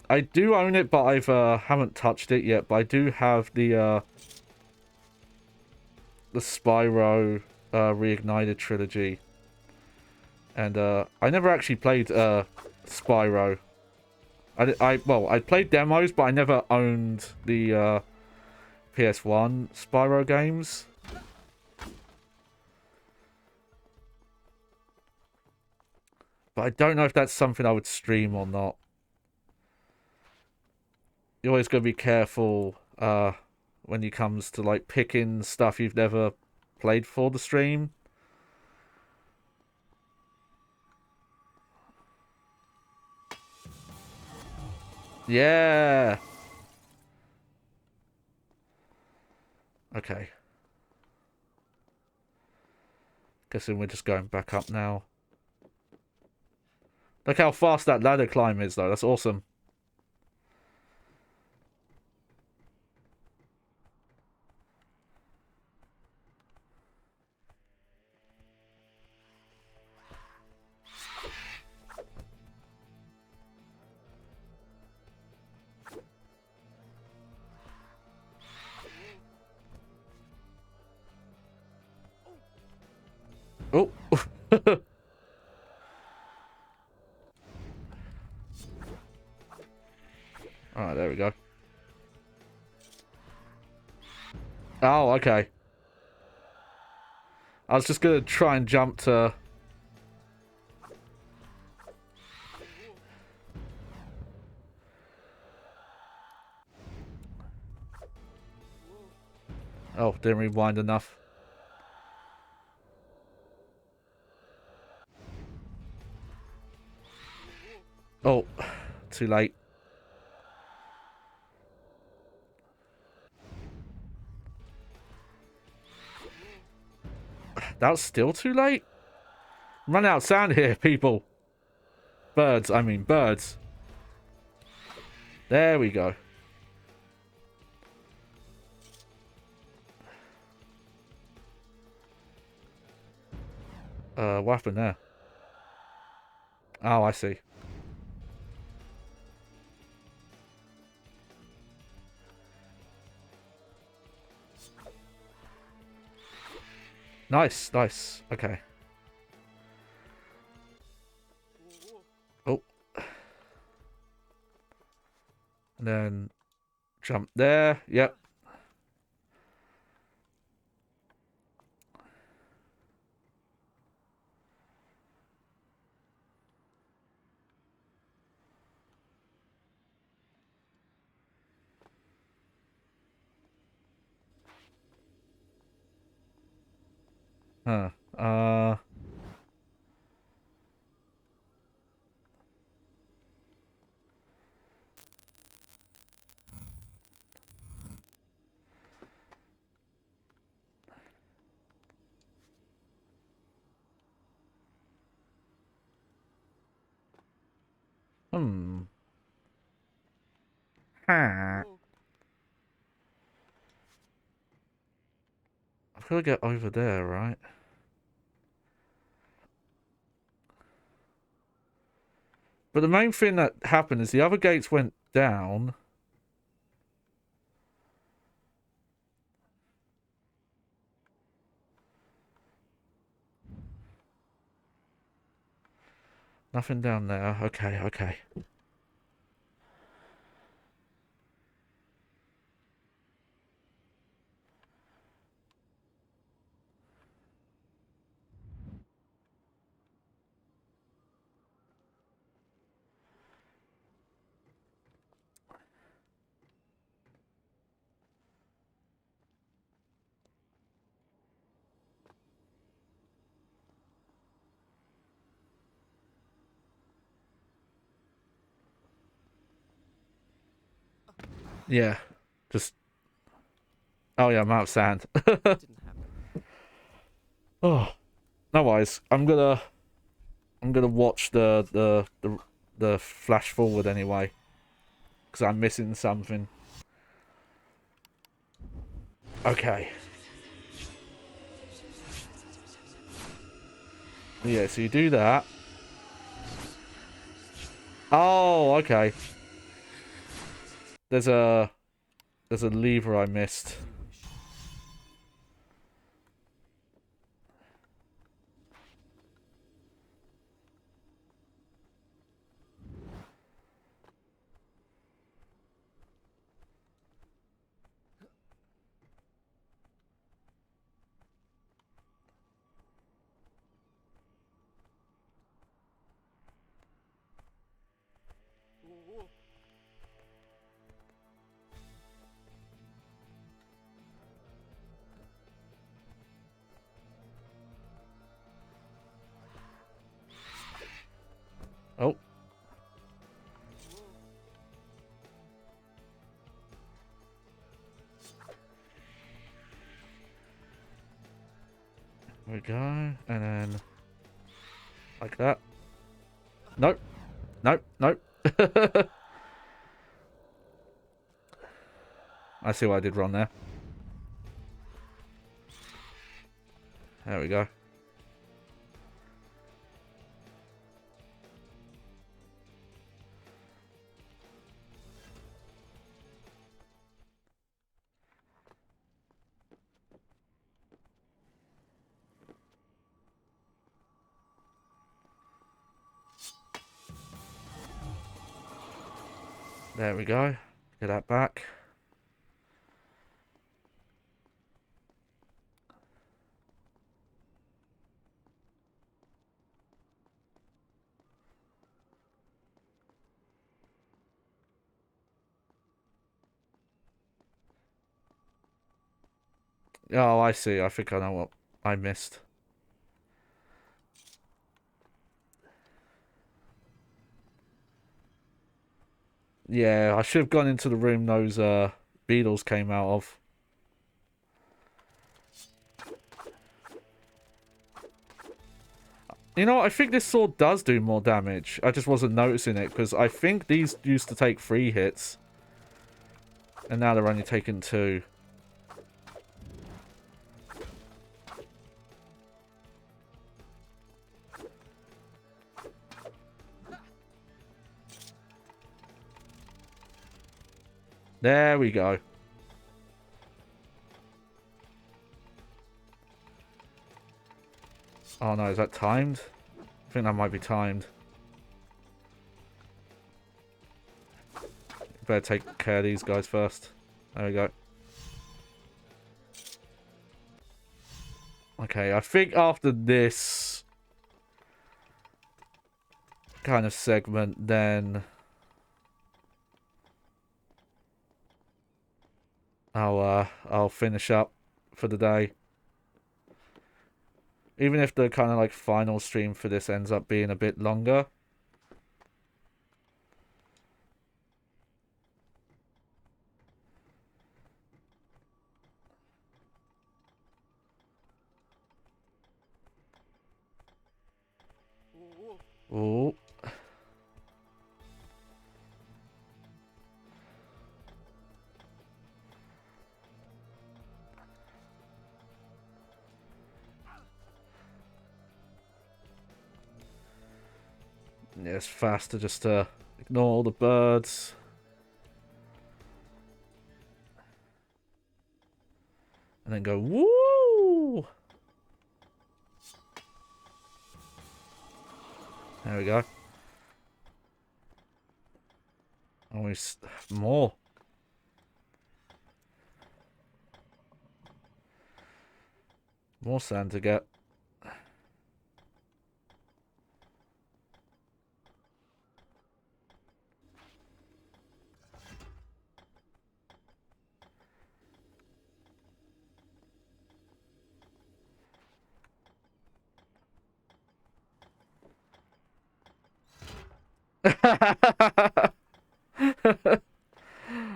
I do own it, but I've haven't touched it yet. But I do have the Spyro Reignited trilogy, and I never actually played Spyro. I played demos, but I never owned the PS1 Spyro games. But I don't know if that's something I would stream or not. You always got to be careful when it comes to like picking stuff you've never played for the stream. Yeah. Okay. Guessing we're just going back up now. Look how fast that ladder climb is, though. That's awesome. Oh. Alright, there we go. Oh, okay. I was just gonna try and jump to... Oh, didn't rewind enough. Oh, too late. That was still too late? Run out of sound here, people. Birds, I mean birds. There we go. What happened there? Oh, I see. Nice, nice. Okay. Oh. And then jump there. Yep. Huh. Hmm. Huh. Whoa. I've got to get over there, right? But the main thing that happened is the other gates went down. Nothing down there. Okay, okay. Yeah. Just... Oh yeah, I'm out of sand. Didn't happen. Oh. No worries. I'm gonna watch the flash forward anyway. Because I'm missing something. Okay. Yeah, so you do that. Oh, okay. There's a lever I missed. As you wish. Whoa. Oh. There we go. And then... like that. Nope. Nope. Nope. I see what I did wrong there. There we go. There we go. Get that back. Oh, I see. I think I know what I missed. Yeah, I should have gone into the room those beetles came out of. You know, I think this sword does do more damage. I just wasn't noticing it, because I think these used to take 3 hits. And now they're only taking 2. There we go. Oh no, is that timed? I think that might be timed. Better take care of these guys first. There we go. Okay, I think after this kind of segment, then I'll finish up for the day. Even if the kind of like final stream for this ends up being a bit longer. Whoa. Oh. Yeah, it's faster just to ignore all the birds. And then go, woo! There we go. Always more. More sand to get.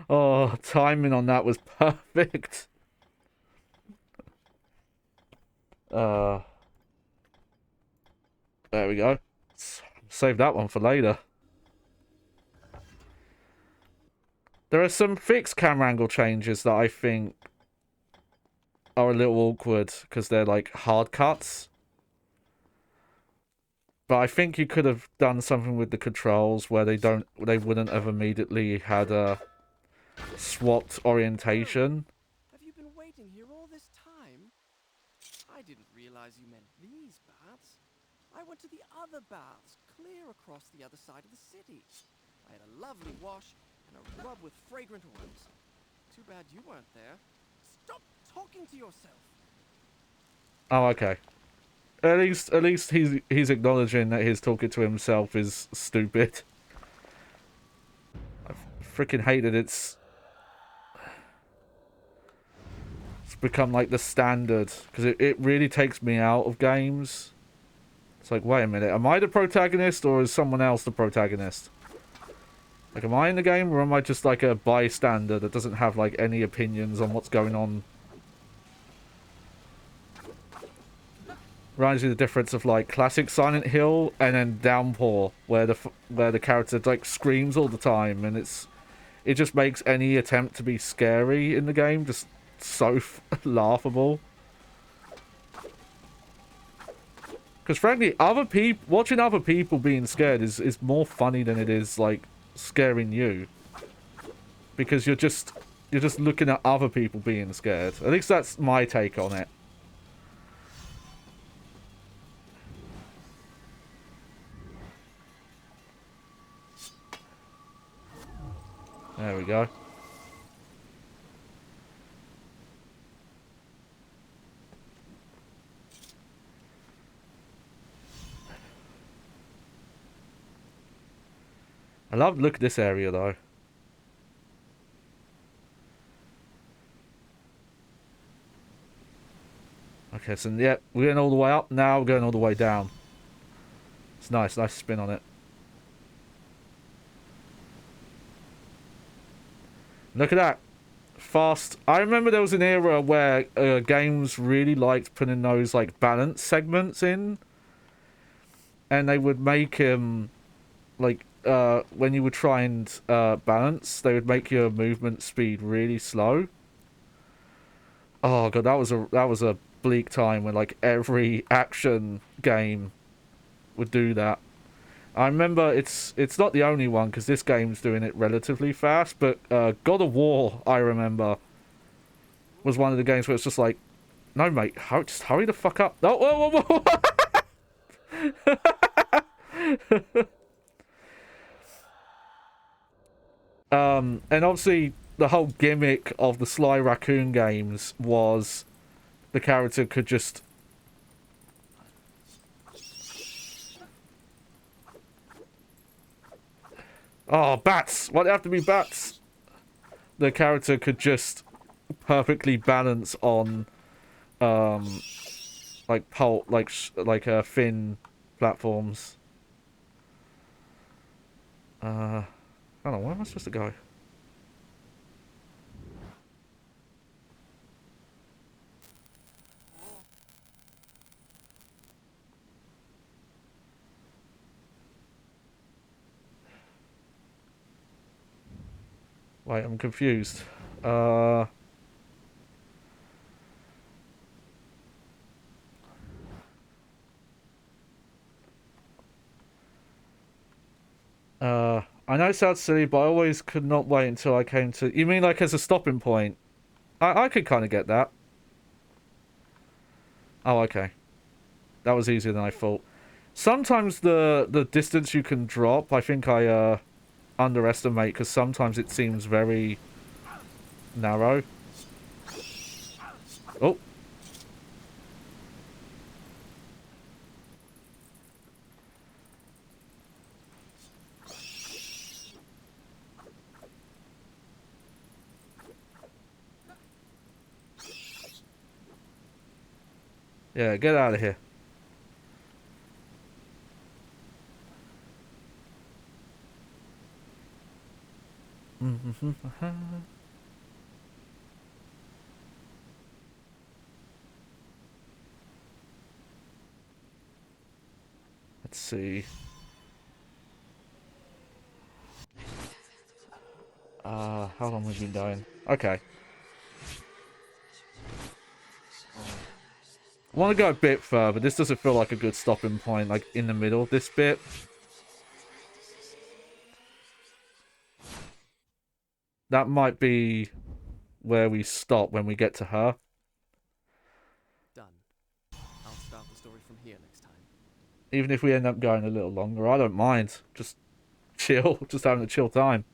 Oh, timing on that was perfect. There we go. Save that one for later. There are some fixed camera angle changes that I think are a little awkward because they're like hard cuts. But I think you could have done something with the controls where they wouldn't have immediately had a swapped orientation. Have you been waiting here all this time? I didn't realize you meant these baths. I went to the other baths, clear across the other side of the city. I had a lovely wash and a rub with fragrant oils. Too bad you weren't there. Stop talking to yourself. Oh, okay. At least he's acknowledging that his talking to himself is stupid. I freaking hate it. It's become like the standard because it really takes me out of games. It's like, wait a minute, am I the protagonist or is someone else the protagonist? Like, am I in the game or am I just like a bystander that doesn't have like any opinions on what's going on? Reminds me of the difference of like classic Silent Hill and then Downpour, where the character like screams all the time, and it just makes any attempt to be scary in the game just so laughable. Because frankly, watching other people being scared is more funny than it is like scaring you, because you're just looking at other people being scared. At least that's my take on it. There we go. I love the look at this area though. Okay, so yeah, we're going all the way up. Now we're going all the way down. It's nice spin on it. Look at that. Fast. I remember there was an era where games really liked putting those like balance segments in. And they would make like when you would try and balance, they would make your movement speed really slow. Oh god, that was a bleak time when like every action game would do that. I remember it's not the only one because this game's doing it relatively fast, but God of War, I remember, was one of the games where it's just like, no mate, just hurry the fuck up. Oh, whoa, whoa, whoa. And obviously the whole gimmick of the Sly Raccoon games was the character could just oh, bats! Why'd it have to be bats? The character could just perfectly balance on, like thin platforms. I don't know, where am I supposed to go? Wait, I'm confused. I know it sounds silly, but I always could not wait until I came to... You mean like as a stopping point? I could kind of get that. Oh, okay. That was easier than I thought. Sometimes the distance you can drop, I think I underestimate, because sometimes it seems very narrow. Oh. Yeah, get out of here. Let's see. How long have we been going? Okay. I want to go a bit further. This doesn't feel like a good stopping point, like in the middle of this bit. That might be where we stop when we get to her. Done. I'll start the story from here next time. Even if we end up going a little longer, I don't mind. Just chill, just having a chill time.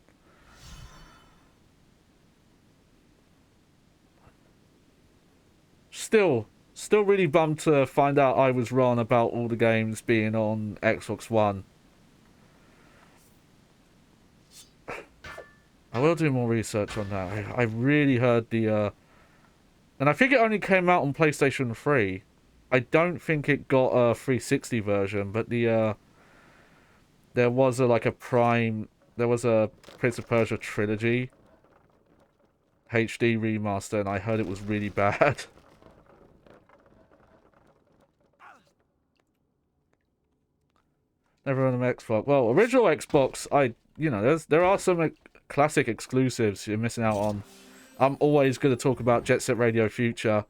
Still really bummed to find out I was wrong about all the games being on Xbox One. I will do more research on that. I really heard the... And I think it only came out on PlayStation 3. I don't think it got a 360 version, but the... There was a Prime... There was a Prince of Persia trilogy HD remaster, and I heard it was really bad. Never on an Xbox. Well, original Xbox, there are some classic exclusives you're missing out on. I'm always going to talk about Jet Set Radio Future,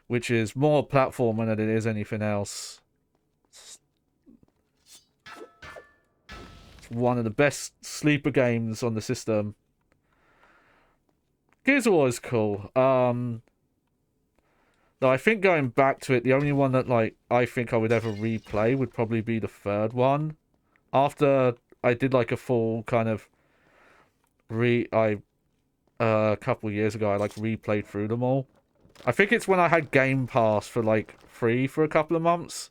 which is more platformer than it is anything else. It's one of the best sleeper games on the system. Gears of War is cool. Though I think going back to it, the only one that I think I would ever replay would probably be the third one. After I did a full kind of a couple of years ago, I replayed through them all. I think it's when I had Game Pass for free for a couple of months.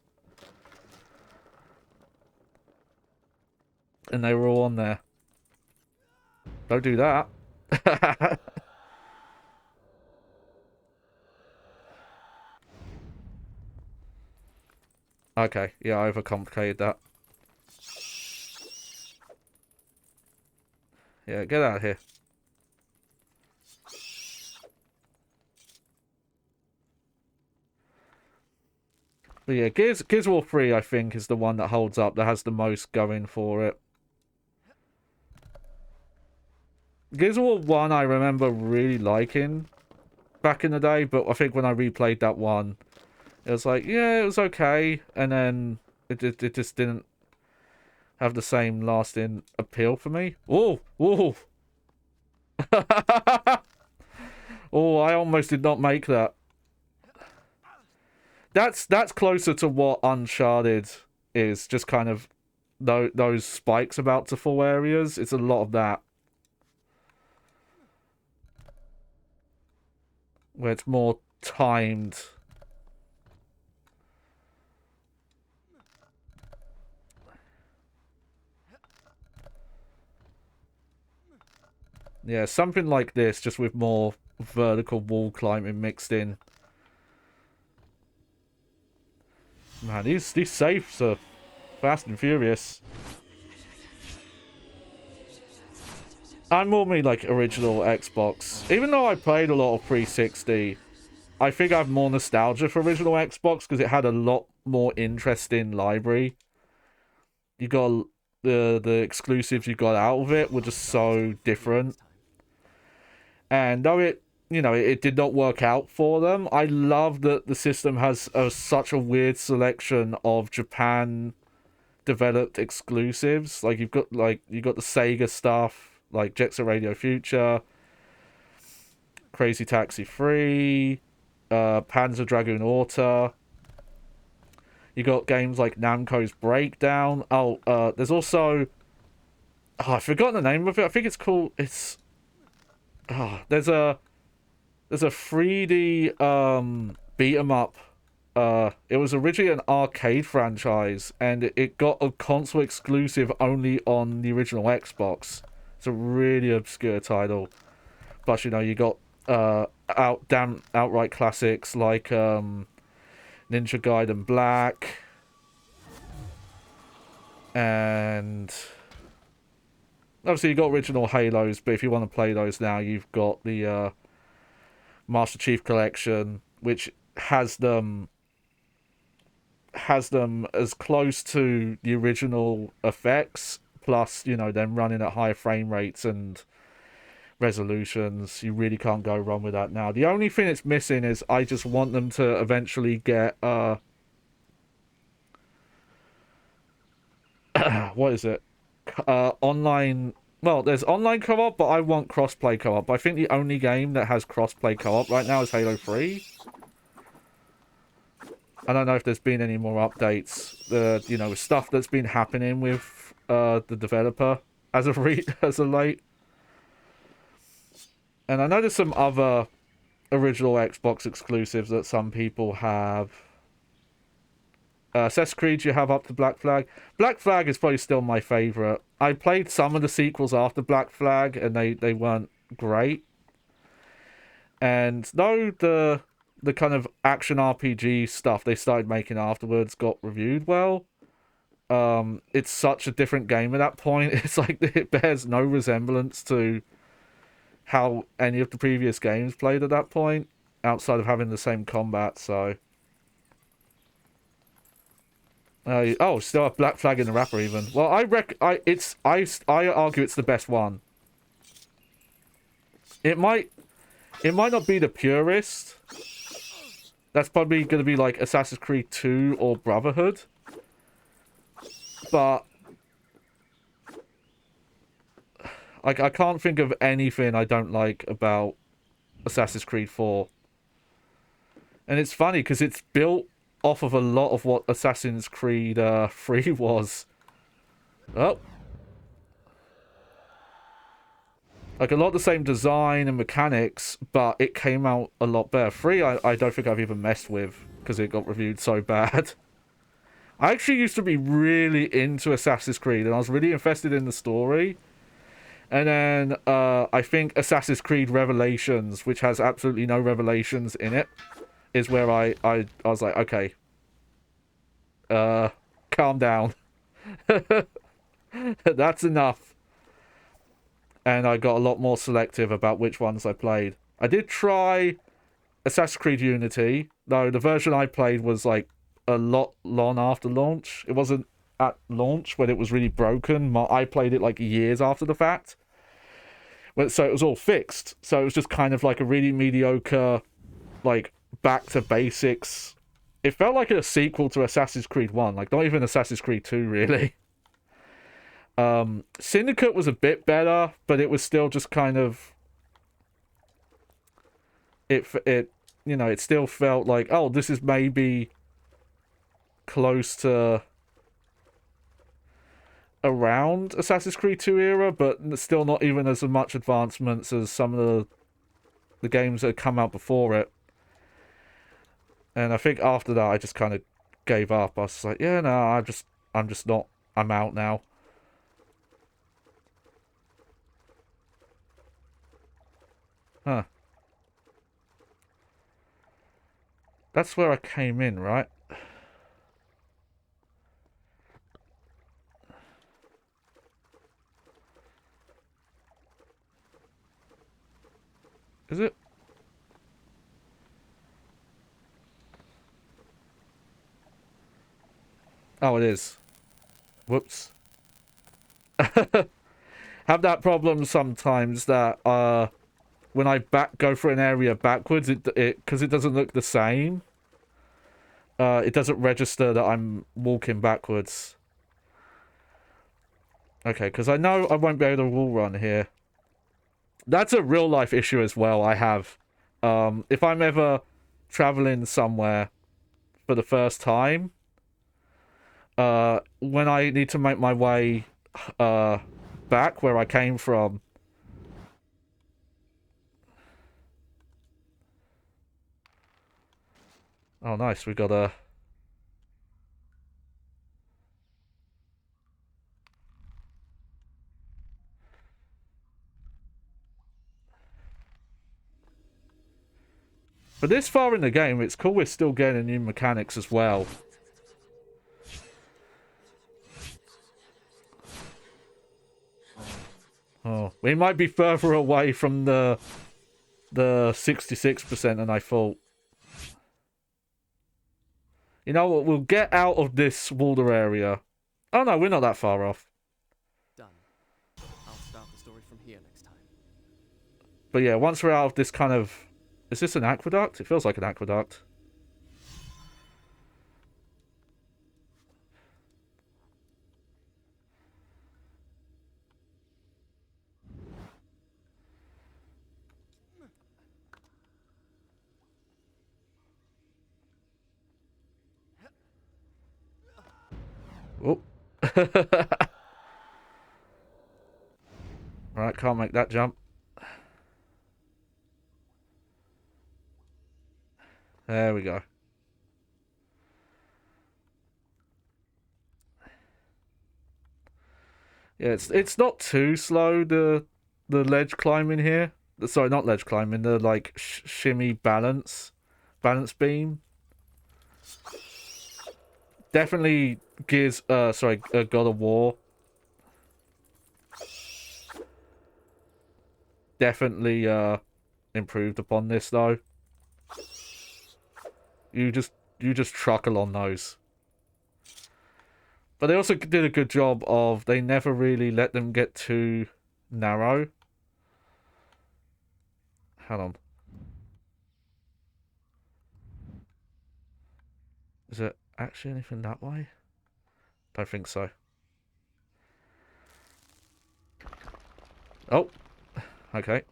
And they were all on there. Don't do that. Okay, yeah, I overcomplicated that. Yeah, get out of here. But yeah, Gears of War 3, I think, is the one that holds up, that has the most going for it. Gears of War 1, I remember really liking back in the day, but I think when I replayed that one, it was yeah, it was okay, and then it just didn't have the same lasting appeal for me. Oh, oh, oh! I almost did not make that. That's closer to what Uncharted is. Just kind of those spikes about to fall areas. It's a lot of that, where it's more timed. Yeah, something like this, just with more vertical wall climbing mixed in. Man, these safes are fast and furious. I'm normally original Xbox. Even though I played a lot of 360, I think I have more nostalgia for original Xbox because it had a lot more interesting library. You got the exclusives you got out of it were just so different. And though it did not work out for them, I love that the system has such a weird selection of Japan developed exclusives. Like you've got the Sega stuff, like Jet Set Radio Future, Crazy Taxi 3, Panzer Dragoon Auto. You got games like Namco's Breakdown. There's also I've forgotten the name of it. I think it's called there's a 3D beat 'em up. It was originally an arcade franchise, and it got a console exclusive only on the original Xbox. It's a really obscure title. Plus, you got outright classics like Ninja Gaiden Black, and obviously you got original Halos. But if you want to play those now, you've got the Master Chief Collection, which has them as close to the original effects, plus them running at higher frame rates and resolutions. You really can't go wrong with that now. The only thing it's missing is I just want them to eventually get what is it, online. Well, there's online co-op, but I want cross-play co-op. I think the only game that has cross-play co-op right now is Halo 3. I don't know if there's been any more updates. Stuff that's been happening with the developer as of late. And I know there's some other original Xbox exclusives that some people have. Assassin's Creed, you have up to Black Flag. Black Flag is probably still my favourite. I played some of the sequels after Black Flag, and they weren't great. And though the kind of action RPG stuff they started making afterwards got reviewed well, it's such a different game at that point. It's like it bears no resemblance to how any of the previous games played at that point, outside of having the same combat. So still have Black Flag in the wrapper even. Well, I argue it's the best one. It might not be the purest. That's probably going to be like Assassin's Creed 2 or Brotherhood. But I can't think of anything I don't like about Assassin's Creed 4. And it's funny because it's built off of a lot of what Assassin's Creed 3 was. Oh. Like a lot of the same design and mechanics, but it came out a lot better. 3 I don't think I've even messed with because it got reviewed so bad. I actually used to be really into Assassin's Creed and I was really invested in the story. And then I think Assassin's Creed Revelations, which has absolutely no revelations in it, is where I was like, okay, calm down. That's enough. And I got a lot more selective about which ones I played. I did try Assassin's Creed Unity, though the version I played was like a lot long after launch. It wasn't at launch when it was really broken. I played it like years after the fact. So it was all fixed. So it was just kind of like a really mediocre, like, back to basics. It felt like a sequel to Assassin's Creed 1. Like, not even Assassin's Creed 2, really. Syndicate was a bit better, but it was still just kind of... It still felt like, oh, this is maybe close to around Assassin's Creed 2 era, but still not even as much advancements as some of the games that had come out before it. And I think after that, I just kind of gave up. I was like, yeah, no, I'm just not, I'm out now. Huh. That's where I came in, right? Is it? Oh, it is. Whoops. Have that problem sometimes that when I go for an area backwards, it because it doesn't look the same. It doesn't register that I'm walking backwards. Okay, because I know I won't be able to wall run here. That's a real life issue as well I have. If I'm ever traveling somewhere for the first time, when I need to make my way back where I came from. Oh, nice. We got a... But this far in the game, it's cool we're still getting new mechanics as well. Oh, we might be further away from the 66% than I thought. You know what? We'll get out of this Walder area. Oh no, we're not that far off. Done. I'll start the story from here next time. But yeah, once we're out of this kind of... Is this an aqueduct? It feels like an aqueduct. Oh. Right, can't make that jump. There we go. Yeah, it's not too slow, the ledge climbing here. Sorry, not ledge climbing, the like shimmy balance beam. Definitely Gears God of War. Definitely improved upon this though. You just truckle on those. But they also did a good job of, they never really let them get too narrow. Hang on. Is there actually anything that way? Don't think so. Oh. Okay.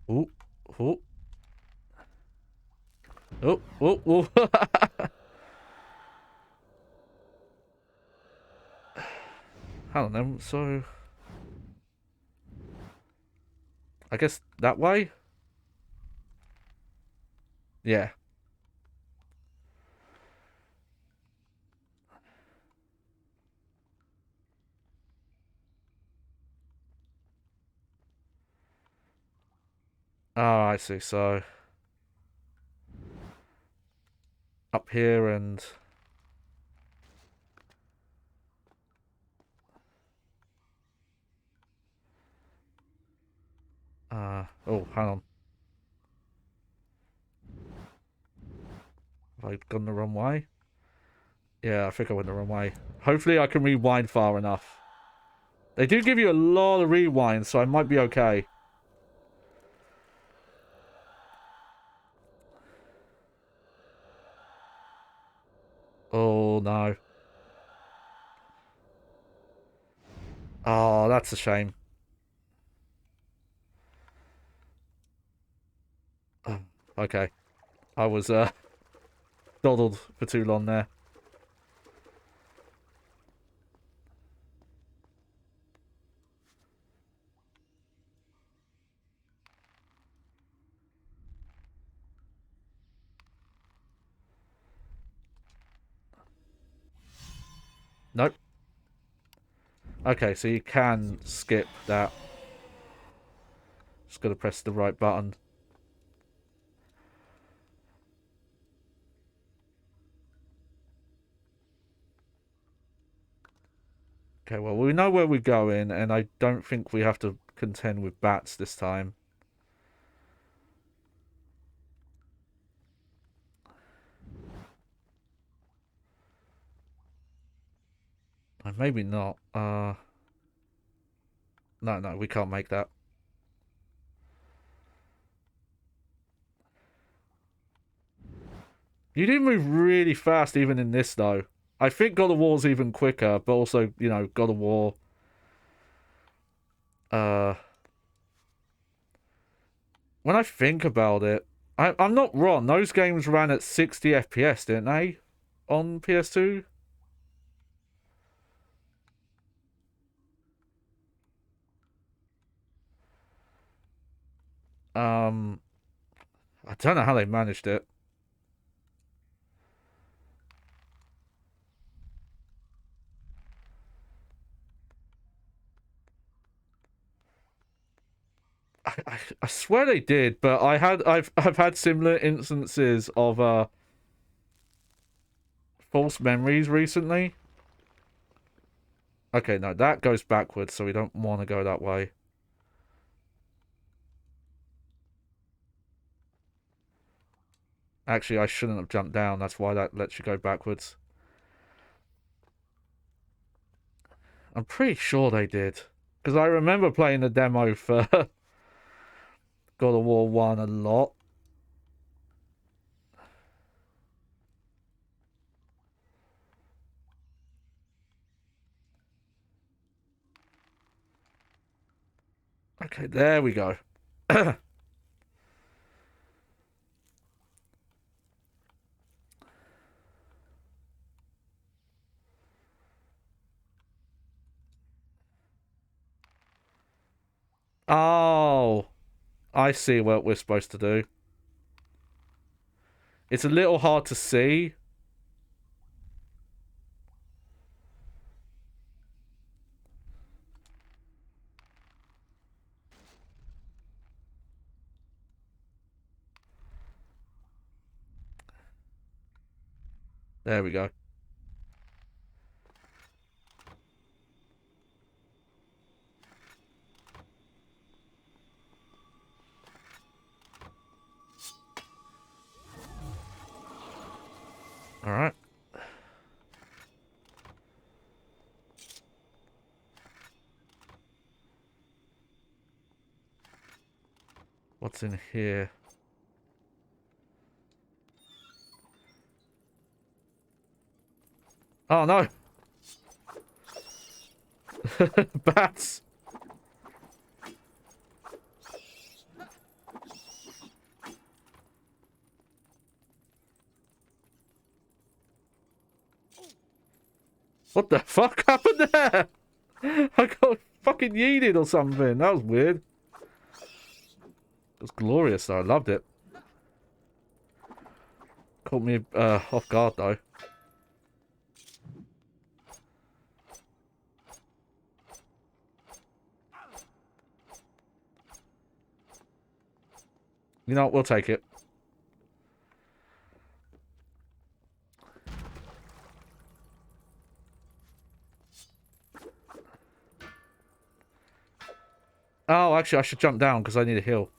Ooh. Ooh. Oh, oh, oh. Hang on then, so... I guess that way? Yeah. Oh, I see, so... Up here and... oh, hang on. Have I gone the wrong way? Yeah, I think I went the wrong way. Hopefully I can rewind far enough. They do give you a lot of rewinds, so I might be okay. Oh, no. Oh, that's a shame. Oh, okay. I was, dawdled for too long there. Nope. Okay, so you can skip that. Just gotta press the right button. Okay, well, we know where we're going, and I don't think we have to contend with bats this time. Maybe not. No, we can't make that. You do move really fast even in this, though. I think God of War's even quicker, but also, you know, God of War... when I think about it, I'm not wrong. Those games ran at 60 FPS, didn't they? On PS2? I don't know how they managed it. I swear they did, but I've had similar instances of false memories recently. Okay, no, that goes backwards, so we don't want to go that way. Actually, I shouldn't have jumped down. That's why that lets you go backwards. I'm pretty sure they did. Because I remember playing the demo for God of War 1 a lot. Okay, there we go. Oh, I see what we're supposed to do. It's a little hard to see. There we go. All right. What's in here? Oh no! Bats! What the fuck happened there? I got fucking yeeted or something. That was weird. It was glorious though. I loved it. Caught me off guard though. You know what? We'll take it. Oh, actually, I should jump down because I need a heal.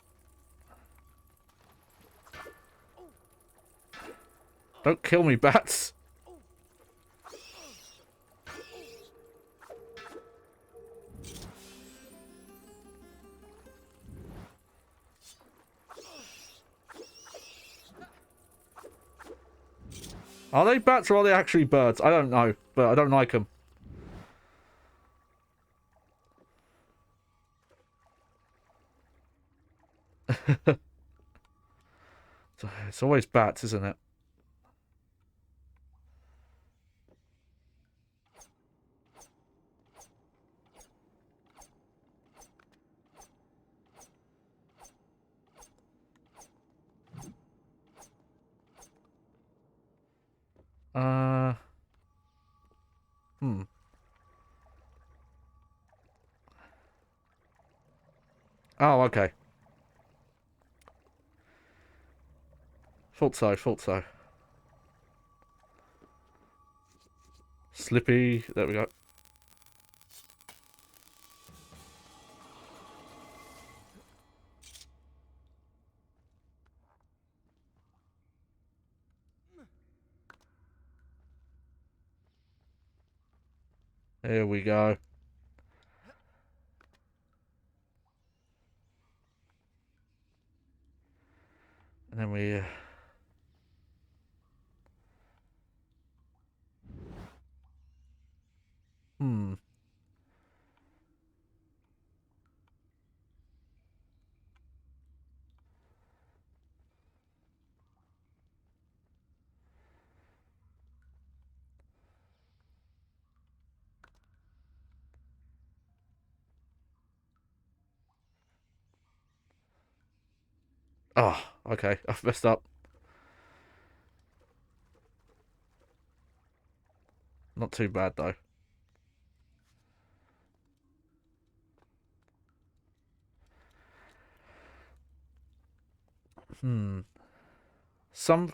Don't kill me, bats. Are they bats or are they actually birds? I don't know, but I don't like them. It's always bats, isn't it? Hmm. Oh, okay. Thought so, thought so. Slippy. There we go. Here we go. And then we... Hmm. Oh, okay. I've messed up. Not too bad, though. Hmm.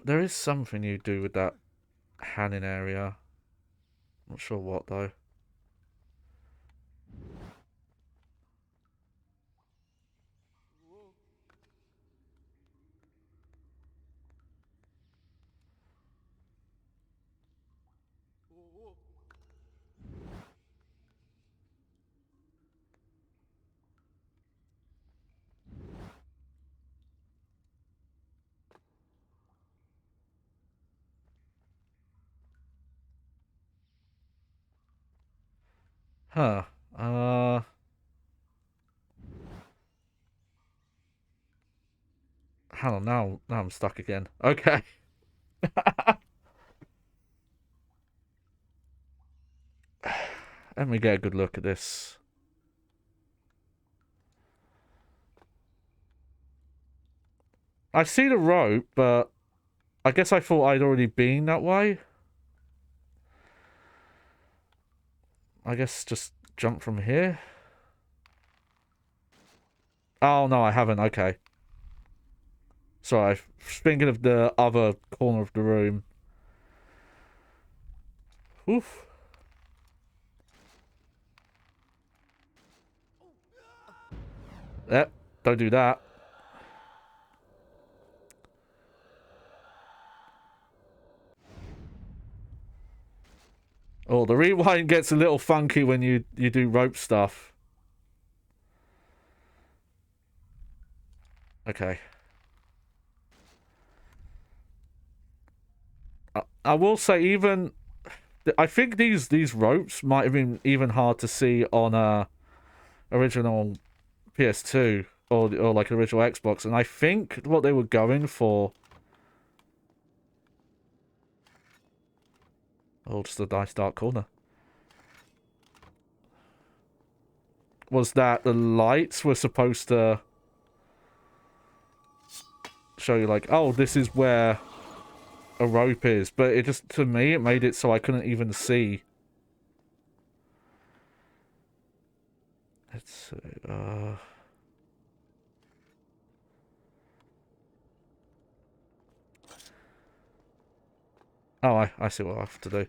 There is something you do with that Hanning area. Not sure what, though. Huh. Hang on, now I'm stuck again. Okay. Let me get a good look at this. I see the rope, but I guess I thought I'd already been that way. I guess just jump from here. Oh, no, I haven't. Okay. Sorry, I was thinking of the other corner of the room. Oof. Yep, don't do that. Oh, the rewind gets a little funky when you do rope stuff. Okay. I will say even... I think these ropes might have been even hard to see on original PS2 or like original Xbox, and I think what they were going for... Oh, just a nice dark corner. Was that the lights were supposed to show you like, oh, this is where a rope is, but it just, to me, it made it so I couldn't even see. Let's see, oh, I see what I have to do.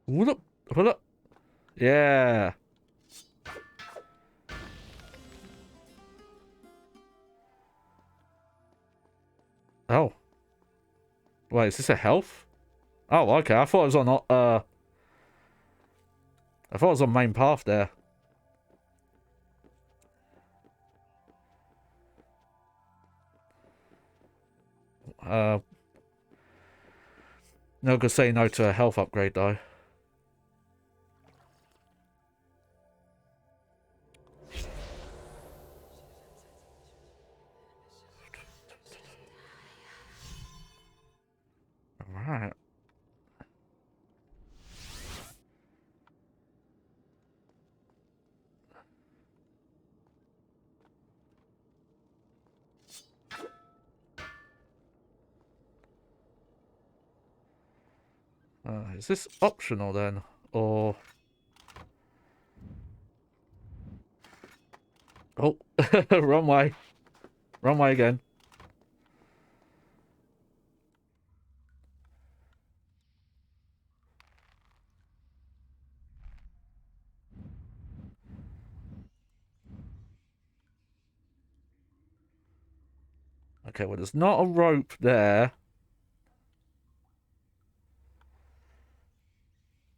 What up? What up? Yeah. Oh. Wait, is this a health? Oh, okay. I thought it was on, I thought it was on main path there. No good saying no to a health upgrade, though. Alright. Is this optional then? Or... Oh, wrong way. Wrong way again. Okay, well, there's not a rope there.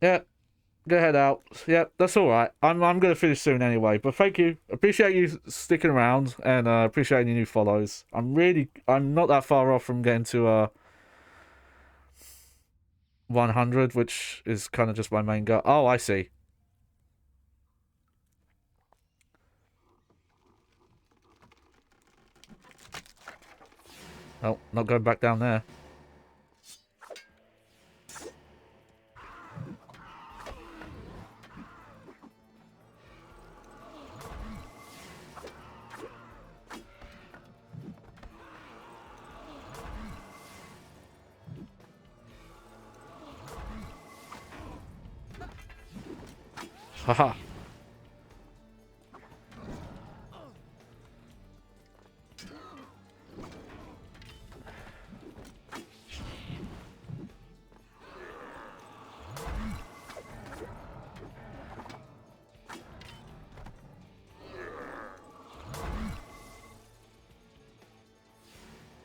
Yeah, go ahead out. Yeah, that's all right. I'm gonna finish soon anyway. But thank you. Appreciate you sticking around and appreciate any new follows. I'm not that far off from getting to 100, which is kind of just my main goal. Oh, I see. Oh, not going back down there. Haha.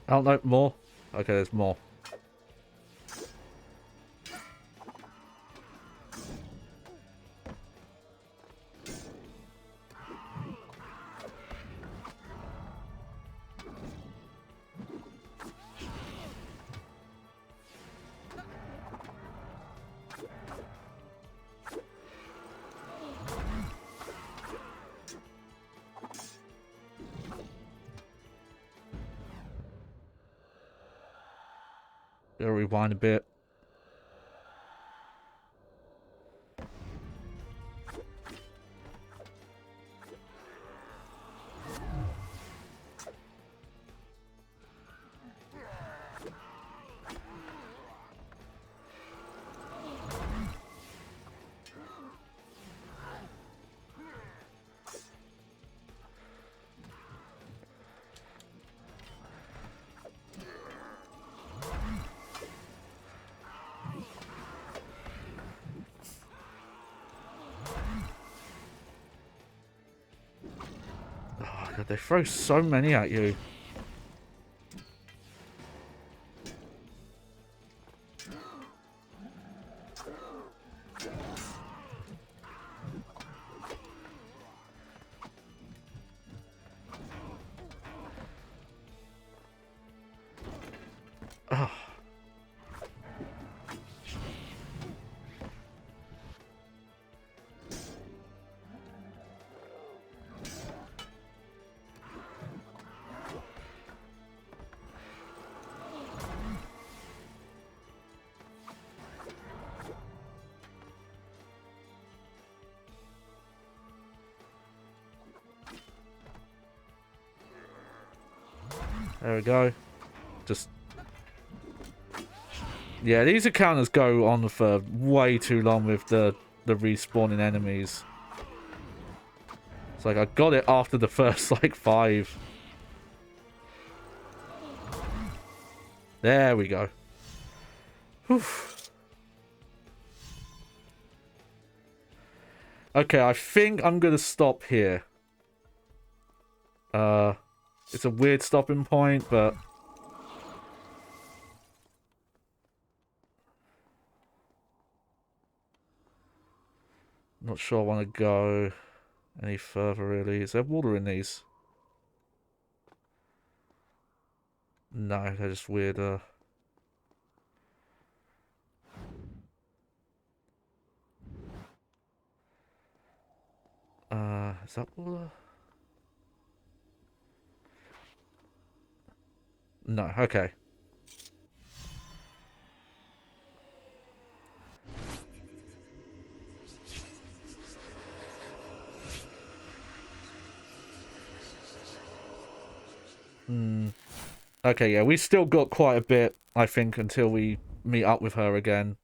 Oh, no, more. Okay, there's more. Gotta rewind a bit. Oh, God, they throw so many at you. Oh. There we go. Just... Yeah, these encounters go on for way too long with the respawning enemies. It's like I got it after the first, like, 5. There we go. Whew. Okay, I think I'm gonna stop here. It's a weird stopping point, but... Not sure I want to go any further, really. Is there water in these? No, they're just weird, is that water? No, okay. Okay, yeah, we still got quite a bit, I think, until we meet up with her again.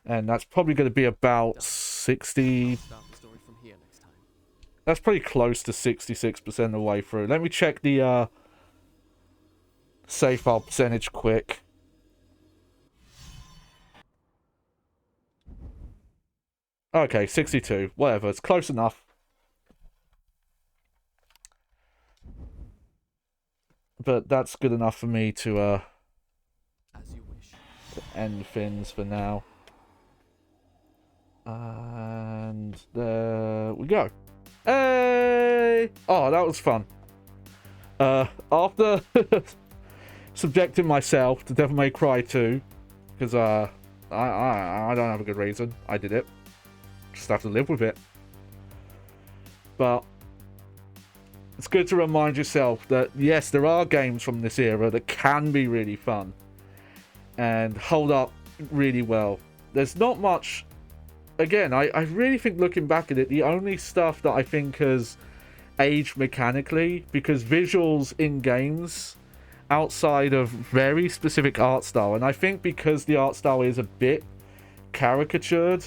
And that's probably going to be about 60... Start the story from here next time. That's pretty close to 66% of the way through. Let me check the save file percentage quick. Okay, 62. Whatever, it's close enough. But that's good enough for me to As you wish. end things for now. And there we go. Hey! Oh, that was fun. After subjecting myself to Devil May Cry 2, because I don't have a good reason. I did it. Just have to live with it. But it's good to remind yourself that yes, there are games from this era that can be really fun and hold up really well. There's not much. Again, I really think looking back at it, the only stuff that I think has aged mechanically, because visuals in games outside of very specific art style, and I think because the art style is a bit caricatured,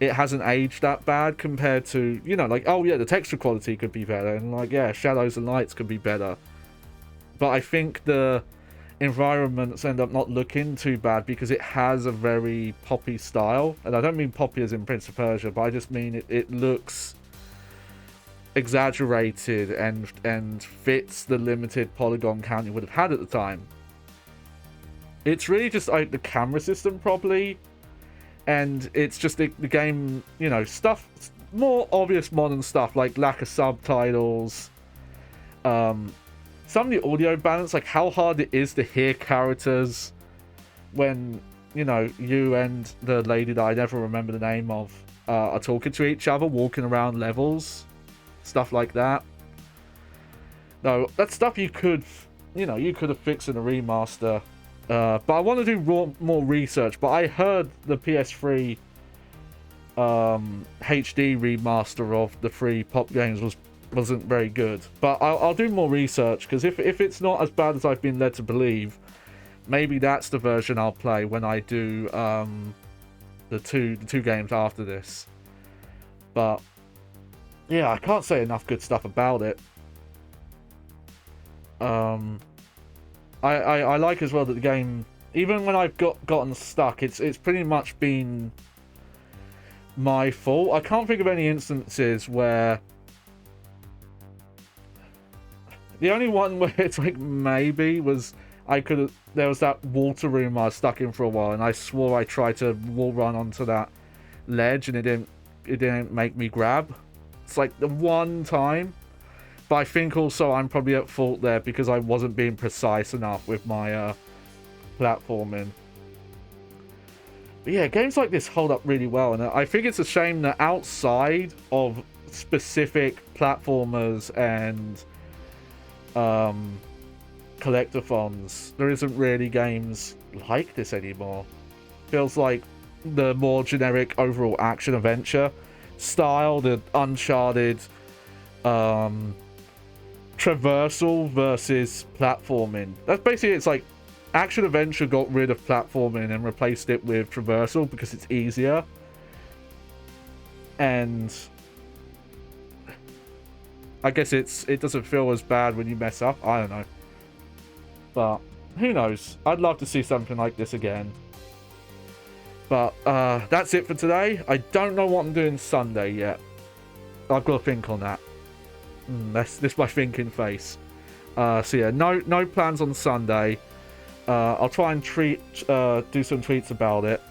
it hasn't aged that bad compared to, you know, like, oh yeah, the texture quality could be better, and like, yeah, shadows and lights could be better. But I think the environments end up not looking too bad because it has a very poppy style. And I don't mean poppy as in Prince of Persia, but I just mean it looks exaggerated and fits the limited polygon count you would have had at the time. It's really just like the camera system probably, and it's just the game, you know, stuff, more obvious modern stuff like lack of subtitles, some of the audio balance, like how hard it is to hear characters when, you know, you and the lady that I never remember the name of are talking to each other, walking around levels, stuff like that. No, that's stuff you could, you know, you could have fixed in a remaster. But I want to do more research. But I heard the PS3 HD remaster of the 3 pop games wasn't very good. But I'll do more research, because if it's not as bad as I've been led to believe, maybe that's the version I'll play when I do the two games after this. But yeah, I can't say enough good stuff about it. I like as well that the game, even when I've gotten stuck, it's pretty much been my fault. I can't think of any instances where, the only one where it's like maybe was there was that water room I was stuck in for a while, and I swore I tried to wall run onto that ledge and it didn't make me grab. It's like the one time. But I think also I'm probably at fault there because I wasn't being precise enough with my platforming. But yeah, games like this hold up really well, and I think it's a shame that outside of specific platformers and collectathons, there isn't really games like this anymore. Feels like the more generic overall action adventure style, the Uncharted traversal versus platforming. That's basically, it's like action adventure got rid of platforming and replaced it with traversal because it's easier. And I guess it doesn't feel as bad when you mess up. I don't know. But who knows? I'd love to see something like this again. But that's it for today. I don't know what I'm doing Sunday yet. I've got to think on that. This my thinking face. So yeah, no plans on Sunday. I'll try and do some tweets about it.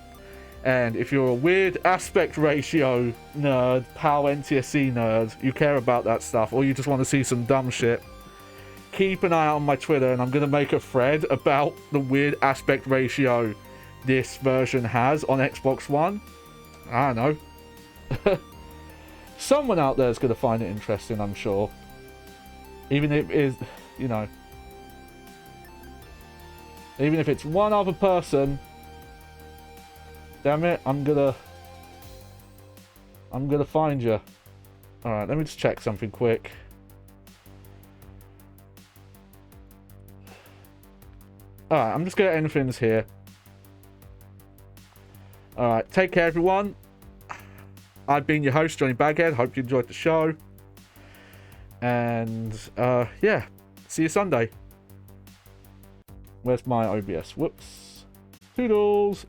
And if you're a weird aspect ratio nerd, PAL NTSC nerd, you care about that stuff, or you just want to see some dumb shit, keep an eye out on my Twitter, and I'm going to make a thread about the weird aspect ratio this version has on Xbox One. I don't know. Someone out there is going to find it interesting, I'm sure. Even if it is, you know, even if it's one other person, damn it, I'm gonna find you. Alright, let me just check something quick. Alright, I'm just gonna end things here. Alright, take care everyone. I've been your host, JohnnyBagHead. Hope you enjoyed the show. And yeah, see you Sunday. Where's my OBS? Whoops. Toodles.